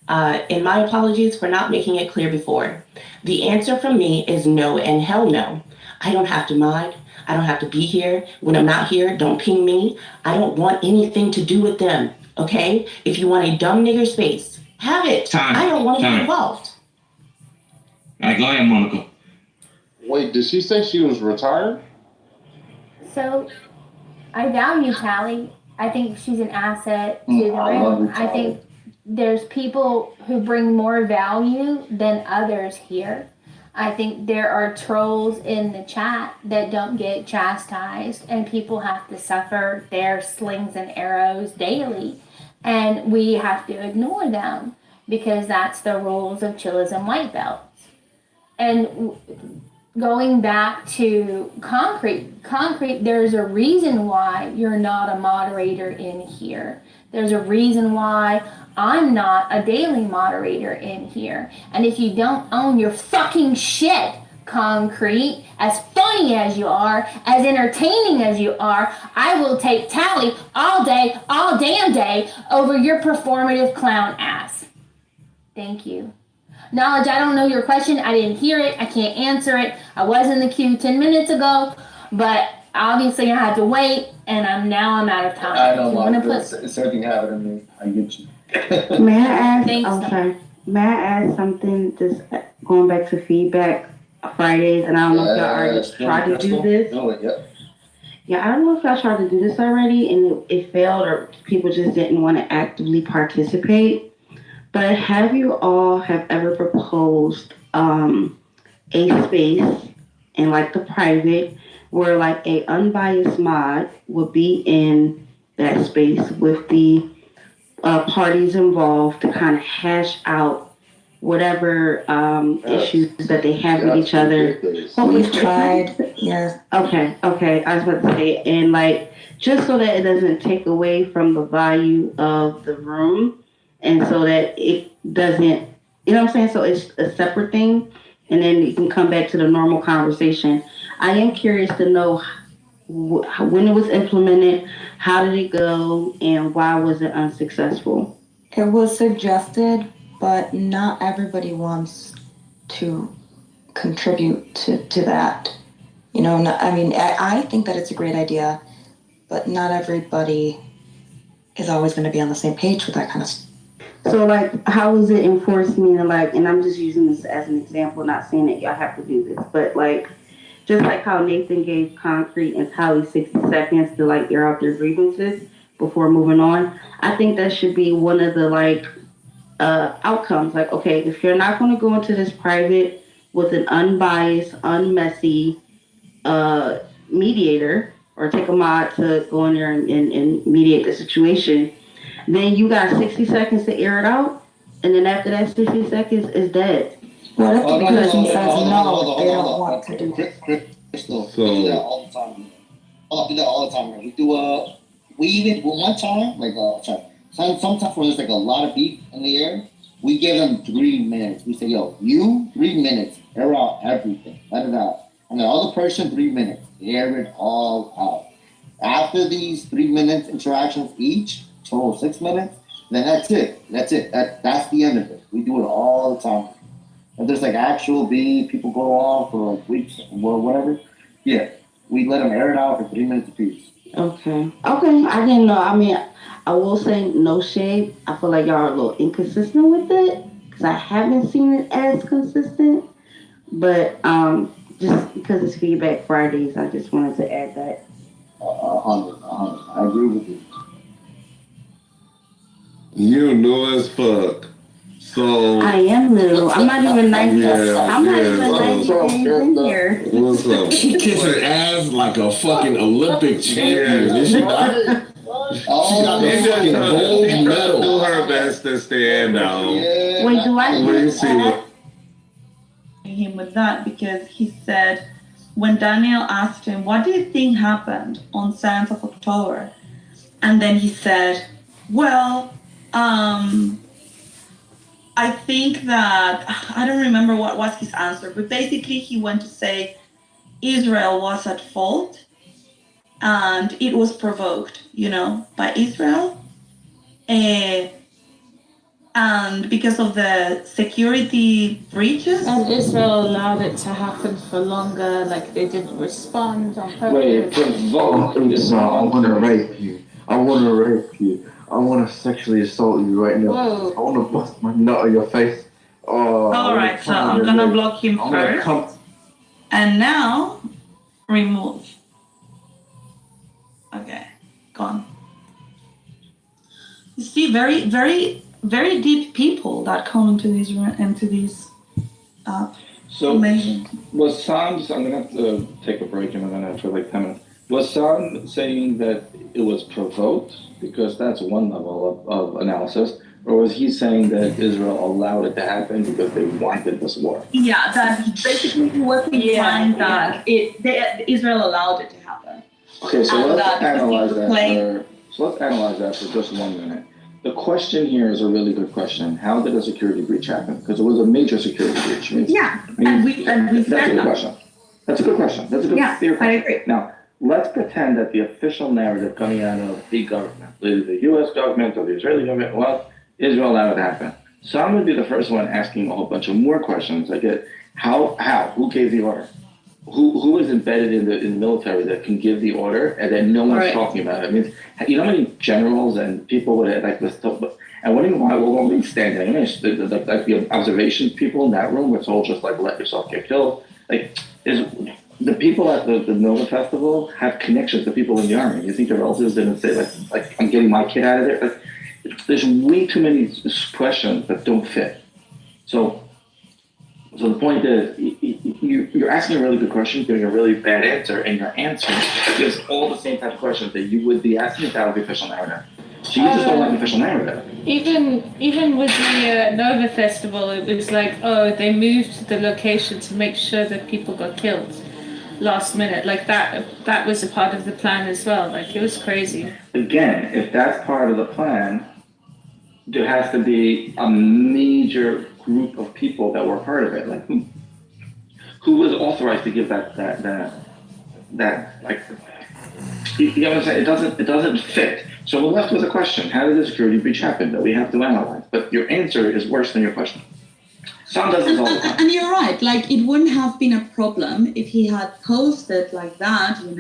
S21: And my apologies for not making it clear before. The answer from me is no and hell no. I don't have to mod. I don't have to be here. When I'm not here, don't ping me. I don't want anything to do with them, okay? If you want a dumb nigger space, have it. I don't want to be involved.
S22: All right, go ahead, Monica.
S15: Wait, did she say she was retired?
S2: So, I value Tally. I think she's an asset to the room. I think there's people who bring more value than others here. I think there are trolls in the chat that don't get chastised, and people have to suffer their slings and arrows daily. And we have to ignore them because that's the rules of chillism white belts. And going back to concrete, there's a reason why you're not a moderator in here. There's a reason why I'm not a daily moderator in here. And if you don't own your fucking shit, Concrete, as funny as you are, as entertaining as you are, I will take Tally all day, all damn day over your performative clown ass. Thank you. Knowledge, I don't know your question. I didn't hear it. I can't answer it. I was in the queue 10 minutes ago, but obviously I had to wait, and I'm out of time.
S3: I know, it's everything happened to me. I get you.
S6: May I ask?
S2: Thanks,
S6: sorry. May I ask something? Just going back to feedback Fridays, and I don't know if y'all already tried to do this. Yeah, I don't know if y'all tried to do this already, and it failed, or people just didn't want to actively participate. But have you all ever proposed a space in like the private where like a unbiased mod would be in that space with the parties involved to kind of hash out whatever issues that they have with each other?
S18: Well, we've tried, yes.
S6: Okay. I was about to say, and like, just so that it doesn't take away from the value of the room, and so that it doesn't, you know what I'm saying? So it's a separate thing, and then you can come back to the normal conversation. I am curious to know when it was implemented, how did it go, and why was it unsuccessful?
S18: It was suggested, but not everybody wants to contribute to that. You know, I think that it's a great idea, but not everybody is always going to be on the same page with that kind of stuff.
S6: So, like, how was it enforced? Meaning, like, and I'm just using this as an example, not saying that y'all have to do this, but like, just like how Nathan gave Concrete and Tally 60 seconds to like air out their grievances before moving on, I think that should be one of the like outcomes. Like, okay, if you're not going to go into this private with an unbiased, unmessy mediator, or take a mod to go in there and mediate the situation, then you got 60 seconds to air it out, and then after that 60 seconds is dead.
S18: What if the person says no, they don't want to do it?
S4: Crystal, we do that all the time. We do that all the time. We even one time, like sometimes when there's like a lot of beef in the air, we give them 3 minutes. We say, yo, you 3 minutes, air out everything, let it out. And the other person 3 minutes, air it all out. After these 3 minutes interactions each, total 6 minutes, then that's it. That's the end of it. We do it all the time. If there's like actual beef, people go off for like weeks or whatever, yeah, we let them air it out for 3 minutes apiece.
S6: Okay. I didn't know. I mean, I will say no shade. I feel like y'all are a little inconsistent with it because I haven't seen it as consistent. But just because it's Feedback Fridays, I just wanted to add that.
S3: 100. I agree with you.
S14: You know as fuck. So
S6: I am new. I'm not even 90.
S14: Yeah,
S6: I'm not
S14: yeah,
S6: even 90 days in here.
S14: What's up? She kissing ass like a fucking Olympic champion. Is she not? She got the fucking gold medal. Do her best to stand out.
S6: Wait, do I
S1: him with that because he said when Daniel asked him, what do you think happened on 7th of October? And then he said, well, I think that, I don't remember what was his answer, but basically he went to say Israel was at fault and it was provoked, by Israel. And because of the security breaches.
S12: And Israel allowed it to happen for longer, like they didn't respond on purpose.
S19: Wait, provoke. I want to rape you. I want to rape you. I want to sexually assault you right now.
S1: Whoa.
S19: I want to bust my nut on your face. Oh.
S1: Alright, so I'm gonna block him first. And now, remove. Okay, gone. You see, very, very, very deep people that come into these
S23: So
S1: amazing.
S23: was Sam, I'm gonna have to take a break in a minute for like 10 minutes. Was Sam saying that it was provoked? Because that's one level of analysis. Or was he saying that Israel allowed it to happen because they wanted this war?
S1: Yeah, that basically he was implying that Israel allowed it to happen.
S23: Okay, so
S1: And
S23: let's analyze that
S1: claim-
S23: for just 1 minute. The question here is a really good question. How did a security breach happen? Because it was a major security breach.
S1: Yeah,
S23: and
S1: we
S23: that's
S1: said
S23: a good
S1: that.
S23: question. That's a good question. That's a good
S1: Yeah,
S23: fair
S1: I
S23: question.
S1: agree.
S23: Now, let's pretend that the official narrative coming out of the government, either the U.S. government or the Israeli government, well, Israel allowed it to happen. So I'm going to be the first one asking a whole bunch of more questions. Like, who gave the order? Who is embedded in the military that can give the order and then no one's
S1: Right.
S23: talking about it? I mean, you know how many generals and people would like this stuff, and wondering why we're only standing. I mean, the observations people in that room were told just like let yourself get killed. Like, is the people at the Nova Festival have connections to people in the army. You think their relatives didn't say like I'm getting my kid out of there? Like, there's way too many questions that don't fit. So the point is, you're asking a really good question, giving a really bad answer, and your answer is all the same type of questions that you would be asking if that was the official narrative. So you just don't like the official narrative.
S12: Even with the Nova Festival, it was like, they moved the location to make sure that people got killed last minute. Like that was a part of the plan as well. Like it was crazy.
S23: Again, if that's part of the plan, there has to be a major group of people that were part of it. Like who was authorized to give that like you know what I'm saying? It doesn't fit. So we're left with a question: how did the security breach happen? That we have to analyze. But your answer is worse than your question. Some does this all the time.
S1: And you're right, like it wouldn't have been a problem if he had posted like that, and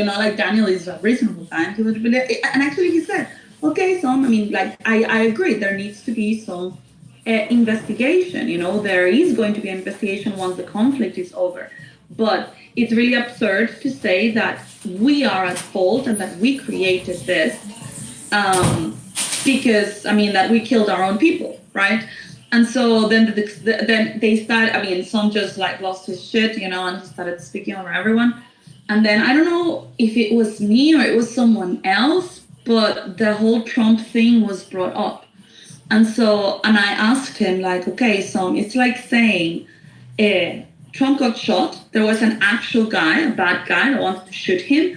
S1: like Daniel is a reasonable time, he would be like, and actually he said, okay, so I mean, like I agree, there needs to be some investigation, there is going to be an investigation once the conflict is over. But it's really absurd to say that we are at fault and that we created this because, I mean, that we killed our own people, right? And so then they started, some just like lost his shit, and he started speaking over everyone. And then I don't know if it was me or it was someone else, but the whole Trump thing was brought up. And I asked him like, okay, so it's like saying Trump got shot. There was an actual guy, a bad guy that wanted to shoot him.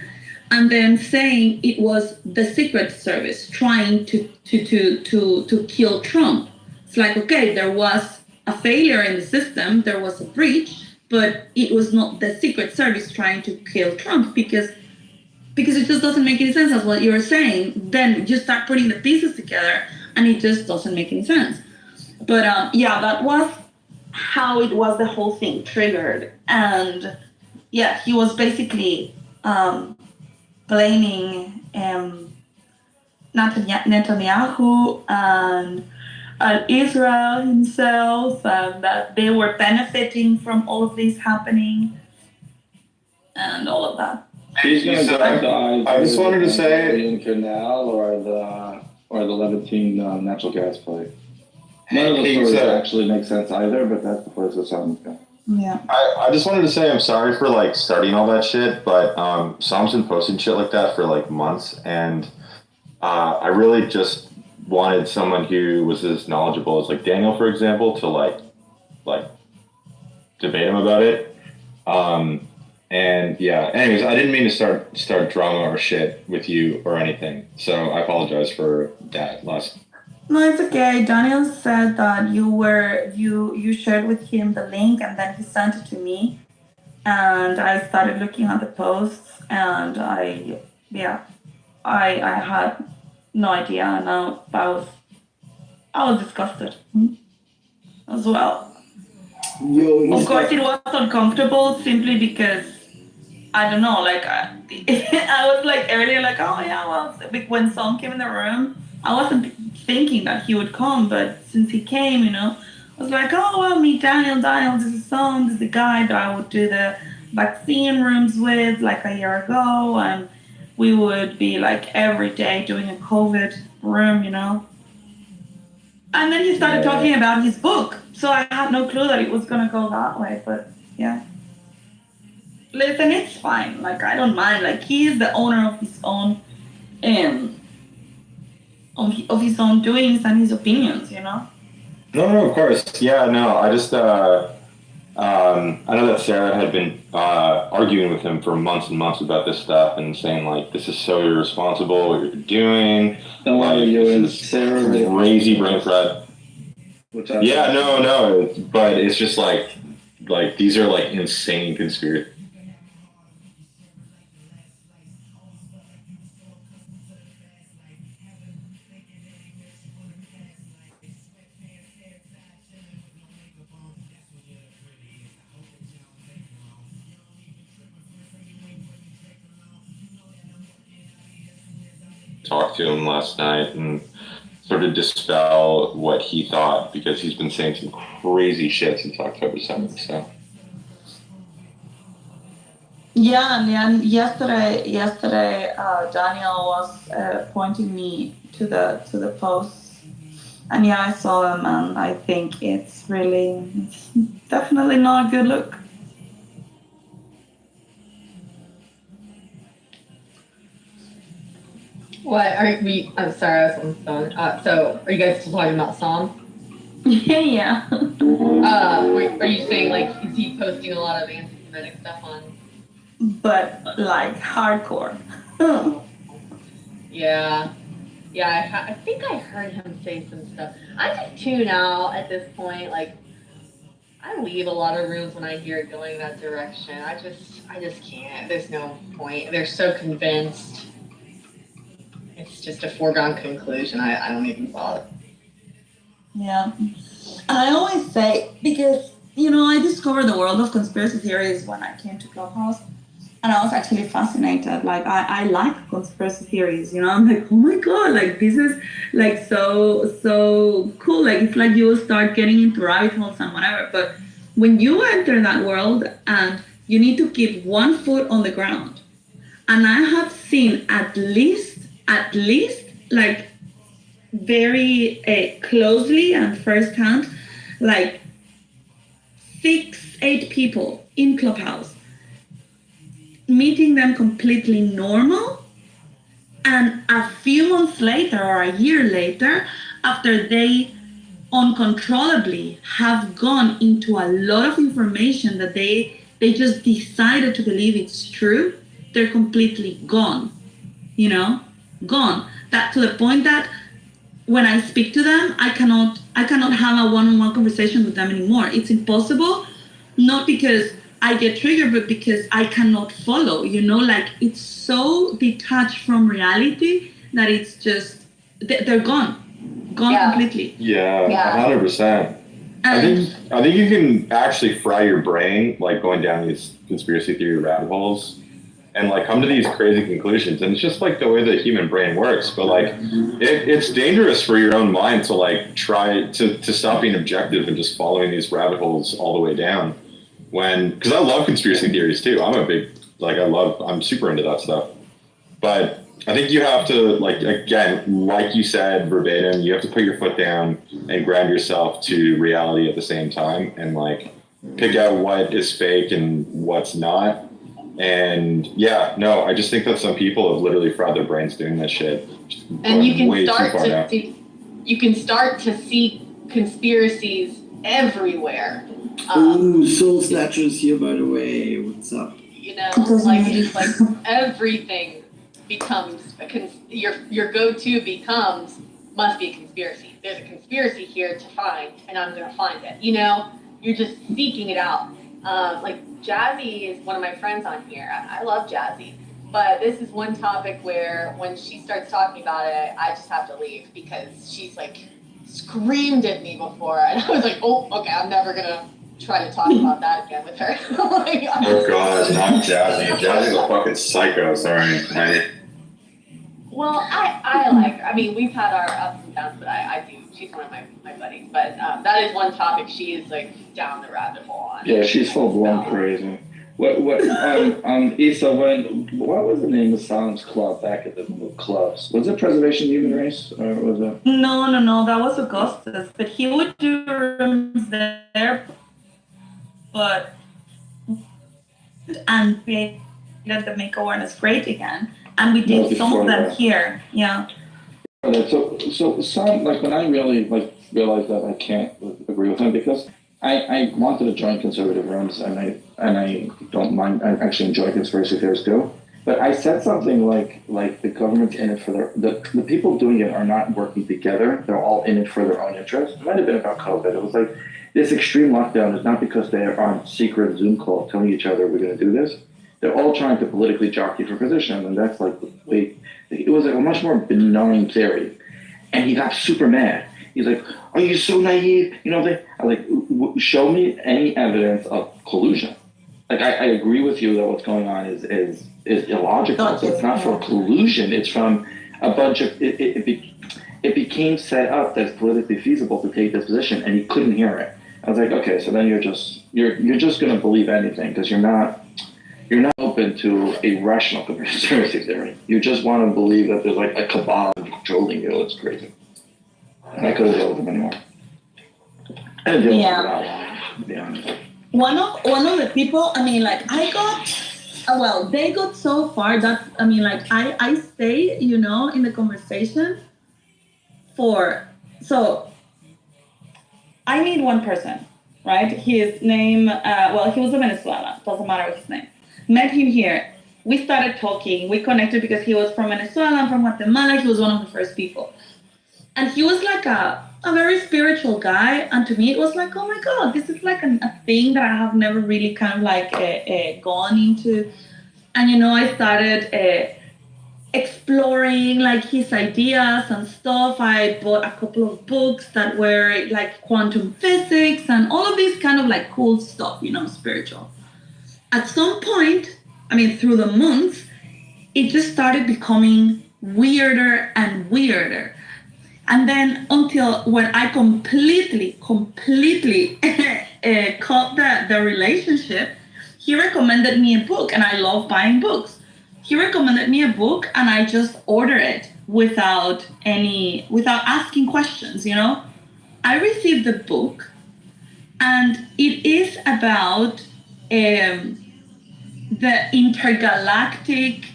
S1: And then saying it was the Secret Service trying to kill Trump. It's like, okay, there was a failure in the system, there was a breach, but it was not the Secret Service trying to kill Trump because it just doesn't make any sense as what you were saying. Then you start putting the pieces together and it just doesn't make any sense. But that was how it was, the whole thing triggered. And yeah, he was basically blaming Netanyahu and Israel himself, and that they were benefiting from all of this happening and all of that.
S23: He's going to go to
S8: I just wanted to say
S23: the Canal or the Levantine natural gas pipe. None of the stories actually make sense either, but that's the place that sounds good.
S1: Yeah.
S8: I just wanted to say I'm sorry for like starting all that shit, but Sam's been posting shit like that for like months, and I really just wanted someone who was as knowledgeable as like Daniel, for example, to like debate him about it. And yeah, anyways, I didn't mean to start drama or shit with you or anything, so I apologize for that last.
S1: No, it's okay. Daniel said that you shared with him the link, and then he sent it to me, and I started looking at the posts, and I had no idea, and I was disgusted as well. Of course, it was uncomfortable simply because I don't know. Like I was like earlier, like, oh yeah, well, when Sam came in the room, I wasn't thinking that he would come, but since he came, I was like, oh well, meet Daniel. This is Sam. This is the guy that I would do the vaccine rooms with like a year ago, and we would be like every day doing a COVID room, And then he started talking about his book, so I had no clue that it was gonna go that way. But yeah, listen, it's fine. Like I don't mind. Like he is the owner of his own, of his own doings and his opinions.
S8: No, of course. Yeah, no, I just I know that Sarah had been arguing with him for months and months about this stuff and saying like, this is so irresponsible what you're doing.
S23: Don't worry, you and Sarah.
S8: Crazy brain frat. Yeah, no, but it's just like these are like insane conspiracy. Talked to him last night and sort of dispel what he thought, because he's been saying some crazy shit since October 7th. So
S1: yeah, and yesterday Daniel was pointing me to the posts, and yeah, I saw them, and I think it's definitely not a good look.
S9: What are we? I'm sorry, I was on the phone. So, are you guys still talking about Sam?
S1: Yeah.
S9: Are you saying like is he posting a lot of anti-Semitic stuff on?
S1: But like hardcore.
S9: Yeah. I think I heard him say some stuff. I just tune out at this point. Like, I leave a lot of rooms when I hear it going that direction. I just can't. There's no point. They're so convinced. It's just a foregone conclusion. I don't even bother.
S1: Yeah. And I always say, because, I discovered the world of conspiracy theories when I came to Clubhouse, and I was actually fascinated. Like, I like conspiracy theories, I'm like, oh my God, like, this is, like, so cool. Like, it's like you will start getting into rabbit holes and whatever. But when you enter that world and you need to keep one foot on the ground, and I have seen at least like very closely and firsthand, like 6-8 people in Clubhouse, meeting them completely normal, and a few months later or a year later, after they uncontrollably have gone into a lot of information that they just decided to believe it's true, they're completely gone, gone. That to the point that when I speak to them, I cannot have a one-on-one conversation with them anymore. It's impossible, not because I get triggered, but because I cannot follow, like it's so detached from reality that it's just, they're gone completely.
S8: Yeah, 100%. I think you can actually fry your brain, like going down these conspiracy theory rabbit holes, and like come to these crazy conclusions. And it's just like the way the human brain works. But like it's dangerous for your own mind to like try to stop being objective and just following these rabbit holes all the way down. Because I love conspiracy theories too. I'm super into that stuff. But I think you have to, like, again, like you said, verbatim, you have to put your foot down and ground yourself to reality at the same time and, like, pick out what is fake and what's not. And, yeah, no, I just think that some people have literally fried their brains doing this shit.
S7: And you can start to see conspiracies everywhere.
S13: Ooh, Soul Snatchers here, by the way. What's up?
S7: You know, like everything becomes your go-to must be a conspiracy. There's a conspiracy here to find, and I'm gonna find it. You know, you're just seeking it out. Like Jazzy is one of my friends on here. I love Jazzy, but this is one topic where when she starts talking about it, I just have to leave because she's like screamed at me before, and I was like, oh, okay, I'm never gonna try to talk about that again with her. Like,
S8: oh God, not Jazzy. Jazzy's a fucking psycho. Sorry.
S7: Well, I like her. I mean, we've had our ups and downs, but I do. She's one of my buddies. But that is one topic she is like down the rabbit hole on.
S23: Yeah, she's full blown crazy. What Issa, what was the name of Sam's club back at the clubs? Was it Preservation of the Human Race, or was it?
S1: No, that was Augustus. But he would do rooms there, but and create the Make Awareness Great Again. And we did some of them here, yeah.
S23: So some, like, when I really realized that I can't agree with him, because I wanted to join conservative rooms, and I don't mind. I actually enjoy conspiracy theories too. But I said something like the government's in it for the people doing it are not working together. They're all in it for their own interest. It might have been about COVID. It was like this extreme lockdown is not because they are on secret Zoom calls telling each other we're going to do this. They're all trying to politically jockey for position, and that's like it was like a much more benign theory. And he got super mad. He's like, "Are you so naive?" You know, I like, show me any evidence of collusion. Like, I agree with you that what's going on is illogical. So it's not from collusion. It's from a bunch of it became set up that it's politically feasible to take this position, and he couldn't hear it. I was like, okay, so then you're just going to believe anything because you're not open to a rational conspiracy theory. You just want to believe that there's like a cabal controlling you. It's crazy. And I couldn't deal with him anymore. I didn't deal with him for that long, to be honest.
S1: One of the people, I mean, like, they got so far that, I mean, like, I stay, you know, in the conversation so I need one person, right? His name, he was a Venezuelan, doesn't matter his name. Met him here. We started talking. We connected because he was from Venezuela, I'm from Guatemala. He was one of the first people. And he was like a very spiritual guy. And to me, it was like, oh my God, this is like a thing that I have never really kind of like gone into. And, you know, I started exploring like his ideas and stuff. I bought a couple of books that were like quantum physics and all of this kind of like cool stuff, you know, spiritual. At some point, I mean, through the months, it just started becoming weirder and weirder. And then until when I completely cut the relationship, he recommended me a book, and I love buying books. He recommended me a book, and I just ordered it without asking questions, you know? I received the book, and it is about the intergalactic,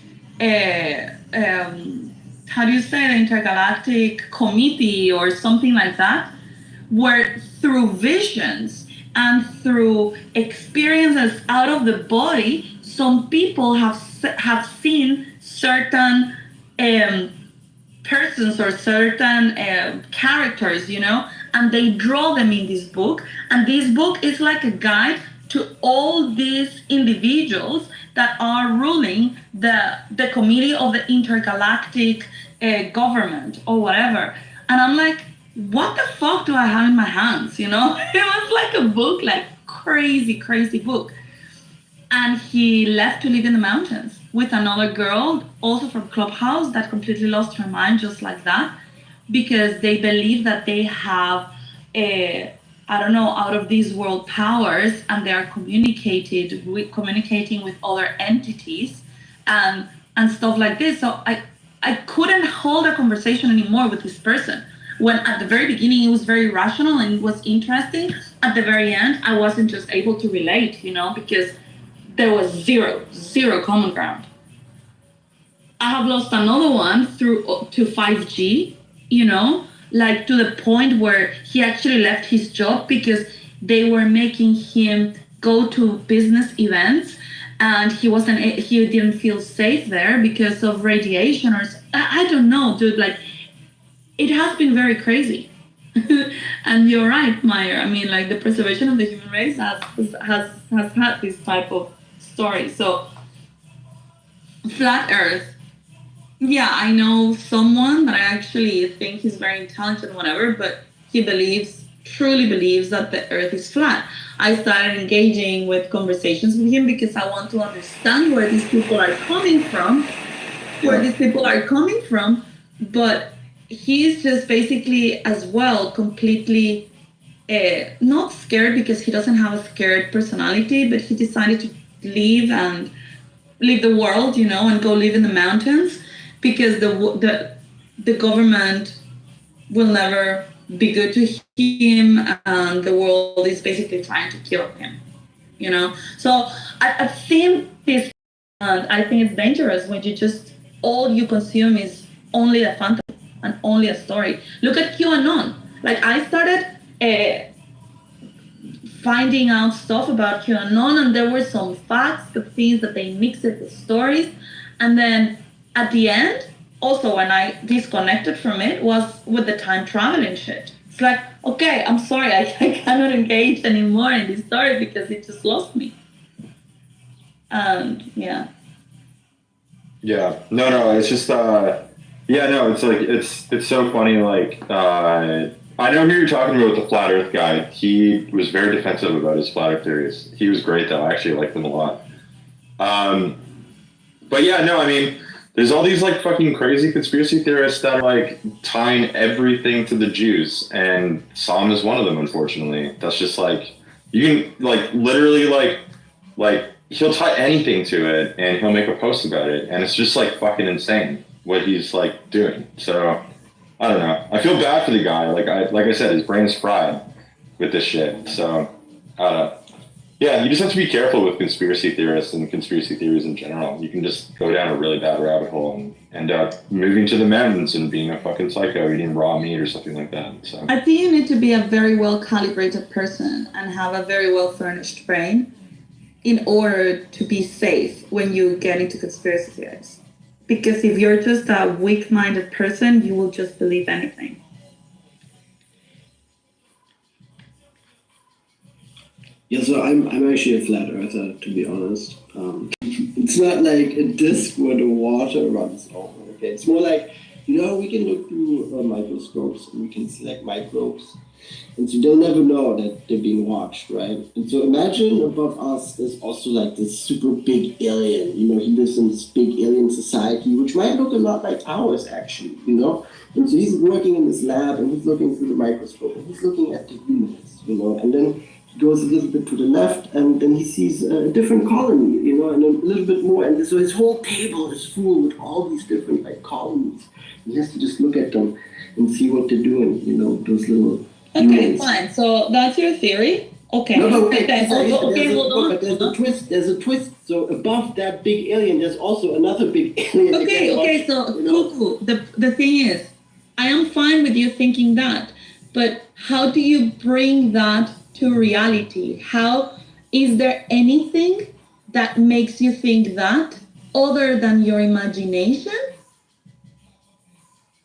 S1: how do you say, the intergalactic committee or something like that, where through visions and through experiences out of the body, some people have seen certain persons or certain characters, you know, and they draw them in this book. And this book is like a guide to all these individuals that are ruling the committee of the intergalactic government or whatever. And I'm like, what the fuck do I have in my hands, you know? It was like a book, like crazy book. And he left to live in the mountains. with another girl, also from Clubhouse, that completely lost her mind just like that, because they believe that they have out of these world powers, and they are communicating with other entities and stuff like this. So I couldn't hold a conversation anymore with this person. When at the very beginning it was very rational and it was interesting, at the very end I wasn't just able to relate, because there was zero common ground. I have lost another one to 5G, like to the point where he actually left his job because they were making him go to business events and he didn't feel safe there because of radiation or I don't know, dude, like it has been very crazy. And you're right, Meyer. I mean, like the preservation of the human race has had this type of story. So flat earth. Yeah, I know someone that I actually think he's very intelligent, whatever, but he truly believes that the earth is flat. I started engaging with conversations with him because I want to understand where these people are coming from, but he's just basically as well completely not scared, because he doesn't have a scared personality, but he decided to leave the world, and go live in the mountains, because the government will never be good to him, and the world is basically trying to kill him, So I've seen this, and I think it's dangerous when all you consume is only a fantasy and only a story. Look at QAnon. Like I started finding out stuff about QAnon, and there were some facts, the things that they mixed with stories, and then at the end, also when I disconnected from it, was with the time traveling shit. It's like, okay, I'm sorry, I cannot engage anymore in this story because it just lost me. And yeah.
S8: Yeah, no, it's just, it's like, it's so funny, like, I know who you're talking about with the flat earth guy. He was very defensive about his flat earth theories. He was great though, I actually liked him a lot. But yeah, no, I mean, there's all these like fucking crazy conspiracy theorists that are like tying everything to the Jews, and Sam is one of them, unfortunately. That's just like, you can like literally like he'll tie anything to it and he'll make a post about it, and it's just like fucking insane what he's like doing. So I don't know. I feel bad for the guy. Like I said, his brain's fried with this shit. So yeah, you just have to be careful with conspiracy theorists and conspiracy theories in general. You can just go down a really bad rabbit hole and end up moving to the mountains and being a fucking psycho, eating raw meat or something like that. So
S1: I think you need to be a very well calibrated person and have a very well furnished brain in order to be safe when you get into conspiracy theories. Because if you're just a weak-minded person, you will just believe anything.
S13: Yeah, so I'm actually a flat earther, to be honest. It's not like a disc where the water runs over. Okay, it's more like, we can look through microscopes and we can select microbes, and so they'll never know that they're being watched, right? And so imagine above us there's also like this super big alien. He lives in this big alien society, which might look a lot like ours, actually. And so he's working in this lab and he's looking through the microscope and he's looking at the humans, and then he goes a little bit to the left, and then he sees a different colony, and then a little bit more, and so his whole table is full with all these different colonies. He has to just look at them and see what they're doing, those little
S1: humans. Fine. So that's your theory. Okay.
S13: No, but wait,
S1: hold
S13: on. There's a twist. So above that big alien, there's also another big alien.
S1: Okay. So Cuckoo, the thing is, I am fine with you thinking that, but how do you bring that to reality? How is there anything that makes you think that other than your imagination?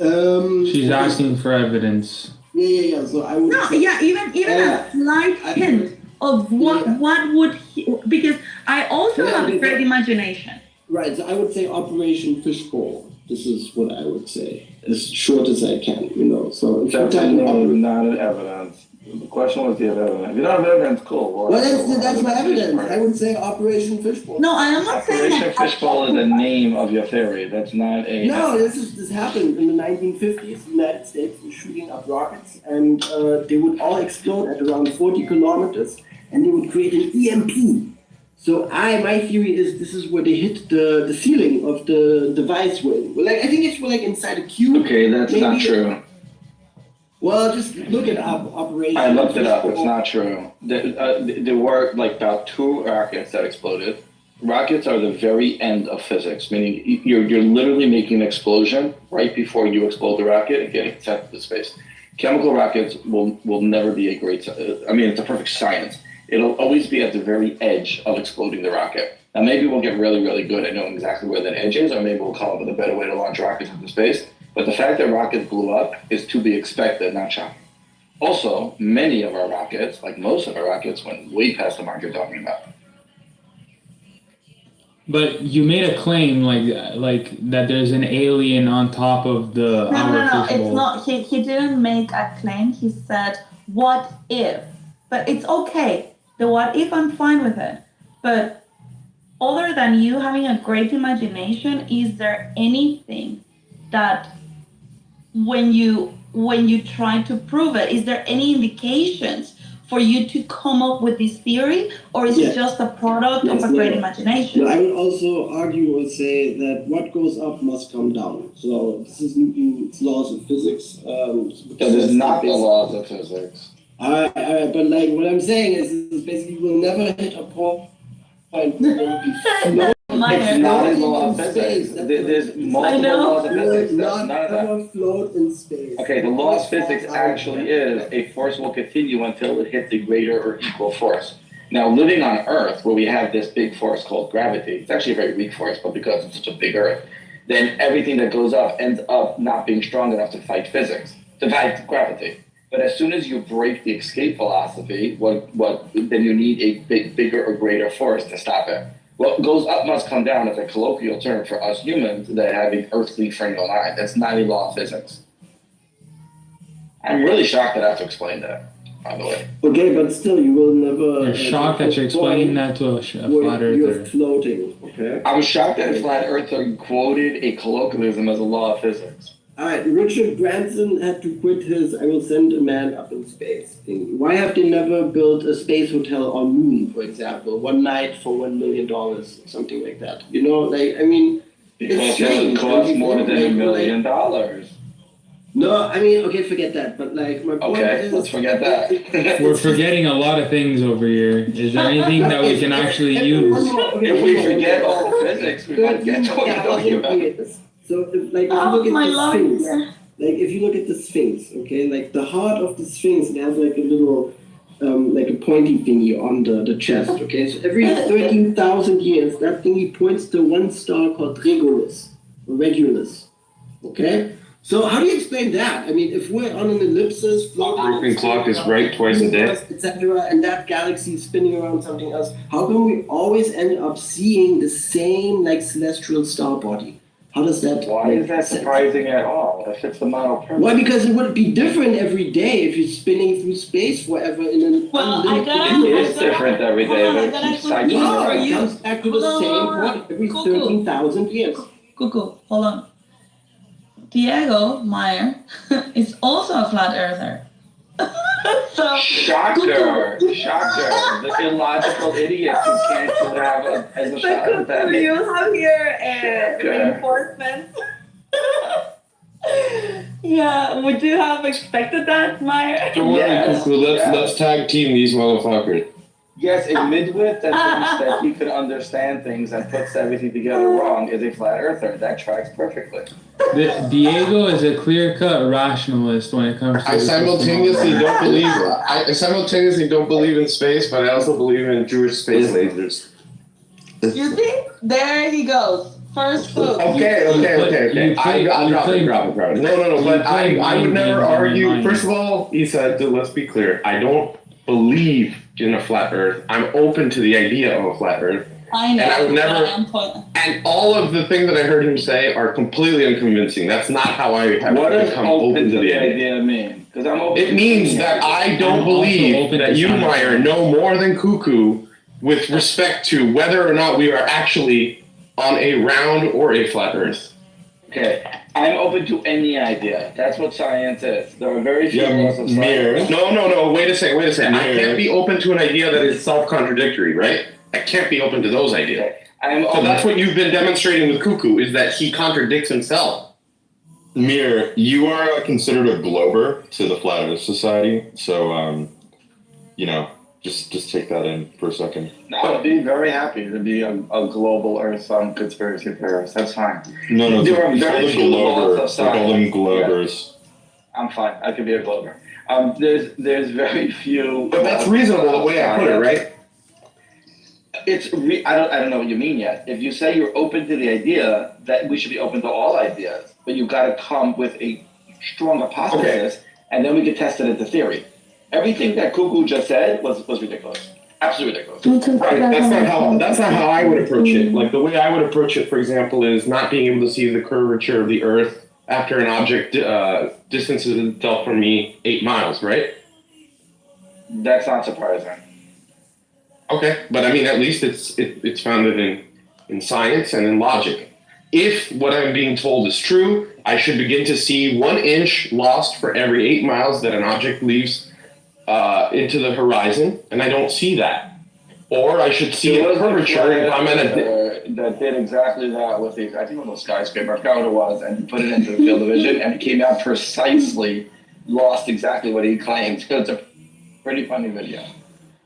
S10: She's asking for evidence.
S13: Yeah. So I would.
S1: Even a slight hint of what would he, because I also have a great imagination.
S13: Right. So I would say Operation Fishbowl. This is what I would say, as short as I can. So
S19: definitely not an evidence.
S23: The question was, do you have evidence? If you don't have evidence, cool.
S13: Well, that's my evidence. I would say Operation Fishbowl.
S1: No, I am not saying
S23: Operation
S1: that.
S23: Fishbowl is the name of your theory. That's not a.
S13: No, this happened in the 1950s. The United States was shooting up rockets, and they would all explode at around 40 kilometers, and they would create an EMP. So my theory is this is where they hit the ceiling of the device with. Well, I think it's like inside a cube.
S23: Okay, that's not true.
S13: Well, just look it up, Operation.
S23: I looked it up. It's not true. There were like about 2 rockets that exploded. Rockets are the very end of physics, meaning you're literally making an explosion right before you explode the rocket and getting sent to space. Chemical rockets will never be a great. It's a perfect science. It'll always be at the very edge of exploding the rocket. Now maybe we'll get really, really good at knowing exactly where that edge is, or maybe we'll come up with a better way to launch rockets into space. But the fact that rockets blew up is to be expected, not shocking. Also, many of our rockets, like most of our rockets, went way past the mark you're talking about.
S10: But you made a claim like that there's an alien on top of the
S1: No, it's not. He didn't make a claim. He said, "What if?" But it's okay. The what if, I'm fine with it. But other than you having a great imagination, is there anything that when you try to prove it, is there any indications for you to come up with this theory, or is it just a product of a great imagination?
S13: I would also argue or say that what goes up must come down. So this is Newton's laws of physics.
S23: That is not the laws of physics.
S13: But like what I'm saying is basically we'll never hit a point where we'll be floating.
S23: It's not a law of physics. There's multiple laws of physics.
S13: Not ever float in space.
S23: Okay, the law of physics actually is a force will continue until it hits a greater or equal force. Now, living on Earth, where we have this big force called gravity, it's actually a very weak force, but because it's such a big Earth, then everything that goes up ends up not being strong enough to fight physics, to fight gravity. But as soon as you break the escape velocity, then you need a bigger or greater force to stop it. What goes up must come down is a colloquial term for us humans that have an earthly frame of mind. That's not a law of physics. I'm really shocked that I have to explain that, by the way.
S13: Okay, but still, you will never.
S10: You're shocked that you're explaining that to a flat earther.
S13: You're floating, okay?
S23: I'm shocked that a flat earther quoted a colloquialism as a law of physics.
S13: All right, Richard Branson had to quit his "I will send a man up in space" thing. Why have they never built a space hotel on Moon, for example, one night for $1 million, or something like that? You know,
S23: Because it costs more than $1 million.
S13: No, okay, forget that. But my point is,
S23: let's forget that.
S10: We're forgetting a lot of things over here. Is there anything that we can actually use?
S23: If we forget all the physics, we might get to what you're talking about.
S13: So if you look at the Sphinx, if you look at the Sphinx, okay, the heart of the Sphinx, it has a little, a pointy thingy on the chest, okay? So every 13,000 years, that thingy points to one star called Regulus, okay? So how do you explain that? If we're on an ellipsis,
S8: Broken clock is right twice a day.
S13: etc., and that galaxy is spinning around something else, how come we always end up seeing the same celestial star body? How does that?
S23: Why is that surprising at all? That fits the model perfectly.
S13: Why? Because it would be different every day if you're spinning through space forever in an
S23: It is different every day, but it keeps cycling around.
S13: It comes back to the same point every 13,000 years.
S1: Cuckoo, hold on. Diego Meyer is also a flat earther.
S23: Shocker! The illogical idiot who can't have a shot at that.
S1: Do you have here reinforcements? Yeah, would you have expected that, Meyer?
S15: Don't worry, Cuckoo, let's tag team these motherfuckers.
S23: Yes, a midwit that thinks that he could understand things and puts everything together wrong is a flat earther. That tracks perfectly.
S10: Diego is a clear-cut rationalist when it comes to.
S15: I simultaneously don't believe in space, but I also believe in Jewish space lasers.
S1: You think? There he goes. First clue.
S15: Okay. I'll drop it. No. But I would never argue. First of all, Issa, let's be clear. I don't believe in a flat Earth. I'm open to the idea of a flat Earth.
S1: I know.
S11: And I would never.
S1: I'm point-
S11: And all of the things that I heard him say are completely unconvincing. That's not how I have
S23: What does
S11: become
S23: open to the idea mean? Because I'm open.
S11: It means that I don't believe that you, Meyer, know more than Cuckoo with respect to whether or not we are actually on a round or a flat Earth.
S23: Okay, I'm open to any idea. That's what science is. There are very few laws of science.
S11: No. Wait a second. I can't be open to an idea that is self-contradictory, right? I can't be open to those ideas. So that's what you've been demonstrating with Cuckoo, is that he contradicts himself.
S8: Mir, you are considered a glober to the Flat Earth Society, so just take that in for a second.
S23: I would be very happy to be a global Earth conspiracy theorist. That's fine.
S8: No,
S23: there are very few laws of
S8: they call them
S23: science.
S8: globers.
S23: Yeah. I'm fine. I could be a glober. There's very few.
S11: But that's reasonable the way I put it, right?
S23: I don't know what you mean yet. If you say you're open to the idea, that we should be open to all ideas, but you've got to come with a strong hypothesis, and then we can test it into theory. Everything that Cuckoo just said was ridiculous. Absolutely ridiculous.
S11: Right. That's not how I would approach it. Like the way I would approach it, for example, is not being able to see the curvature of the Earth after an object distances itself from me 8 miles, right?
S23: That's not surprising.
S11: Okay, but I mean, at least it's founded in science and in logic. If what I'm being told is true, I should begin to see 1 inch lost for every 8 miles that an object leaves into the horizon, and I don't see that. Or I should see a curvature if I'm at a...
S23: That did exactly that with the, I think it was skyscraper, I forgot what it was, and put it into the field of vision, and it came out precisely, lost exactly what he claimed. It's a pretty funny video.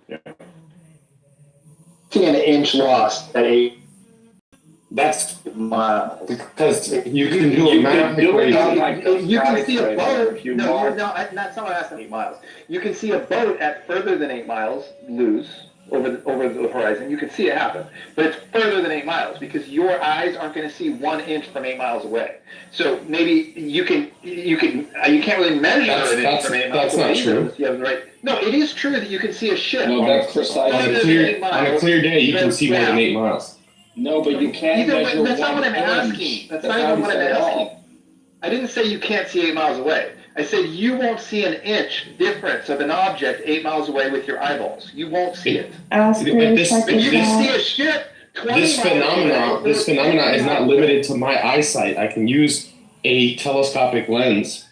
S11: Yeah.
S16: See an inch lost at 8.
S11: That's
S16: miles.
S11: Because you can do a math equation.
S16: You can see a boat. No, that's not less than 8 miles. You can see a boat at further than 8 miles lose over the horizon. You can see it happen, but it's further than 8 miles because your eyes aren't going to see 1 inch from 8 miles away. So maybe you can't really measure it from 8 miles.
S11: That's not true.
S16: Yeah, right. No, it is true that you can see a ship.
S23: No, that's precisely.
S11: On a clear day, you can see more than 8 miles.
S23: No, but you can't measure.
S16: That's not what I'm asking. That's not even what I'm asking. I didn't say you can't see 8 miles away. I said you won't see an inch difference of an object 8 miles away with your eyeballs. You won't see it. But you can see a ship 20
S11: This
S16: miles away.
S11: phenomena is not limited to my eyesight. I can use a telescopic lens,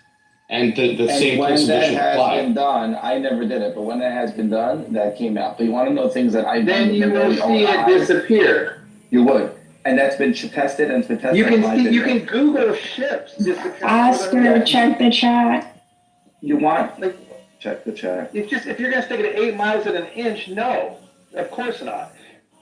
S11: and the same
S23: when
S11: principle
S23: that
S11: should
S23: has
S11: apply.
S23: been done, I never did it, but when that has been done, that came out. But you want to know things that I've done.
S16: Then you will see it disappear.
S23: You would. And that's been tested and it's been tested.
S16: You can Google ships disappearing.
S20: Oscar, check the chat.
S23: You want check the chat.
S16: If you're gonna stick it at 8 miles at an inch, no, of course not.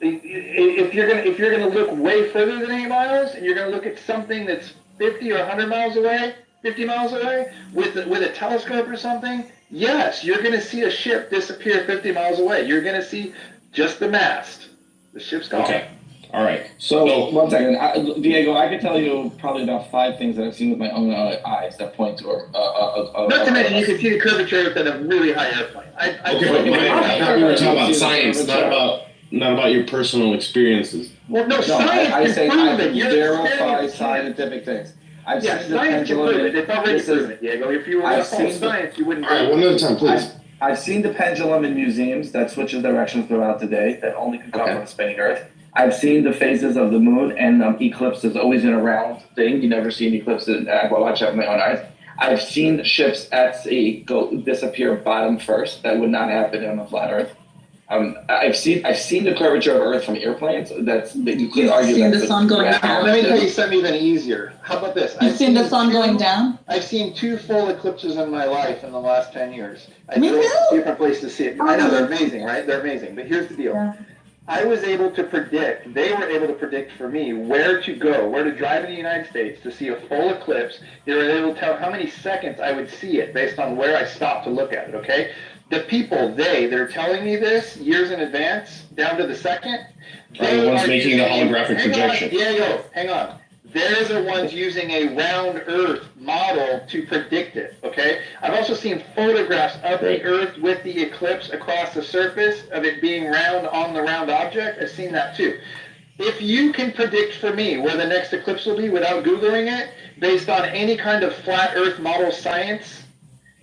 S16: If you're gonna look way further than 8 miles, and you're gonna look at something that's 50 or 100 miles away, 50 miles away, with a telescope or something, yes, you're gonna see a ship disappear 50 miles away. You're gonna see just the mast. The ship's gone.
S11: Okay. All right.
S23: So 1 second, Diego. I can tell you probably about 5 things that I've seen with my own eyes that point to
S16: Not to mention, you can see the curvature within a really high airplane.
S11: Okay, but I thought we were talking about science, not about your personal experiences.
S16: Well, no, science
S23: I
S16: can
S23: say
S16: prove
S23: I
S16: it.
S23: can
S16: You're
S23: verify
S16: experiencing
S23: scientific things. I've
S16: Yeah,
S23: seen the
S16: science can
S23: pendulum.
S16: prove it. It's already proven it, Diego. If you were to follow science, you wouldn't.
S11: All right, one at a time, please.
S23: I've seen the pendulum in museums that switches directions throughout the day that only can come from a spinning Earth. I've seen the phases of the moon and eclipses always in a round thing. You never see an eclipse. I watch out with my own eyes. I've seen ships at sea disappear bottom first. That would not happen on a flat Earth. I've seen the curvature of Earth from airplanes. That you could argue.
S1: You've seen the sun going down.
S16: Let me tell you something even easier. How about this?
S1: You've seen the sun going down?
S16: I've seen 2 full eclipses in my life in the last 10 years. I
S1: Me
S16: drove
S1: too.
S16: to different places to see it. I know, they're amazing, right? They're amazing. But here's the deal.
S1: Yeah.
S16: I was able to predict, they were able to predict for me where to go, where to drive in the United States to see a full eclipse. They were able to tell how many seconds I would see it based on where I stopped to look at it, okay? The people, they're telling me this years in advance, down to the second.
S11: Are the ones making the holographic projection.
S16: Diego, hang on. They're the ones using a round Earth model to predict it, okay? I've also seen photographs of the Earth with the eclipse across the surface of it being round on the round object. I've seen that too. If you can predict for me where the next eclipse will be without Googling it, based on any kind of flat Earth model science,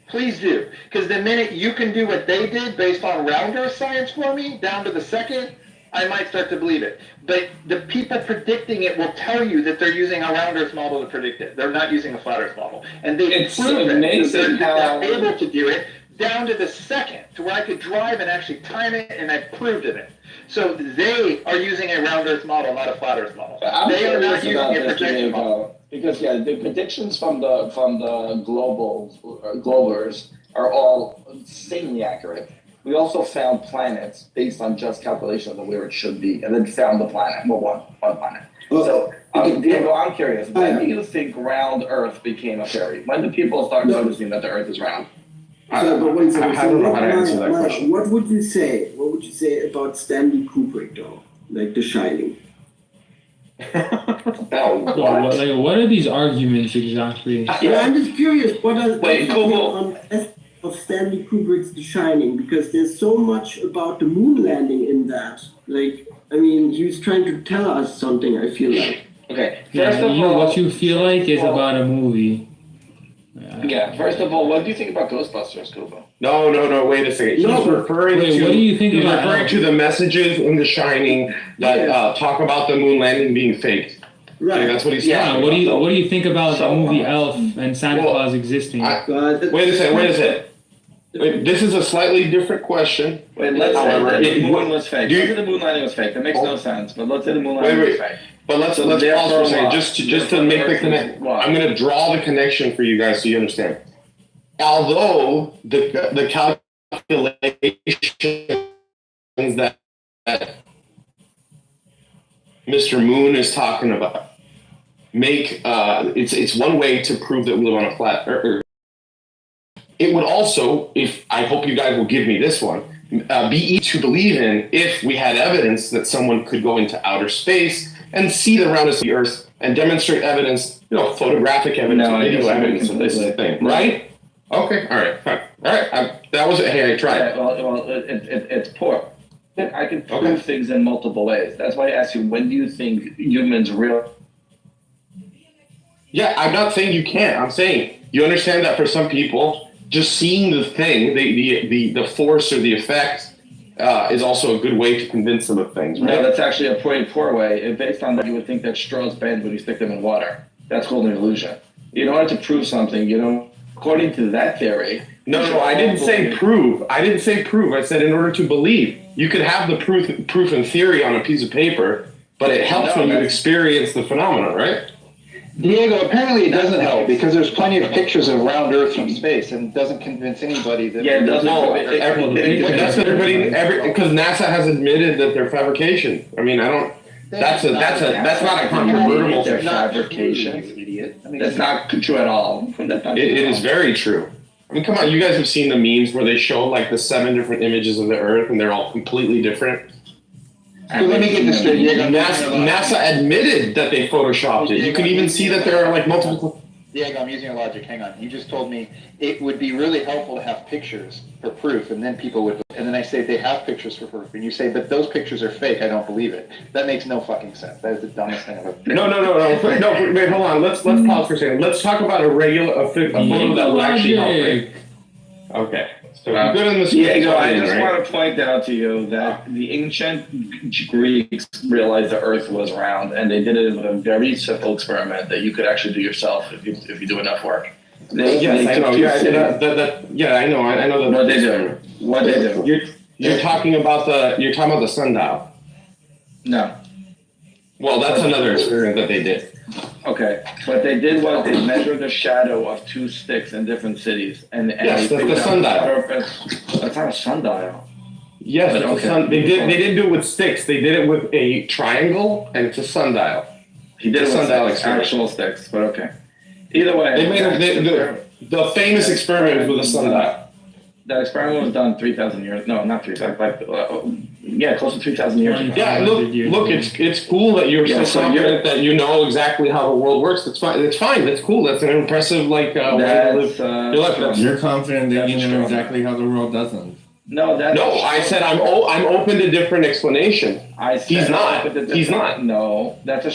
S16: please do. Because the minute you can do what they did based on round Earth science for me, down to the second, I might start to believe it. But the people predicting it will tell you that they're using a round Earth model to predict it. They're not using a flat Earth model. And they
S23: It's
S16: prove it.
S23: amazing
S16: They're
S23: how-
S16: able to do it down to the second, to where I could drive and actually time it, and I proved it. So they are using a round Earth model, not a flat Earth model.
S23: I'm
S16: They are not
S23: curious
S16: using
S23: about
S16: a
S23: this,
S16: projection model.
S23: Diego, because the predictions from the globers are all insanely accurate. We also found planets based on just calculations of where it should be, and then found the planet, well, one planet. So, Diego, I'm curious, when do you think round Earth became a theory? When do people start noticing that the Earth is round?
S13: So, but wait a second.
S23: I don't know how to
S13: Mike,
S23: answer that question.
S13: What would you say? What would you say about Stanley Kubrick, though? Like The Shining.
S10: What are these arguments exactly?
S13: Yeah, I'm just curious. What are
S23: Wait,
S13: on of Stanley Kubrick's The Shining? Because there's so much about the moon landing in that. Like, I mean, he was trying to tell us something. I feel like.
S23: Okay.
S10: What you feel like is about a movie.
S23: Yeah, first of all, what do you think about Ghostbusters, Kubo?
S11: No, wait a second. He's referring
S10: Wait,
S11: to.
S10: what do you think
S11: he's
S10: about
S11: referring
S10: Elf?
S11: to the messages in The Shining that talk about the moon landing being faked.
S13: Right.
S11: Okay, that's what he's
S10: Yeah,
S11: talking
S10: what do
S11: about.
S10: you think about the movie Elf and Santa Claus existing?
S11: Wait a second. Wait, this is a slightly different question.
S23: Wait, let's
S11: However,
S23: say the moon was fake. Let's say the moon landing was fake. That makes no sense. But let's say the moon landing was fake.
S11: But let's
S23: So
S11: pause for
S23: therefore
S11: a second,
S23: what?
S11: just to make the
S23: Therefore
S11: connection.
S23: what?
S11: I'm going to draw the connection for you guys so you understand. Although the calculations that Mr. Moon is talking about make it's one way to prove that we live on a flat Earth. It would also, if I hope you guys will give me this one, be easy to believe in if we had evidence that someone could go into outer space and see the roundness of the Earth and demonstrate evidence, photographic evidence, video evidence of this thing, right? Okay, all right, fine. All right, that was it. Hey, I tried.
S23: Yeah, well, it's poor. I can prove things in multiple ways. That's why I asked you, when do you think humans real?
S11: Yeah, I'm not saying you can't. I'm saying you understand that for some people, just seeing the thing, the force or the effect, is also a good way to convince them of things, right?
S23: No, that's actually a pretty poor way. And based on that, you would think that straws bend when you stick them in water. That's called an illusion. In order to prove something, according to that theory.
S11: No, I didn't say prove. I said in order to believe. You could have the proof in theory on a piece of paper, but it helps when you experience the phenomenon, right?
S16: Diego, apparently it doesn't help because there's plenty of pictures of round Earth from space, and it doesn't connce anybody that.
S23: Yeah, it doesn't.
S11: That's because NASA has admitted that they're fabrication. I mean, I don't. That's not a controversial.
S23: They're fabrications, idiot. That's not true at all.
S11: It is very true. I mean, come on, you guys have seen the memes where they show like the 7 different images of the Earth, and they're all completely different.
S16: So let me get this straight.
S11: NASA admitted that they photoshopped it. You can even see that there are like multiple.
S16: Diego, I'm using your logic. Hang on. You just told me it would be really helpful to have pictures for proof, and then people would. And then I say they have pictures for proof, and you say, but those pictures are fake. I don't believe it. That makes no fucking sense. That is the dumbest thing ever.
S11: No. Wait, hold on. Let's pause for a second. Let's talk about a photo that will actually help. Okay. So we're good on this.
S23: Diego, I just want to point out to you that the ancient Greeks realized the Earth was round, and they did it with a very simple experiment that you could actually do yourself if you do enough work.
S11: I know. I know that.
S23: What they do? What they do?
S11: You're talking about the sundial.
S23: No.
S11: Well, that's another experiment that they did.
S23: Okay, what they did was they measured the shadow of 2 sticks in different cities, and
S11: yes,
S23: they
S11: that's the sundial.
S23: That's not a sundial.
S11: Yes, but okay. They didn't do it with sticks. They did it with a triangle, and it's a sundial.
S23: He did it with actual sticks, but okay. Either way,
S11: they made the famous experiment was with a sundial.
S23: That experiment was done 3,000 years. No, not 3,000. Close to 3,000 years ago.
S11: Yeah, look, it's cool that you're so confident that you know exactly how the world works. That's fine. That's fine. That's cool. That's an impressive way to live your life.
S15: You're confident that you know exactly how the world doesn't.
S23: No,
S11: I said I'm open to different explanation. He's not. He's not.
S23: No, that's a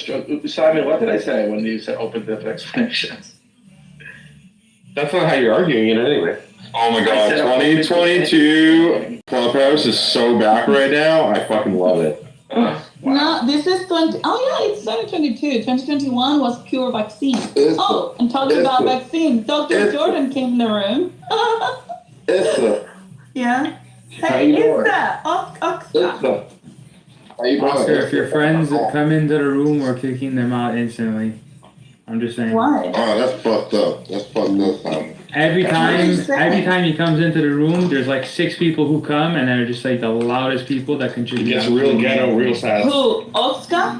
S23: Simon, what did I say when you said open to different explanations?
S11: That's not how you're arguing it anyway.
S8: Oh my god, 2022 Clubhouse is so back right now. I fucking love it.
S1: No, this is 20. Oh yeah, it's 2022. 2021 was pure vaccine. And talking about vaccine, Dr. Jordan came in the room. Yeah. Hey, Issa, Oscar.
S10: Oscar, if your friends come into the room, we're kicking them out instantly. I'm just saying.
S1: Why?
S15: Oh, that's fucked up. That's fucked up, Simon.
S10: Every time he comes into the room, there's like 6 people who come, and they're just like the loudest people that contribute.
S11: He gets real ghetto real fast.
S1: Who? Oscar?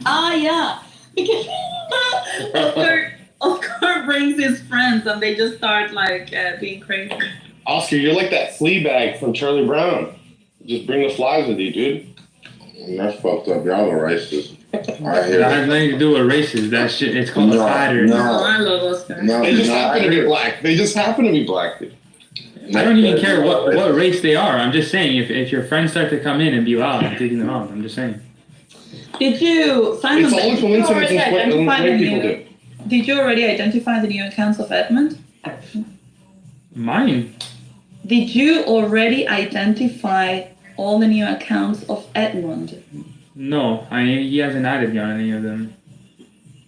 S1: Ah, yeah. Because Oscar brings his friends, and they just start like being crazy.
S11: Oscar, you're like that flea bag from Charlie Brown. Just bring the flies with you, dude.
S15: That's fucked up. Y'all are racist.
S10: That has nothing to do with races. That shit, it's called cider.
S1: No, I love Oscar.
S11: They just happen to be black. They just happen to be black, dude.
S10: I don't even care what race they are. I'm just saying, if your friends start to come in and be loud, I'm taking them out. I'm just saying.
S1: Did you, Simon?
S11: It's all coincidence when white people do.
S1: Did you already identify the new accounts of Edmund?
S10: Mine.
S1: Did you already identify all the new accounts of Edmund?
S10: No, he hasn't added on any of them.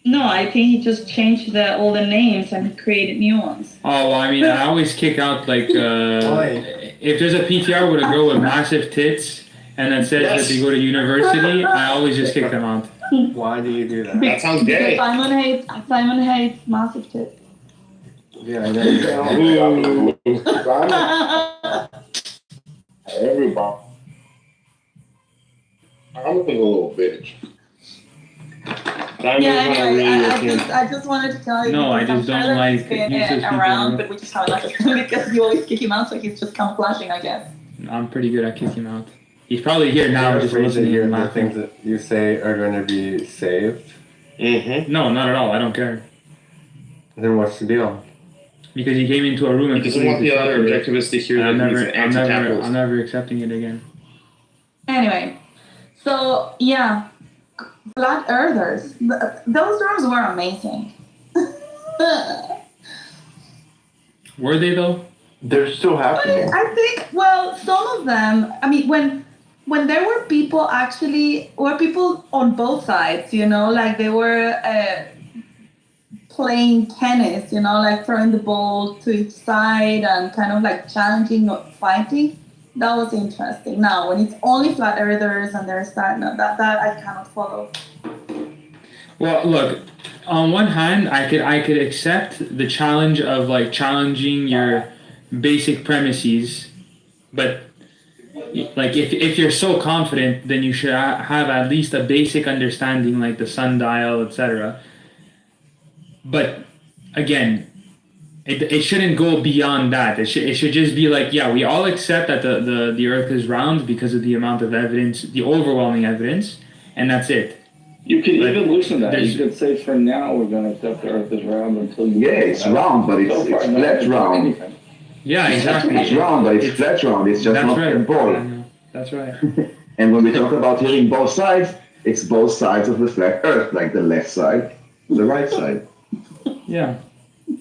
S1: No, I think he just changed all the names and created new ones.
S10: Oh, well, I mean, I always kick out, like, if there's a PTR with a girl with massive tits and that says that they go to university, I always just kick them out.
S15: Why do you do that?
S11: That sounds gay.
S1: Simon hates massive tits.
S15: Yeah, I know. Everybody. I'm a little bitch.
S1: I just wanted to tell you.
S10: No, I just don't like useless
S1: around,
S10: people.
S1: but we just haven't understood because you always kick him out, so he's just camouflaging, I guess.
S10: I'm pretty good at kicking him out. He's probably here now, just listening and
S15: The
S10: laughing.
S15: things that you say are going to be saved.
S11: Mm-hmm.
S10: No, not at all. I don't care.
S15: Then what's the deal?
S10: Because he came into a room and
S11: He doesn't want the other
S10: disrupted it.
S11: objectivists to hear that he's an
S10: I'm
S11: anti-capitalist.
S10: never accepting it again.
S1: Anyway, so yeah, Flat Earthers. Those rooms were amazing.
S10: Were they though?
S19: They're still happening.
S1: I think, well, some of them, I mean, when there were people on both sides, you know, like they were playing tennis, you know, like throwing the ball to each side and kind of like challenging, not fighting. That was interesting. Now, when it's only flat earthers and there's that I cannot follow.
S10: Well, look, on one hand, I could accept the challenge of like challenging your basic premises, but like if you're so confident, then you should have at least a basic understanding, like the sundial, etc. But again, it shouldn't go beyond that. It should just be like, yeah, we all accept that the Earth is round because of the amount of evidence, the overwhelming evidence, and that's it.
S23: You could even loosen that. You could say, for now, we're going to accept the Earth is round until you...
S19: Yeah, it's round, but it's flat round.
S10: Yeah, exactly.
S19: It's round, but it's flat round. It's just not a ball.
S10: That's right.
S19: And when we talk about hitting both sides, it's both sides of the flat Earth, like the left side to the right side.
S10: Yeah.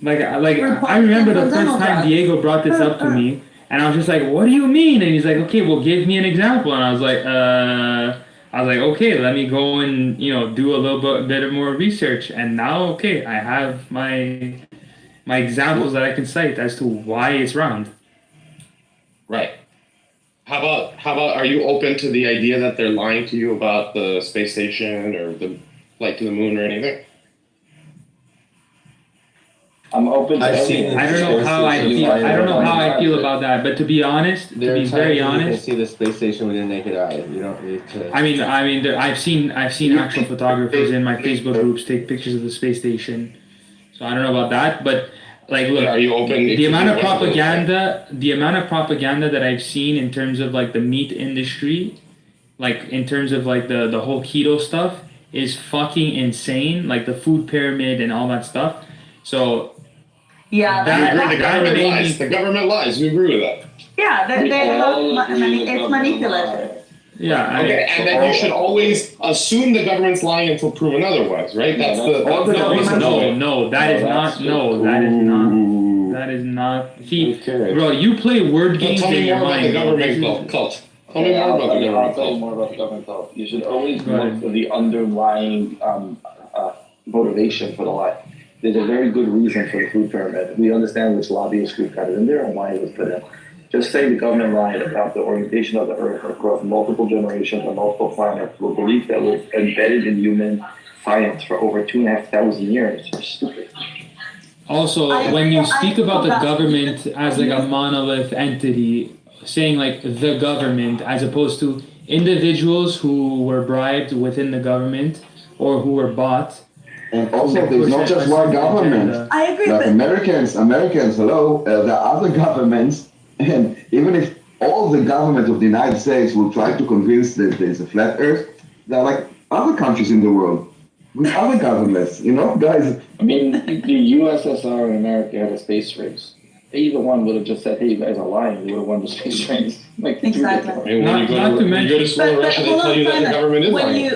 S10: Like I remember the first time Diego brought this up to me, and I was just like, what do you mean? And he's like, okay, well, give me an example. And I was like, okay, let me go and, do a little bit of more research. And now, okay, I have my examples that I can cite as to why it's round.
S11: Right. How about are you open to the idea that they're lying to you about the space station or the flight to the moon or anything?
S23: I'm open to
S10: everything. I don't know how I feel about that, but to be honest, to be very honest,
S15: you can see the space station with your naked eye. You don't need to.
S10: I mean, I've seen actual photographers in my Facebook groups take pictures of the space station, so I don't know about that. But Like, look,
S11: Are you open?
S10: the amount of propaganda that I've seen in terms of like the meat industry, like in terms of like the whole keto stuff, is fucking insane. Like the food pyramid and all that stuff. So
S1: Yeah,
S11: The government lies. The government lies. We agree with that.
S1: yeah, it's manipulative.
S10: yeah,
S11: Okay, and then you should always assume the government's lying until proven otherwise, right? That's the reason.
S10: No, that is not. That is not. See, bro, you play word games
S11: Tell
S10: in
S11: me
S10: your
S11: more about
S10: mind.
S11: the government cult. Tell me more about the government
S23: I'll tell you
S11: cult.
S23: more about the government cult. You should always look for the underlying motivation for the lie. There's a very good reason for the food pyramid. We understand which lobbyist group got it in there and why it was put in. Just say the government lied about the orientation of the earth across multiple generations and multiple planets with a belief that was embedded in human science for over 2,500 years. It's stupid.
S10: Also, when you speak about the government as like a monolith entity, saying like the government as opposed to individuals who were bribed within the government or who were bought.
S19: And also, there's not just one government.
S1: I agree,
S19: Like
S1: but
S19: Americans, hello, there are other governments, and even if all the governments of the United States will try to convince that there's a flat Earth, there are like other countries in the world with other governments, guys.
S23: I mean, the USSR and America had a space race. Either one would have just said, hey, you guys are lying. You would have won the space race. Like,
S1: exactly.
S11: When you go to school in Russia, they tell you that the government is lying.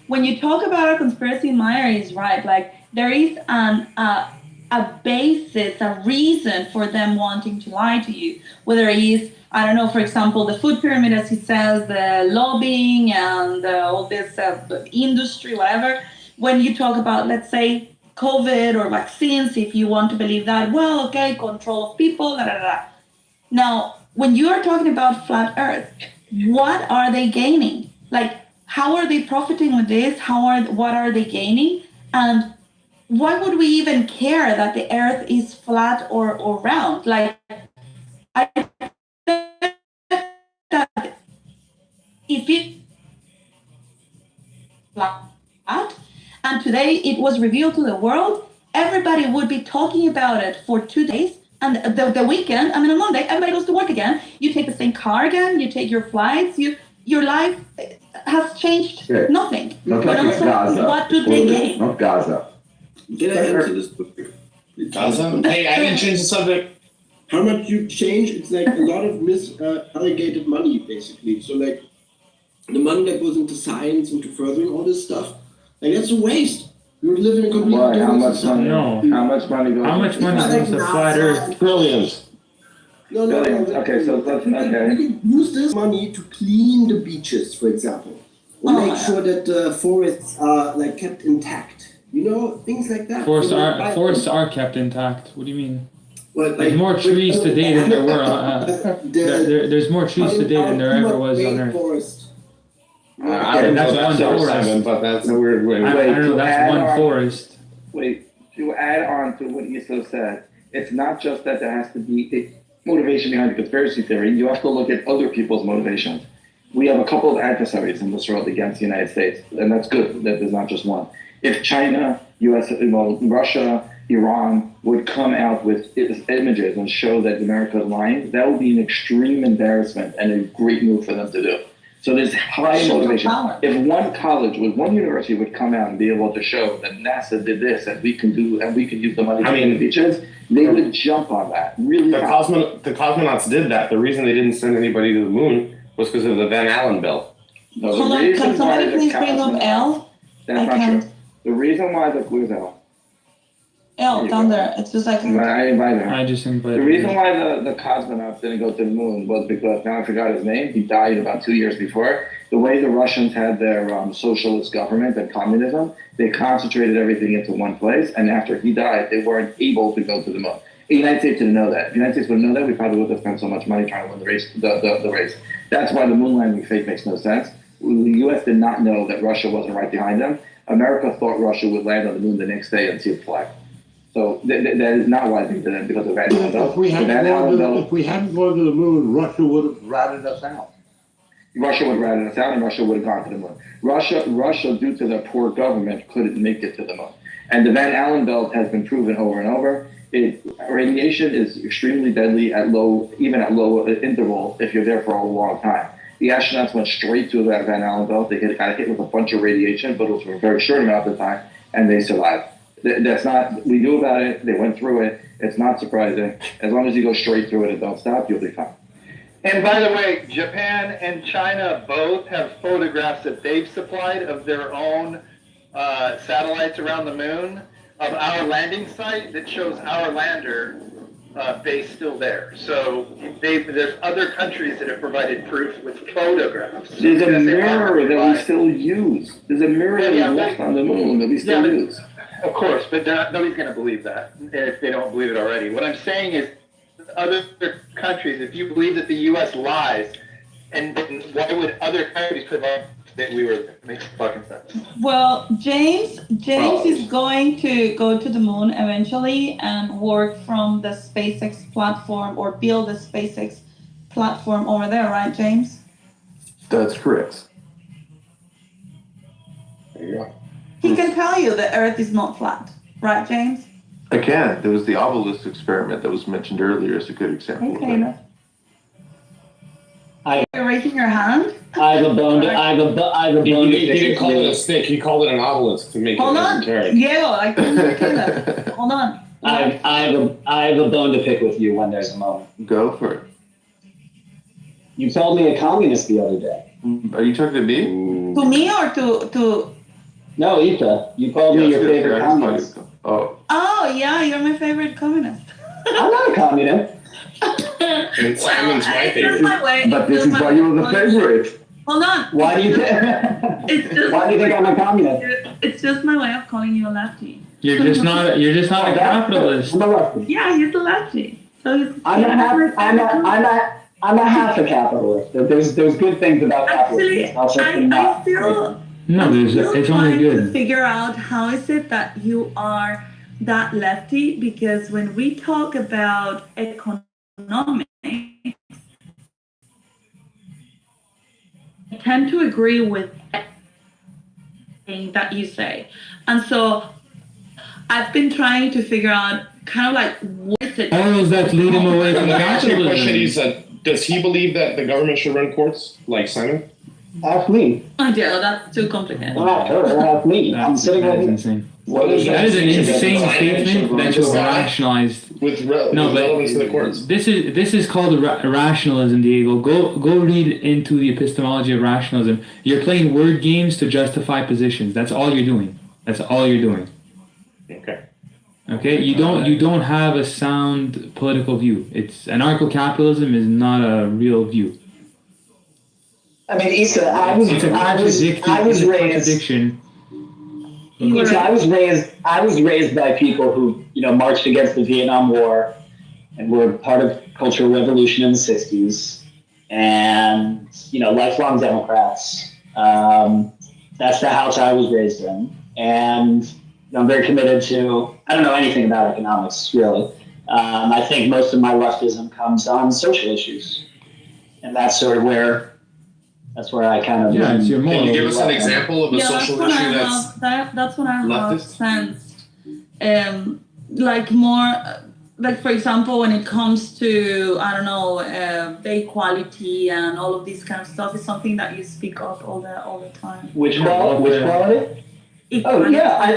S1: When you talk about a conspiracy, Meyer is right. Like there is a basis, a reason for them wanting to lie to you. Whether it is, I don't know, for example, the food pyramid, as he says, the lobbying and all this industry, whatever. When you talk about, let's say, COVID or vaccines, if you want to believe that, well, okay, control of people, da da da. Now, when you are talking about flat Earth, what are they gaining? Like, how are they profiting with this? What are they gaining? And why would we even care that the Earth is flat or round? Like, I think that if it flat, and today it was revealed to the world, everybody would be talking about it for 2 days. And the weekend, and then on Monday, everybody goes to work again. You take the same car again. You take your flights. Your life has changed nothing.
S19: Not
S1: But
S19: like it's
S1: also,
S19: Gaza.
S1: what do they gain?
S19: Not Gaza.
S13: Can I answer this?
S11: Gaza? Hey, I didn't change the subject.
S13: How much you change? It's like a lot of allocated money, basically. So like the money that goes into science, into furthering all this stuff, like that's a waste. You're living in a completely different society.
S23: How much money goes?
S10: How much money goes to flat Earth?
S11: Trillions.
S13: No.
S23: Okay, so that's okay.
S13: You can use this money to clean the beaches, for example, or make sure that the forests are like kept intact. Things like that.
S10: Forests are kept intact. What do you mean?
S13: Well,
S10: There's more trees today than there were. There's more trees today than there ever was on Earth.
S13: Forest.
S11: I don't know
S10: That's one forest.
S11: Simon, but that's a weird way.
S10: I don't know. That's one forest.
S23: Wait, to add on to what Iso said, it's not just that there has to be a motivation behind the conspiracy theory. You have to look at other people's motivations. We have a couple of adversaries in this world against the United States, and that's good that there's not just one. If China, Russia, Iran would come out with images and show that America is lying, that would be an extreme embarrassment and a great move for them to do. So there's high motivation. If one university would come out and be able to show that NASA did this and we can use the money to clean the beaches, they would jump on that really fast.
S11: The cosmonauts did that. The reason they didn't send anybody to the moon was because of the Van Allen belt.
S23: No,
S1: Hold on, can somebody please bring up L?
S23: That's not true. The reason why where's L?
S1: L down there. It's just like
S23: I invited her.
S10: I just invited
S23: The reason why the cosmonauts didn't go to the moon was because, now I forgot his name, he died about 2 years before. The way the Russians had their socialist government and communism, they concentrated everything into one place, and after he died, they weren't able to go to the moon. The United States didn't know that. If the United States would know that, we probably would have spent so much money trying to win the race. The race. That's why the moon landing fake makes no sense. The U.S. did not know that Russia wasn't right behind them. America thought Russia would land on the moon the next day and see the flag. So that is not why they did it, because of Van Allen belt.
S5: If we hadn't gone to the moon, Russia would have ratted us out.
S23: Russia would rat us out, and Russia would have gone to the moon. Russia, due to their poor government, couldn't make it to the moon. And the Van Allen belt has been proven over and over. Radiation is extremely deadly at low interval if you're there for a long time. The astronauts went straight to that Van Allen belt. They got hit with a bunch of radiation, but it was for a very short amount of time, and they survived. That's not, we knew about it, they went through it, it's not surprising. As long as you go straight through it and don't stop, you'll be fine.
S16: And by the way, Japan and China both have photographs that they've supplied of their own satellites around the moon of our landing site that shows our lander base still there. So there's other countries that have provided proof with photographs.
S23: There's a mirror that we still use. There's a mirror that we left on the moon that we still use.
S16: Of course, but nobody's going to believe that if they don't believe it already. What I'm saying is, other countries, if you believe that the U.S. lies, and then why would other countries provide that we were there? It makes fucking sense.
S1: Well, James is going to go to the moon eventually and work from the SpaceX platform or build a SpaceX platform over there, right, James?
S15: That's correct.
S11: There you go.
S1: He can tell you the Earth is not flat, right, James?
S15: I can. There was the obelisk experiment that was mentioned earlier as a good example of
S1: Okay. You're raising your hand?
S17: I have a bone to
S11: He
S17: pick
S11: didn't
S17: with
S11: call it
S17: you.
S11: a stick. He called it an obelisk to make
S1: Hold
S11: it
S1: on.
S11: esoteric.
S1: Diego, I couldn't hear that. Hold on.
S17: I have a bone to pick with you when there's a moment.
S15: Go for it.
S17: You called me a communist the other day.
S15: Are you talking to me?
S1: To me or to...
S17: No, Ita. You called me your favorite communist.
S15: Oh.
S1: Oh, yeah, you're my favorite communist.
S17: I'm not a communist.
S11: And Simon's my
S1: It's just
S11: favorite.
S1: my way.
S19: But this is why you were the favorite.
S1: Hold on.
S17: Why do you
S1: It's just,
S17: Why do you think I'm a communist?
S1: It's just my way of calling you a lefty.
S10: You're just not a capitalist.
S17: I'm a lefty.
S1: Yeah, he's a lefty. So he's,
S17: I'm a half a capitalist. There's good things about capitalism. I'll certainly
S1: I
S17: not.
S1: still
S10: No, it's only
S1: trying to
S10: good.
S1: figure out how is it that you are that lefty, because when we talk about economics, I tend to agree with everything that you say. And so I've been trying to figure out kind of like what is it?
S10: All those that lead him away from
S11: Let me ask you a question.
S10: capitalism.
S11: Does he believe that the government should run courts like Simon?
S17: Ask me.
S1: Oh dear, that's too complicated.
S17: Ask me. I'm sitting
S10: That
S17: right
S10: is
S17: here.
S10: insane.
S11: What is
S10: That is an insane
S11: Financial
S10: statement that you
S11: rules
S10: rationalized.
S11: with
S10: No,
S11: relevance to the
S10: but
S11: courts.
S10: this is called rationalism, Diego. Go read into the epistemology of rationalism. You're playing word games to justify positions. That's all you're doing. That's all you're doing.
S11: Okay.
S10: Okay, you don't have a sound political view. It's anarcho-capitalism is not a real view.
S17: I mean, Issa, I was raised.
S10: Contradiction.
S17: Issa, I was raised by people who marched against the Vietnam War and were part of Cultural Revolution in the '60s, and lifelong Democrats. That's the house I was raised in, and I'm very committed to. I don't know anything about economics really. I think most of my leftism comes on social issues, and that's sort of where. That's where I kind of.
S10: Yeah, it's your moral.
S11: Can you give us an example of a
S1: Yeah,
S11: social issue
S1: that's what I have
S11: leftist?
S1: sensed. Like more, like for example, when it comes to the equality and all of this kind of stuff, is something that you speak of all the time.
S17: Which quality?
S1: Equality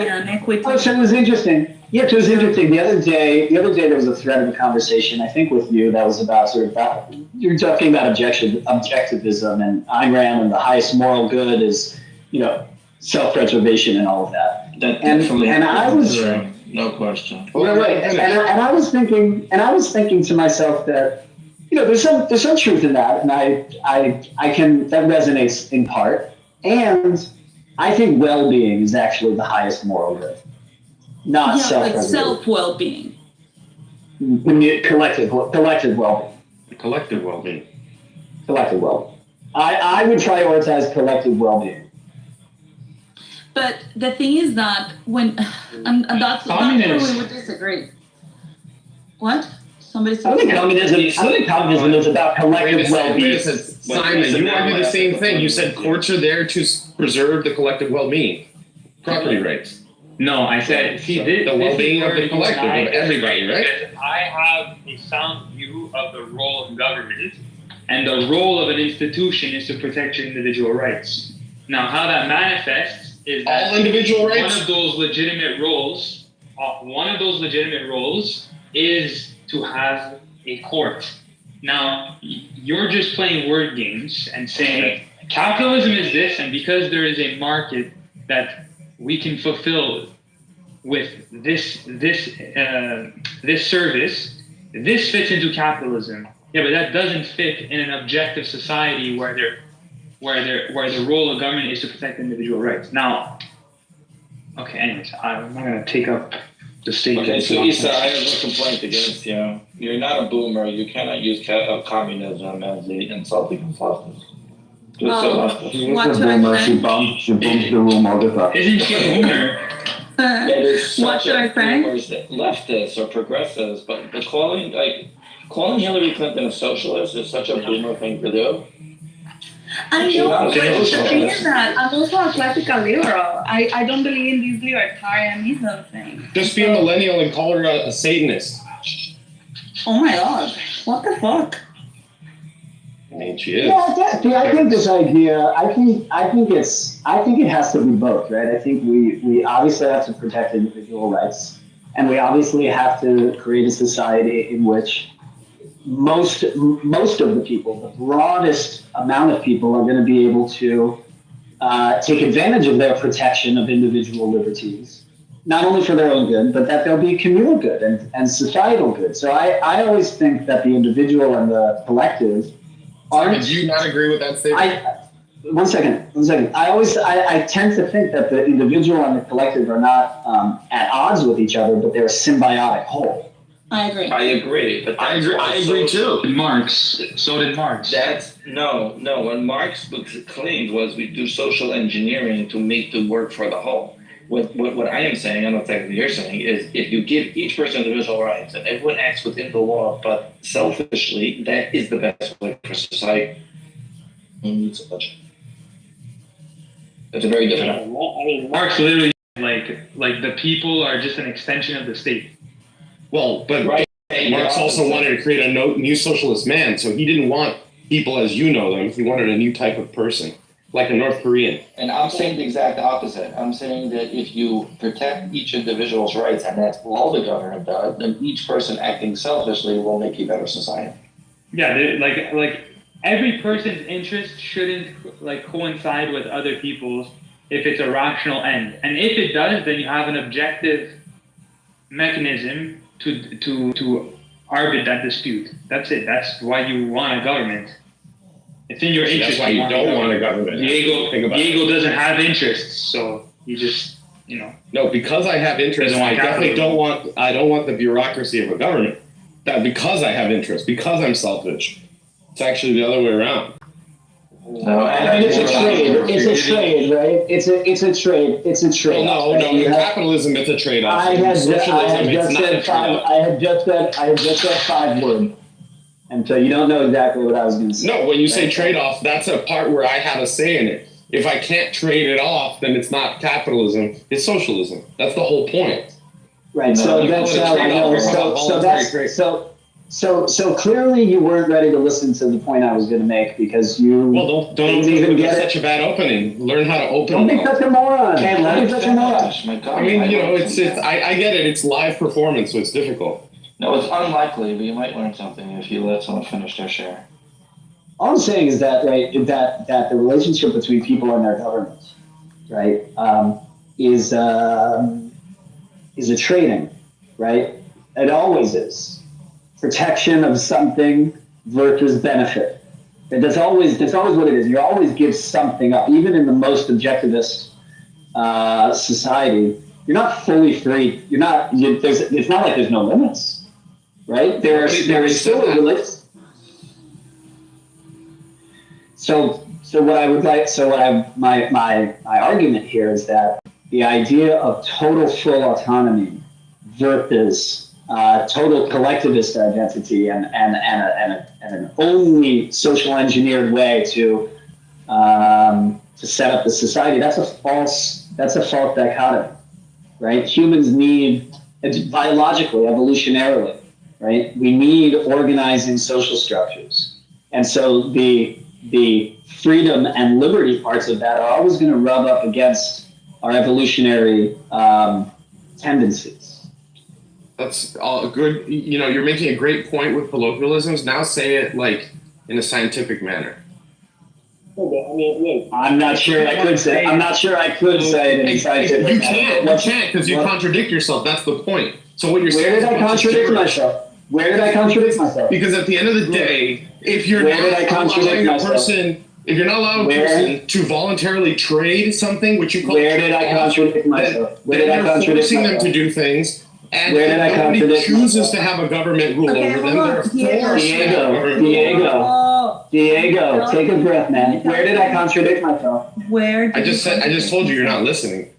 S17: and
S1: equity.
S17: Oh, so it was interesting. Yeah, it was interesting. The other day there was a thread of a conversation, I think with you, that was about you're talking about objectivism and Ayn Rand, and the highest moral good is, self-preservation and all of that. And I was
S15: no question.
S17: right. And I was thinking to myself that, there's some truth in that, and I can that resonates in part. And I think well-being is actually the highest moral good. Not
S1: like
S17: self-preservation.
S1: self-well-being.
S17: Collective well-being.
S11: Collective well-being.
S17: Collective well-being. I would prioritize collective well-being.
S1: But the thing is that when, and that's where we would disagree. What? Somebody said.
S17: I think communism is about collective well-being.
S11: Simon, you argue the same thing. You said courts are there to preserve the collective well-being, property rights.
S10: No, I said, see, this,
S11: the well-being
S10: this
S11: of
S10: is
S11: the
S10: where
S11: collective,
S10: you and I
S11: of everybody,
S10: disagree,
S11: right?
S10: because I have a sound view of the role of government, and the role of an institution is to protect your individual rights. Now, how that manifests is that
S11: All individual rights?
S10: one of those legitimate roles is to have a court. Now, you're just playing word games and saying capitalism is this, and because there is a market that we can fulfill with this service, this fits into capitalism. Yeah, but that doesn't fit in an objective society where the role of government is to protect individual rights. Now, okay, anyways, I'm not gonna take up the stage.
S23: Okay, so Issa, I have a complaint against you. You're not a boomer. You cannot use communism as the insulting substance.
S1: What should I say?
S19: She bumps the room all the time.
S10: Isn't she a boomer?
S1: What should I say?
S23: Leftists or progressives, but calling Hillary Clinton a socialist is such a boomer thing to do.
S1: I
S23: She's
S1: know,
S23: not a
S1: but the
S23: socialist.
S1: thing is that I'm also a classical liberal. I don't believe in this libertarianism thing.
S11: Just be a millennial and call her a Satanist.
S1: Oh my god, what the fuck?
S11: I mean, she is.
S17: Yeah, I think this idea. I think it has to be both, right? I think we obviously have to protect individual rights, and we obviously have to create a society in which most of the people, the broadest amount of people, are going to be able to take advantage of their protection of individual liberties, not only for their own good, but that there'll be communal good and societal good. So I always think that the individual and the collective aren't.
S11: Do you not agree with that statement?
S17: One second. I tend to think that the individual and the collective are not at odds with each other, but they're a symbiotic whole.
S1: I agree.
S23: I agree, but
S11: I agree too.
S10: So did Marx.
S23: That's no. What Marx claimed was we do social engineering to make the work for the whole. What I am saying, I don't think what you're saying, is if you give each person individual rights and everyone acts within the law, but selfishly, that is the best way for society. It's a very different.
S10: I mean, Marx literally like the people are just an extension of the state.
S11: Well, but Marx also wanted to create a new socialist man, so he didn't want people as you know them. He wanted a new type of person, like a North Korean.
S23: And I'm saying the exact opposite. I'm saying that if you protect each individual's rights, and that's all the government does, then each person acting selfishly will make a better society.
S10: Yeah, like every person's interest shouldn't coincide with other people's if it's a rational end. And if it does, then you have an objective mechanism to arbit that dispute. That's it. That's why you want a government. It's in your interest.
S11: That's why you don't want a government.
S10: Diego doesn't have interests, so you just,
S11: No, because I have interests, I definitely don't want the bureaucracy of a government. That because I have interests, because I'm selfish. It's actually the other way around.
S17: No, I mean, it's a trade. It's a trade, right? It's a trade. It's a trade.
S11: Well, no. In capitalism, it's a trade-off.
S17: I had just said 5 words, and so you don't know exactly what I was going to say.
S11: No, when you say trade-off, that's a part where I have a say in it. If I can't trade it off, then it's not capitalism; it's socialism. That's the whole point.
S17: Right. So that's how I know. So clearly you weren't ready to listen to the point I was going to make because you
S11: don't
S17: even get
S11: such a bad opening. Learn how to open.
S17: Don't be such a moron. Don't be such a moron.
S11: I mean, I get it. It's live performance, so it's difficult.
S23: No, it's unlikely, but you might learn something if you let someone finish their share.
S17: All I'm saying is that, right, that the relationship between people and their government, right, is a trading, right? It always is. Protection of something versus benefit. And that's always what it is. You always give something up, even in the most objectivist society. You're not fully free. It's not like there's no limits, right? There is still a limit. So my argument here is that the idea of total full autonomy versus total collectivist identity and an only social engineered way to set up the society, that's a false dichotomy, right? Humans need, it's biologically, evolutionarily, right? We need organizing social structures. And so the freedom and liberty parts of that are always going to rub up against our evolutionary tendencies.
S11: That's all good. You know, you're making a great point with colloquialisms. Now say it like in a scientific manner.
S17: I'm not sure I could say. I'm not sure I could say it in scientific.
S11: You can't because you contradict yourself. That's the point. So what you're saying?
S17: Where did I contradict myself? Where did I contradict myself?
S11: Because at the end of the day, if you're not allowing a person, if you're not allowing a person to voluntarily trade something, which you call
S17: where did I contradict myself? Where did I contradict
S11: forcing them
S17: myself?
S11: to do things. And
S17: where did I
S11: nobody
S17: contradict
S11: chooses
S17: myself?
S11: to have a government rule over them. They're forced to have a government rule over them.
S17: Diego, take a breath, man. Where did I contradict myself?
S1: Where?
S11: I just told you you're not listening.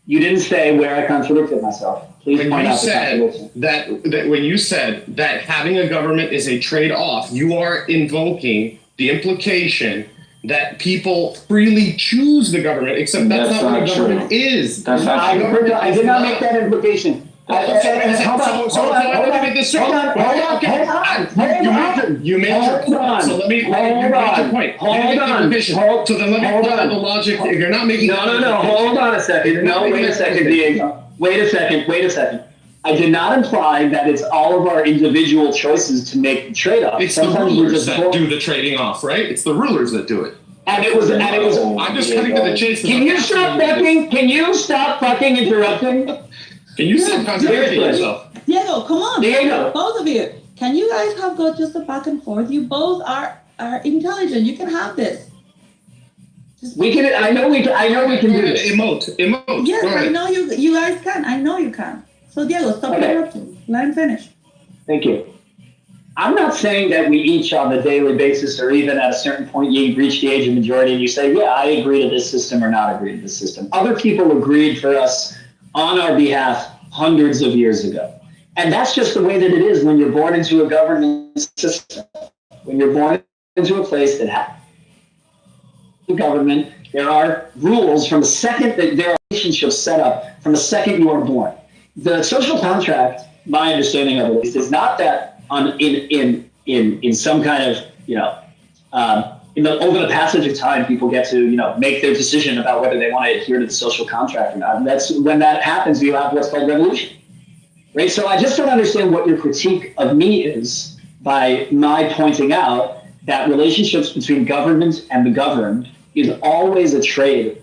S17: You didn't say where I contradicted myself. Please
S11: When
S17: point
S11: you
S17: out the
S11: said
S17: contradiction.
S11: that when you said that having a government is a trade-off, you are invoking the implication that people freely choose the government, except that's not what a government is.
S17: That's not true. I did not make that implication. Hold on.
S11: You made your point. So let me make your point. So then let me follow the logic. If you're not making
S17: No. Hold on a second. No, wait a second, Diego. Wait a second. I did not imply that it's all of our individual choices to make the trade-off.
S11: It's the rulers that do the trading off, right? It's the rulers that do it.
S17: And it was.
S11: I'm just cutting to the chase.
S17: Can you stop fucking interrupting?
S11: Can you stop contradicting yourself?
S1: Diego, come on.
S17: Diego.
S1: Both of you. Can you guys have got just a back and forth? You both are intelligent. You can have this.
S17: We can. I know we can do this.
S11: Emote.
S1: Yes, I know you guys can. I know you can. So Diego, stop interrupting. Let him finish.
S17: Thank you. I'm not saying that we each on a daily basis or even at a certain point you reach the age of majority and you say, yeah, I agree to this system or not agree to this system. Other people agreed for us on our behalf hundreds of years ago. And that's just the way that it is when you're born into a government system. When you're born into a place that has government, there are rules from the second that there are relationships set up from the second you are born. The social contract, my understanding of it is not that in some kind of, over the passage of time, people get to, make their decision about whether they want to adhere to the social contract or not. And that's when that happens, you have what's called revolution, right? So I just don't understand what your critique of me is by my pointing out that relationships between government and the governed is always a trade,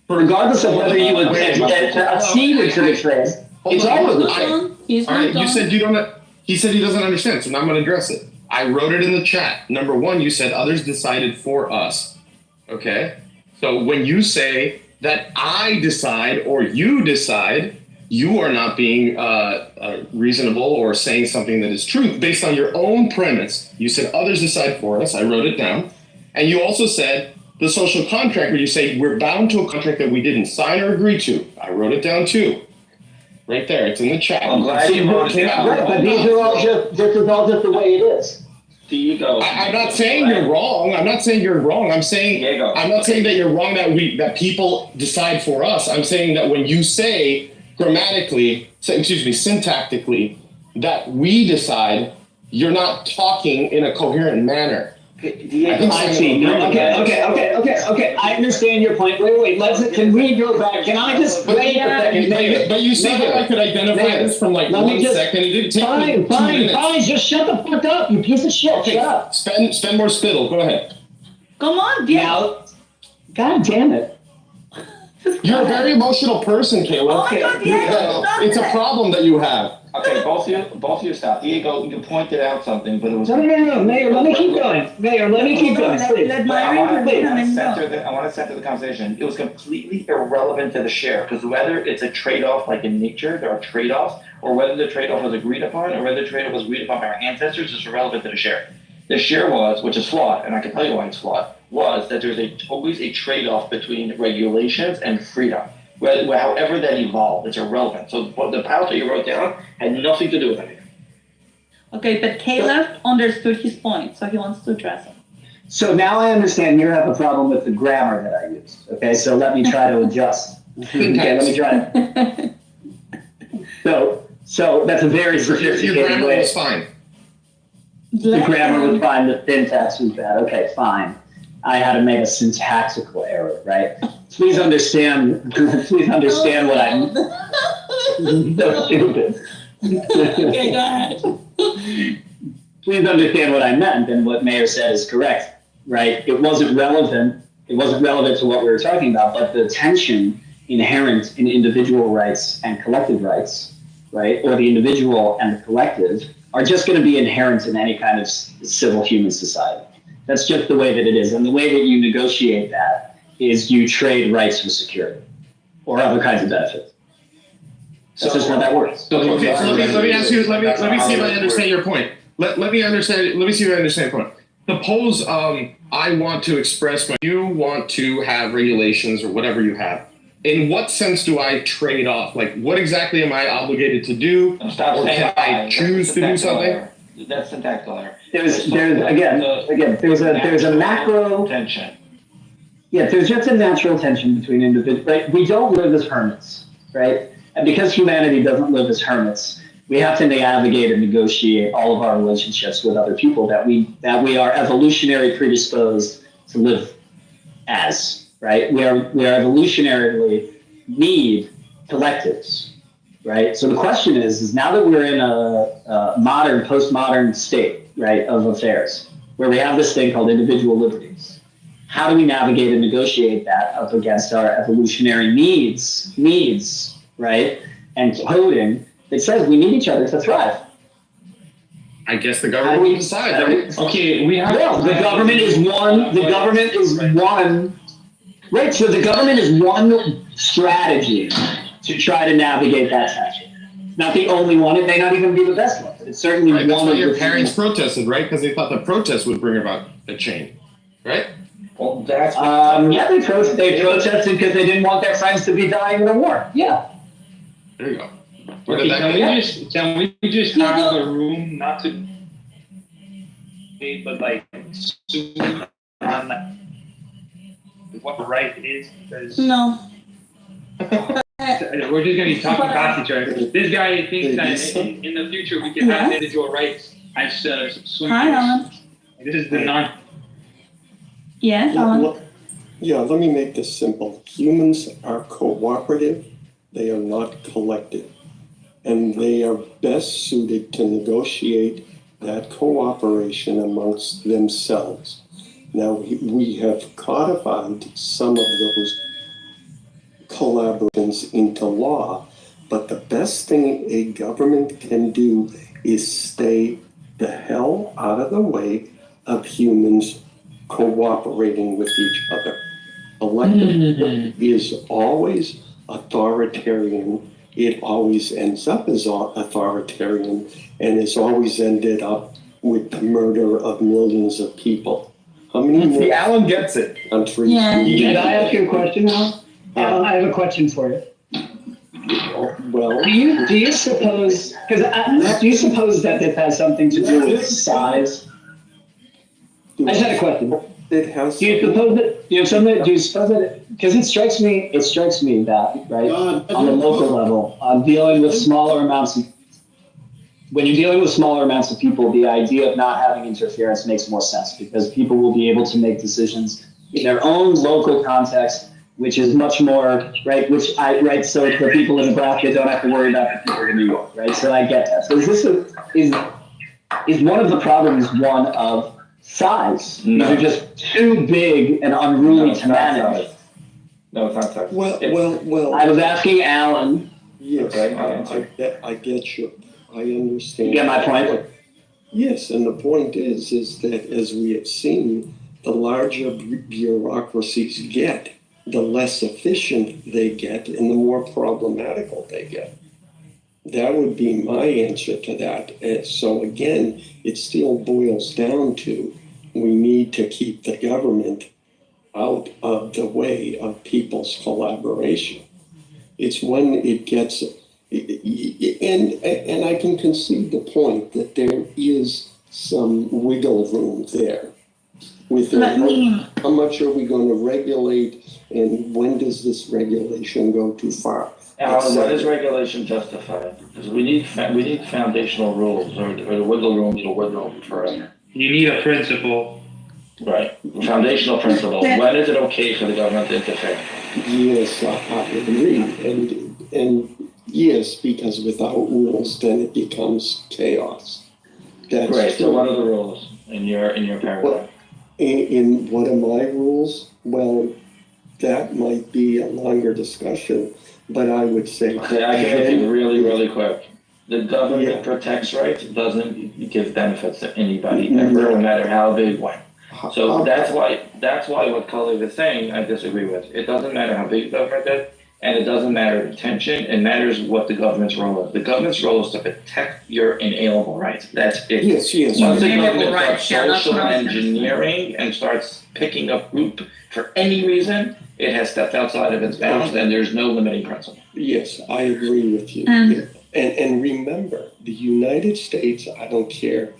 S17: Regardless of whether you acceded to the trade, it's always a trade.
S11: All right, you said you don't. He said he doesn't understand, so now I'm going to address it. I wrote it in the chat. Number one, you said others decided for us. Okay? So when you say that I decide or you decide, you are not being reasonable or saying something that is true based on your own premise. You said others decide for us. I wrote it down. And you also said the social contract, where you say we're bound to a contract that we didn't sign or agree to. I wrote it down too. Right there, it's in the chat.
S17: I'm glad you wrote it down. But these are all just the way it is.
S11: Diego. I'm not saying you're wrong. I'm not saying you're wrong. I'm saying Diego. I'm not saying that you're wrong that people decide for us. I'm saying that when you say syntactically, that we decide, you're not talking in a coherent manner.
S17: I see. Okay. I understand your point. Wait. Can we go back? Can I just wait a second?
S11: But you said that I could identify this from like 1 second. It didn't take me 2 minutes.
S17: Fine. Just shut the fuck up, you piece of shit.
S11: Okay,
S17: shut up.
S11: Spend more spittle. Go ahead.
S1: Come on, Diego.
S17: God damn it.
S11: You're a very emotional person, Caleb.
S1: Oh my God, Diego,
S11: it's a problem that you have.
S23: Okay, both of you stop. Diego, you pointed out something, but it was...
S17: No, Mayor, let me keep going. Please.
S23: I want to center the conversation. It was completely irrelevant to the share, because whether it's a trade-off like in nature, there are trade-offs, or whether the trade-off was agreed upon, or whether the trade-off was agreed upon by our ancestors, is irrelevant to the share. The share was, which is flawed, and I can tell you why it's flawed, was that there's always a trade-off between regulations and freedom. However that evolved, it's irrelevant. So the path that you wrote down had nothing to do with anything.
S1: Okay, but Caleb understood his point, so he wants to address it.
S17: So now I understand you have a problem with the grammar that I used. Okay, so let me try to adjust. Okay, let me try. So that's a very
S11: Your
S17: sophisticated
S11: grammar
S17: way.
S11: was fine.
S17: The grammar was fine, the syntax was bad. Okay, fine. I had to make a syntactical error, right? Please understand what I'm so stupid.
S1: Okay, go ahead.
S17: Please understand what I meant, and what Mayor said is correct, right? It wasn't relevant to what we were talking about, but the tension inherent in individual rights and collective rights, right? Or the individual and the collective are just going to be inherent in any kind of civil human society. That's just the way that it is. And the way that you negotiate that is you trade rights for security or other kinds of benefits. That's just how that works.
S11: Okay, so let me ask you. Let me see if I understand your point. Let me understand. Let me see if I understand your point. Suppose I want to express you want to have regulations or whatever you have. In what sense do I trade off? Like, what exactly am I obligated to do?
S23: Stop
S11: Or
S23: saying
S11: can I choose to do something?
S23: That's syntactical error.
S17: There's a macro
S23: tension.
S17: Yeah, there's just a natural tension between individuals. Right? We don't live as hermits, right? And because humanity doesn't live as hermits, we have to navigate and negotiate all of our relationships with other people that we are evolutionarily predisposed to live as, right? We are evolutionarily need collectives, right? So the question is now that we're in a modern, postmodern state, right, of affairs, where we have this thing called individual liberties, how do we navigate and negotiate that up against our evolutionary needs, right? And coding that says we need each other to thrive.
S11: I guess the government will decide.
S10: Okay, we have.
S17: No, the government is one. The government is one. Right. So the government is one strategy to try to navigate that tension. Not the only one. It may not even be the best one. But it's certainly
S11: Right, that's
S17: one
S11: why
S17: of
S11: your
S17: the
S11: parents protested, right? Because they thought the protest would bring about a change, right?
S23: Well, that's
S17: yeah, they protested because they didn't want their friends to be dying in a war. Yeah.
S11: There you go.
S10: Okay, can we just have a room not to but like soon on what the right is because
S1: No.
S10: we're just gonna be talking past each other. This guy thinks that in the future we can have individual rights as swim
S1: Hi, Alan.
S10: This is the non.
S1: Yes, Alan.
S2: Yeah, let me make this simple. Humans are cooperative, they are not collective. And they are best suited to negotiate that cooperation amongst themselves. Now, we have codified some of those collaborations into law, but the best thing a government can do is stay the hell out of the way of humans cooperating with each other. Elected is always authoritarian. It always ends up as authoritarian and has always ended up with the murder of millions of people. How many
S23: See, Alan gets it.
S2: countries?
S1: Yeah.
S17: Can I ask you a question now? I have a question for you.
S2: Well,
S17: Do you suppose that this has something to do with size? I just had a question.
S2: It has.
S17: Do you suppose that? Because it strikes me that right on the local level, dealing with smaller amounts of. When you're dealing with smaller amounts of people, the idea of not having interference makes more sense because people will be able to make decisions in their own local context, which is much more right. So the people in Nebraska don't have to worry about the people in New York, right? So I get that. So is one of the problems one of size?
S23: No.
S17: These are just too big and unruly to manage.
S23: No, it's not size.
S2: Well.
S17: I was asking Alan.
S2: Yes, I get you. I understand.
S17: You get my point?
S2: Yes, and the point is that as we have seen, the larger bureaucracies get, the less efficient they get, and the more problematical they get. That would be my answer to that. So again, it still boils down to we need to keep the government out of the way of people's collaboration. It's when it gets, and I can concede the point that there is some wiggle room there. With how much are we going to regulate And when does this regulation go too far?
S23: Alan, what is regulation justified? Because we need foundational rules, or the wiggle room, forever.
S10: You need a principle.
S23: Right, foundational principle. When is it okay for the government to interfere?
S2: Yes, I agree. And yes, because without rules, then it becomes chaos. That's
S23: Great,
S2: true.
S23: so what are the rules in your paragraph?
S2: In what are my rules? Well, that might be a longer discussion, but I would say.
S23: Okay, I can make it really, really quick. The government protects rights, doesn't give benefits to anybody, ever, no matter how big one. So that's why what Khalid is saying, I disagree with. It doesn't matter how big the government is, and it doesn't matter intention, it matters what the government's role is. The government's role is to protect your inalienable rights. That's it.
S2: Yes.
S23: Once the government starts social engineering and starts picking up group for any reason, it has stepped outside of its bounds, and there's no limiting principle.
S2: Yes, I agree with you. And remember, the United States, I don't care,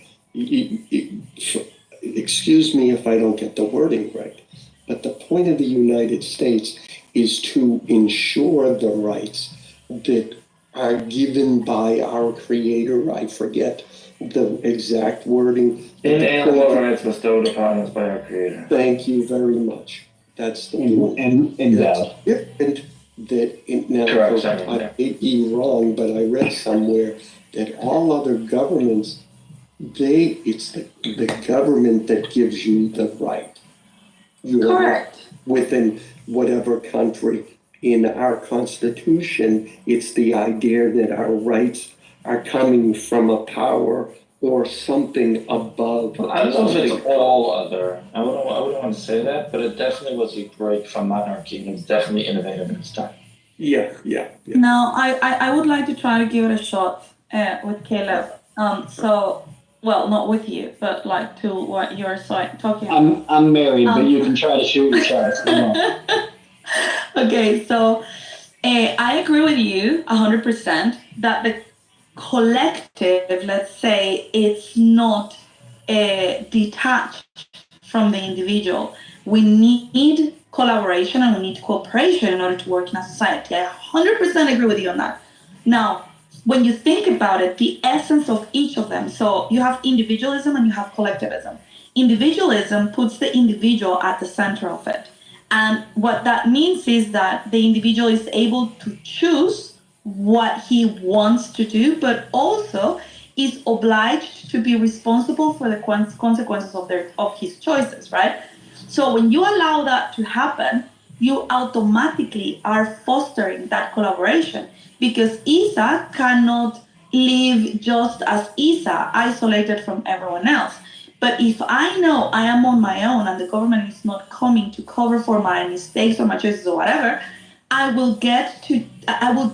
S2: excuse me if I don't get the wording right, but the point of the United States is to ensure the rights that are given by our Creator. I forget the exact wording.
S23: Inalienable rights bestowed upon us by our Creator.
S2: Thank you very much. That's the point.
S17: And endowed.
S2: Yep, and that now
S23: Correct,
S2: I may be wrong, but I read somewhere that all other governments, it's the government that gives you the right.
S1: Correct.
S2: Within whatever country. In our Constitution, it's the idea that our rights are coming from a power or something above.
S23: I don't know if it's all other. I wouldn't want to say that, but it definitely was a break from monarchy, and it's definitely innovative in its time.
S2: Yeah.
S1: Now, I would like to try to give it a shot with Caleb. Well, not with you, but like to what you're talking about.
S17: I'm married, but you can try to shoot your shots.
S1: Okay, so I agree with you 100% that the collective, let's say, it's not detached from the individual. We need collaboration and we need cooperation in order to work in a society. I 100% agree with you on that. Now, when you think about it, the essence of each of them, so you have individualism and you have collectivism. Individualism puts the individual at the center of it. And what that means is that the individual is able to choose what he wants to do, but also is obliged to be responsible for the consequences of his choices, right? So when you allow that to happen, you automatically are fostering that collaboration, because Isa cannot live just as Isa, isolated from everyone else. But if I know I am on my own and the government is not coming to cover for my mistakes or my choices or whatever, I will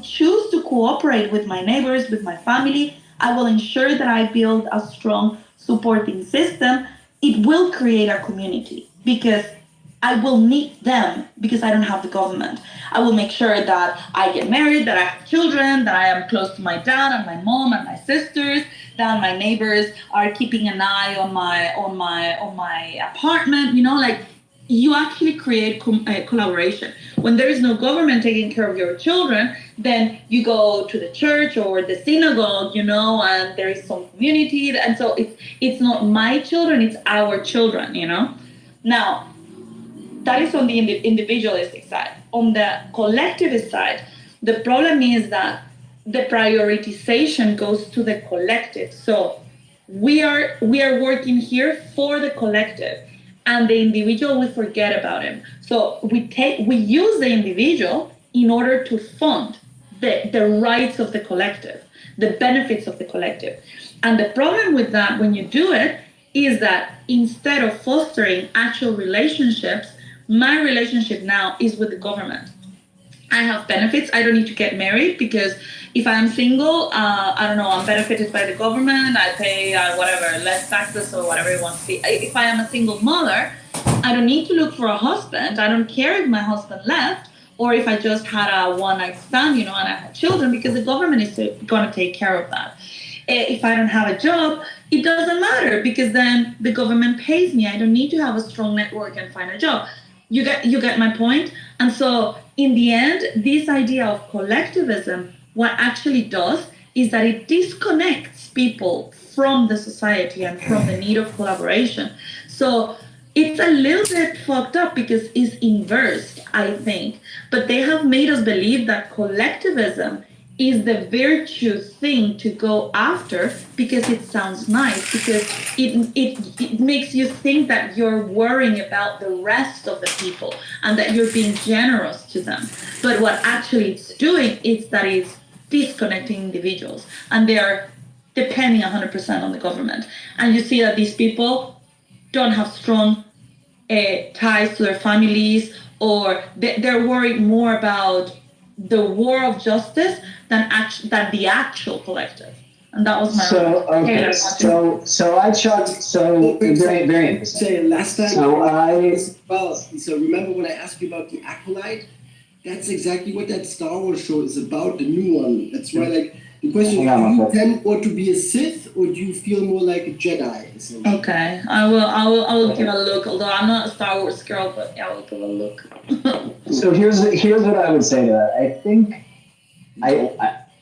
S1: choose to cooperate with my neighbors, with my family. I will ensure that I build a strong supporting system. It will create a community because I will need them because I don't have the government. I will make sure that I get married, that I have children, that I am close to my dad and my mom and my sisters, that my neighbors are keeping an eye on my apartment. You actually create collaboration. When there is no government taking care of your children, then you go to the church or the synagogue, and there is some community. And so it's not my children, it's our children, Now, that is on the individualistic side. On the collectivist side, the problem is that the prioritization goes to the collective. So we are working here for the collective, and the individual, we forget about him. So we use the individual in order to fund the rights of the collective, the benefits of the collective. And the problem with that, when you do it, is that instead of fostering actual relationships, my relationship now is with the government. I have benefits. I don't need to get married because if I'm single, I'm benefited by the government. I pay less taxes or whatever it wants to be. If I am a single mother, I don't need to look for a husband. I don't care if my husband left or if I just had a one-night stand, and I had children, because the government is going to take care of that. If I don't have a job, it doesn't matter because then the government pays me. I don't need to have a strong network and find a job. You get my point? And so in the end, this idea of collectivism, what actually does is that it disconnects people from the society and from the need of collaboration. So it's a little bit fucked up because it's inverse, I think. But they have made us believe that collectivism is the virtue thing to go after because it sounds nice, because it makes you think that you're worrying about the rest of the people and that you're being generous to them. But what actually it's doing is that it's disconnecting individuals, and they're depending 100% on the government. And you see that these people don't have strong ties to their families, or they're worried more about the war of justice than the actual collective. And that was my
S17: So I chugged. So very very interesting.
S13: Say last time.
S17: So
S13: So remember when I asked you about the Acolyte? That's exactly what that Star Wars show is about. The new one. That's why, like, the question is: do you tend more to be a Sith, or do you feel more like a Jedi?
S1: Okay, I will give a look. Although I'm not a Star Wars girl, but yeah, I will give a look.
S17: So here's what I would say to that. I think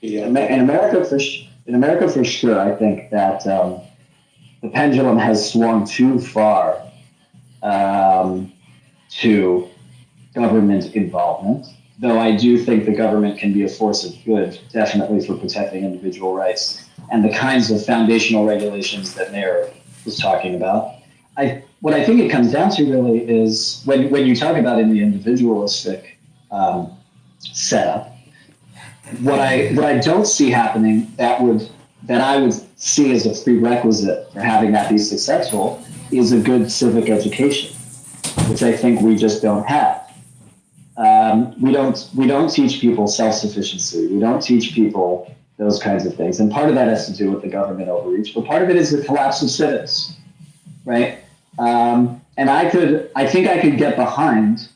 S17: in America for sure, I think that the pendulum has swung too far to government involvement. Though I do think the government can be a force of good, definitely for protecting individual rights and the kinds of foundational regulations that Mayor was talking about. What I think it comes down to really is when you talk about in the individualistic setup, what I don't see happening that I would see as a prerequisite for having that be successful is a good civic education, which I think we just don't have. We don't teach people self-sufficiency. We don't teach people those kinds of things. And part of that has to do with the government overreach, but part of it is the collapse of civics, right? And I think I could get behind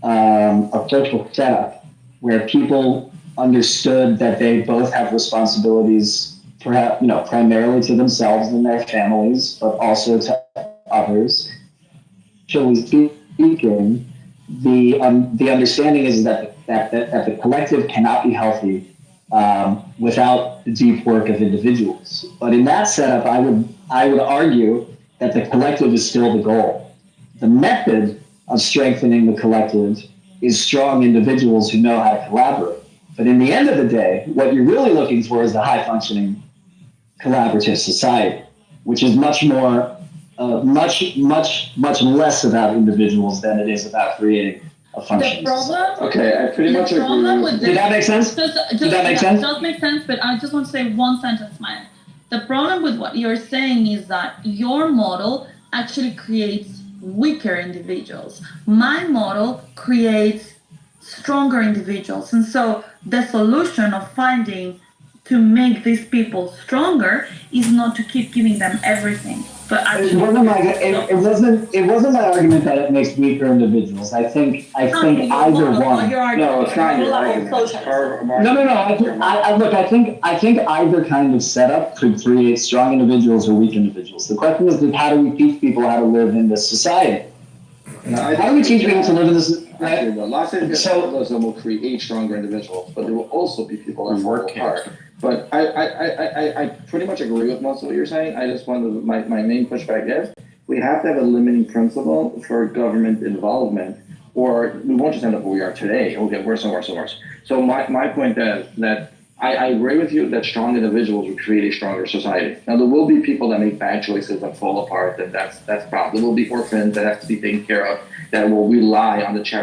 S17: a social setup where people understood that they both have responsibilities, perhaps, primarily to themselves and their families, but also to others. Actually speaking, the understanding is that the collective cannot be healthy without the deep work of individuals. But in that setup, I would argue that the collective is still the goal. The method of strengthening the collective is strong individuals who know how to collaborate. But in the end of the day, what you're really looking for is a high-functioning collaborative society, which is much more, much less about individuals than it is about creating a function.
S1: The problem.
S23: Okay, I pretty much agree.
S17: Did that make sense? Did that make sense?
S1: It does make sense, but I just want to say one sentence, Maya. The problem with what you're saying is that your model actually creates weaker individuals. My model creates stronger individuals. And so the solution of finding to make these people stronger is not to keep giving them everything, but actually.
S17: It wasn't my argument that it makes weaker individuals. I think either one.
S23: No, it's not your argument.
S17: No. I think either kind of setup could create strong individuals or weak individuals. The question is, how do we teach people how to live in this society? How do we teach people to live in this?
S23: Right? Los Angeles will create stronger individuals, but there will also be people that fall apart. But I pretty much agree with most of what you're saying. I just wanted my main pushback is we have to have a limiting principle for government involvement, or we won't just end up where we are today. It will get worse and worse and worse. So my point is that I agree with you that strong individuals will create a stronger society. Now there will be people that make bad choices that fall apart, and that's a problem. There will be orphans that have to be taken care of that will rely on the charity